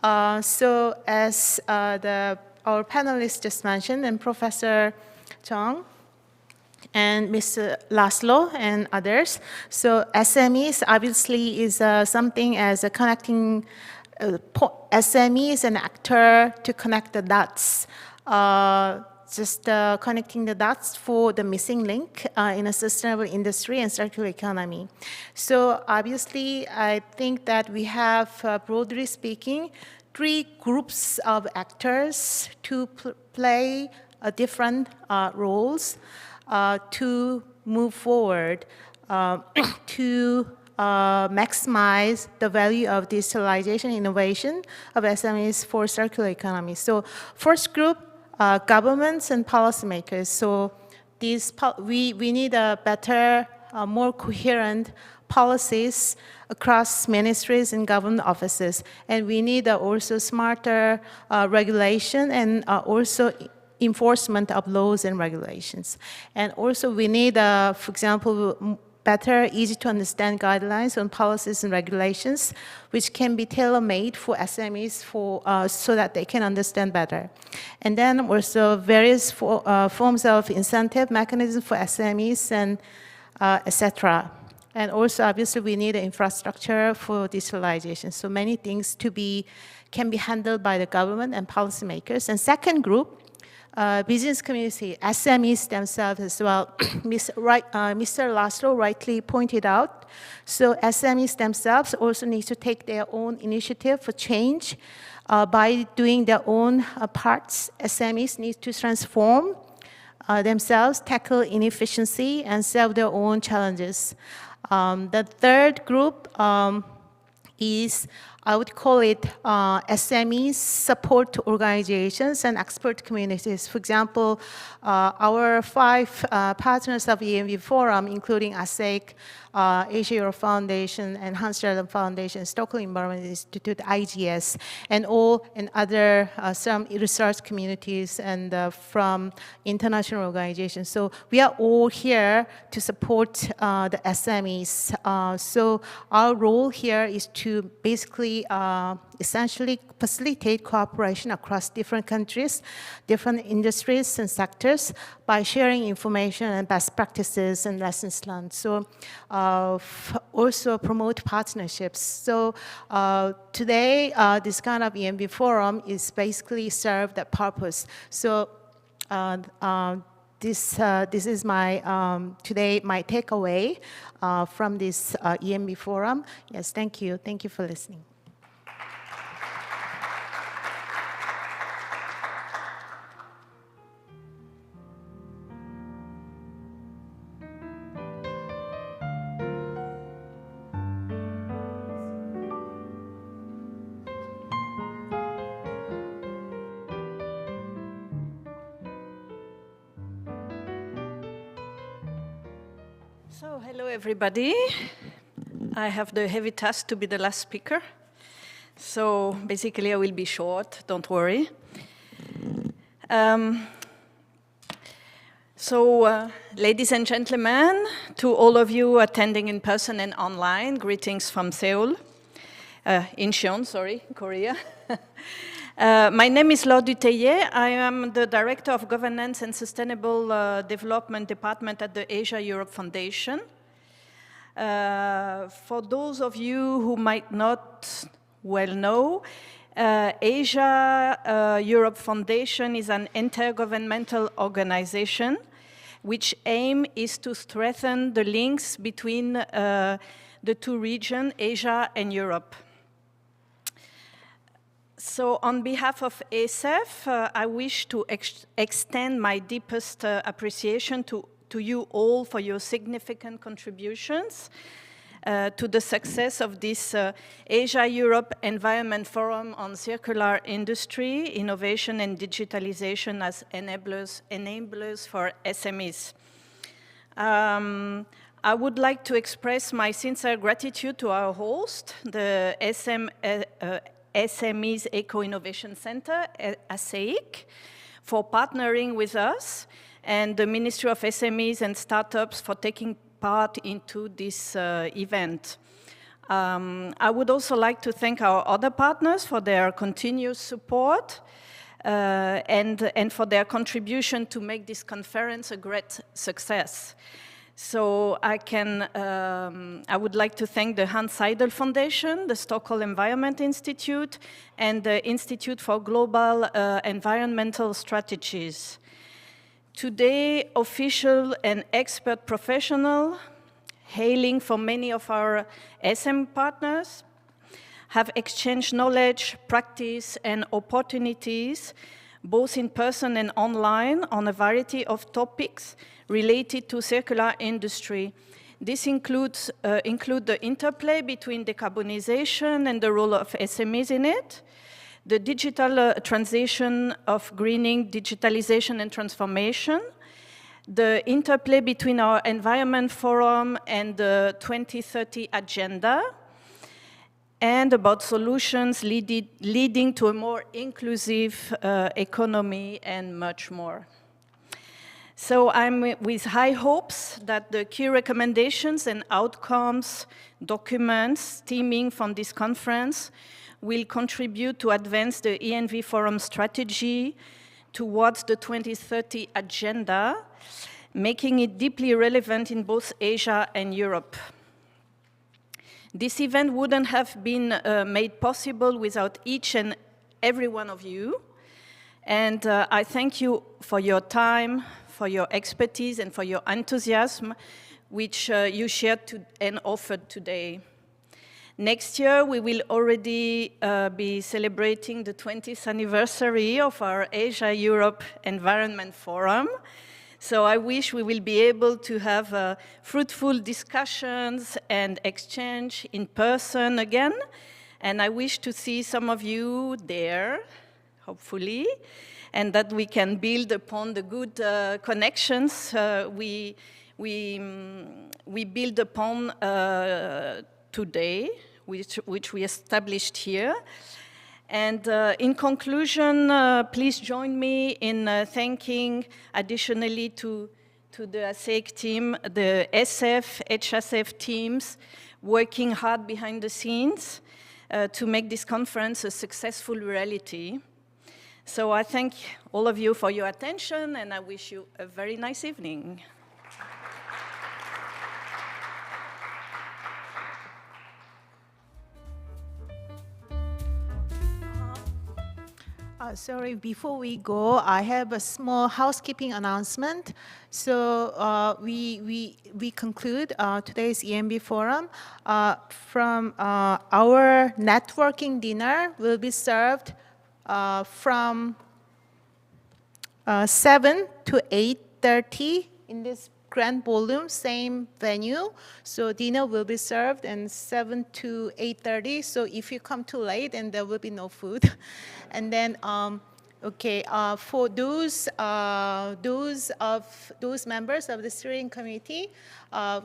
Speaker 2: So as our panelists just mentioned, and Professor Chung and Mr. Laszlo and others, so SMEs obviously is something as a connecting, SME is an actor to connect the dots, connecting the dots for the missing link in a sustainable industry and circular economy. So obviously, I think that we have, broadly speaking, 3 groups of actors to play different roles to move forward to maximize the value of digitalization innovation of SMEs for circular economy. So first group, governments and policymakers. So we need a better, more coherent policies across ministries and government offices. And we need also smarter regulation and also enforcement of laws and regulations. And also we need, for example, better, easy to understand guidelines on policies and regulations, which can be tailor-made for SMEs so that they can understand better. And then also various forms of incentive mechanisms for SMEs and etc. And also, obviously, we need an infrastructure for digitalization. So many things can be handled by the government and policymakers. And second group, business community, SMEs themselves as well. Mr. Laszlo rightly pointed out. So SMEs themselves also need to take their own initiative for change by doing their own parts. SMEs need to transform themselves, tackle inefficiency, and solve their own challenges. The third group is, I would call it SMEs support organizations and expert communities. For example, our 5 partners of ENVforum, including ASEC, Asia Europe Foundation, and Hans-Gerlach Foundation, Stockholm Environment Institute, IGS, and other some research communities and from international organizations. So we are all here to support the SMEs. So our role here is to basically essentially facilitate cooperation across different countries, different industries and sectors by sharing information and best practices and lessons learned. So also promote partnerships. So today, this kind of ENVforum is basically serve that purpose. So this is my today my takeaway from this ENVforum. Yes, thank you. Thank you for listening.
Speaker 8: So, hello everybody. I have the heavy task to be the last speaker. So, basically I will be short, don't worry. Ladies and gentlemen, to all of you attending in person and online, greetings from Seoul, Incheon, sorry, Korea. My name is Laure Duteye. I am the Director of Governance and Sustainable Development Department at the Asia Europe Foundation. For those of you who might not well know, Asia Europe Foundation is an intergovernmental organization which aim is to strengthen the links between the two regions, Asia and Europe. So on behalf of ASEF, I wish to extend my deepest appreciation to you all for your significant contributions to the success of this Asia-Europe Environment Forum on Circular Industry, Innovation and Digitalization as enablers for SMEs. I would like to express my sincere gratitude to our host, the SMEs Eco-Innovation Center, ASEIC, for partnering with us, and the Ministry of SMEs and Startups for taking part into this event. I would also like to thank our other partners for their continuous support and for their contribution to make this conference a great success. So I would like to thank the Hans Seidel Foundation, the Stockholm Environment Institute, and the Institute for Global Environmental Strategies. Today, official and expert professionals, hailing from many of our SM partners, have exchanged knowledge, practice, and opportunities, both in person and online, on a variety of topics related to circular industry. This include the interplay between decarbonization and the role of SMEs in it, the digital transition of greening, digitalization and transformation, the interplay between our Environment Forum and the 2030 Agenda, and about solutions leading to a more inclusive economy and much more. So I'm with high hopes that the key recommendations and outcomes documents stemming from this conference will contribute to advance the ENVforum strategy towards the 2030 agenda, making it deeply relevant in both Asia and Europe. This event wouldn't have been made possible without each and every one of you. And I thank you for your time, for your expertise, and for your enthusiasm, which you shared and offered today. Next year, we will already be celebrating the 20th anniversary of our Asia-Europe Environment Forum. So I wish we will be able to have fruitful discussions and exchange in person again. And I wish to see some of you there, hopefully, and that we can build upon the good connections we build upon today, which we established here. And in conclusion, please join me in thanking additionally to the ASEC team, the SF, HSF teams, working hard behind the scenes to make this conference a successful reality. So I thank all of you for your attention, and I wish you a very nice evening.
Speaker 2: Sorry, before we go, I have a small housekeeping announcement. So we conclude today's ENVforum. From our networking dinner will be served from 7 to 8:30 in this grand ballroom, same venue. So dinner will be served and 7 to 8:30. So if you come too late, then there will be no food. And then, for those members of the steering committee,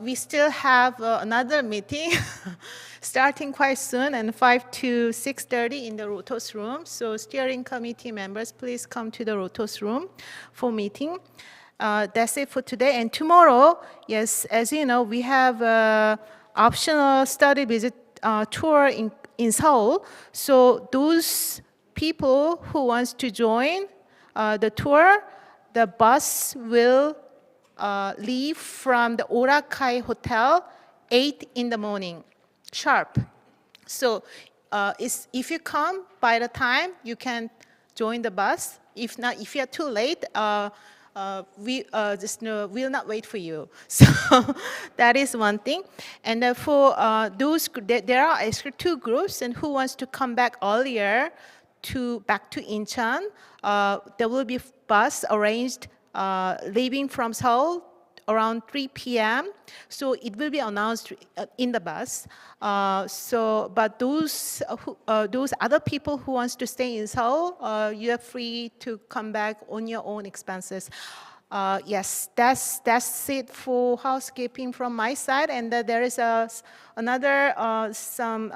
Speaker 2: we still have another meeting starting quite soon, and 5 to 6:30 in the Rotos room. So steering committee members, please come to the Rotos room for meeting. That's it for today. And tomorrow, yes, as you know, we have an optional study visit tour in Seoul. So those people who wants to join the tour, the bus will leave from the Orakai Hotel 8 in the morning, sharp. So if you come by the time, you can join the bus. If not, if you're too late, we will not wait for you. So that is one thing. And for those, there are actually two groups, and who wants to come back earlier back to Incheon, there will be bus arranged leaving from Seoul around 3 p.m. So it will be announced in the bus. But those other people who wants to stay in Seoul, you are free to come back on your own expenses. Yes, that's it for housekeeping from my side. And there is another some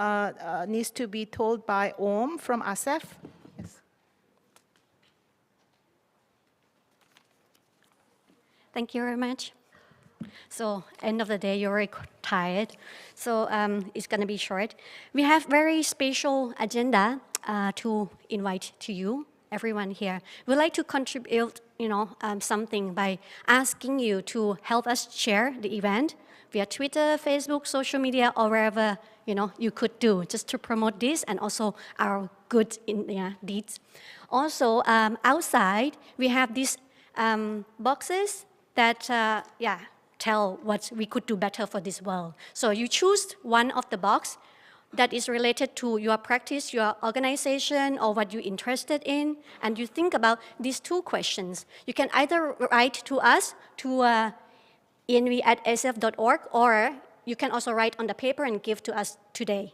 Speaker 2: needs to be told by Om from ASEF. Yes.
Speaker 1: Thank you very much. So end of the day, you're very tired. So it's going to be short. We have very special agenda to invite to you, everyone here. We'd like to contribute, something by asking you to help us share the event via Twitter, Facebook, social media, or wherever you could do, just to promote this and also our good deeds. Also, outside we have these boxes that tell what we could do better for this world. So you choose one of the box that is related to your practice, your organization, or what you're interested in, and you think about these two questions. You can either write to us, to env@sf.org, or you can also write on the paper and give to us today.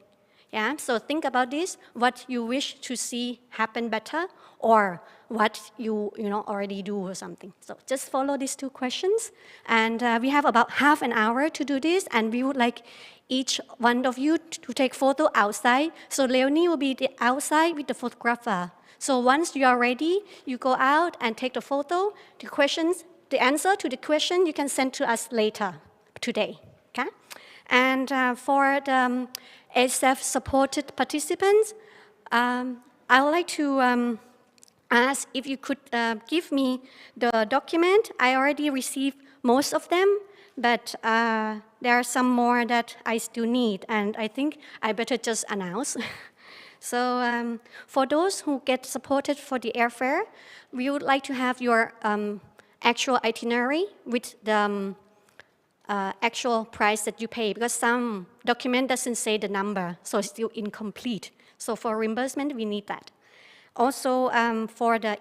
Speaker 1: Yeah, so think about this, what you wish to see happen better, or what you already do or something. So just follow these two questions. And we have about half an hour to do this, and we would like each one of you to take photo outside. So Leonie will be outside with the photographer. So once you are ready, you go out and take the photo. The questions the answer to the question you can send to us later today, okay? And for the ASEF-supported participants, I would like to ask if you could give me the document. I already received most of them, but there are some more that I still need, and I think I better just announce. So for those who get supported for the airfare, we would like to have your actual itinerary with the actual price that you pay, because some document doesn't say the number, so it's still incomplete. So for reimbursement, we need that. Also, for the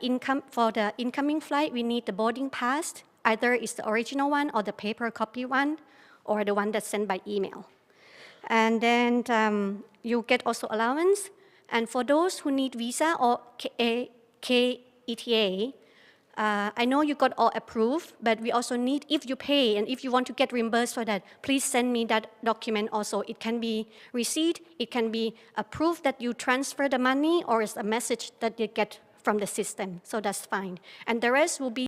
Speaker 1: incoming flight, we need the boarding pass. Either it's the original one or the paper copy one, or the one that's sent by email. And then you get also allowance. And for those who need visa or KETA, I know you got all approved, but we also need, if you pay and if you want to get reimbursed for that, please send me that document also. It can be receipt, it can be a proof that you transfer the money, or it's a message that you get from the system. So that's fine. And the rest will be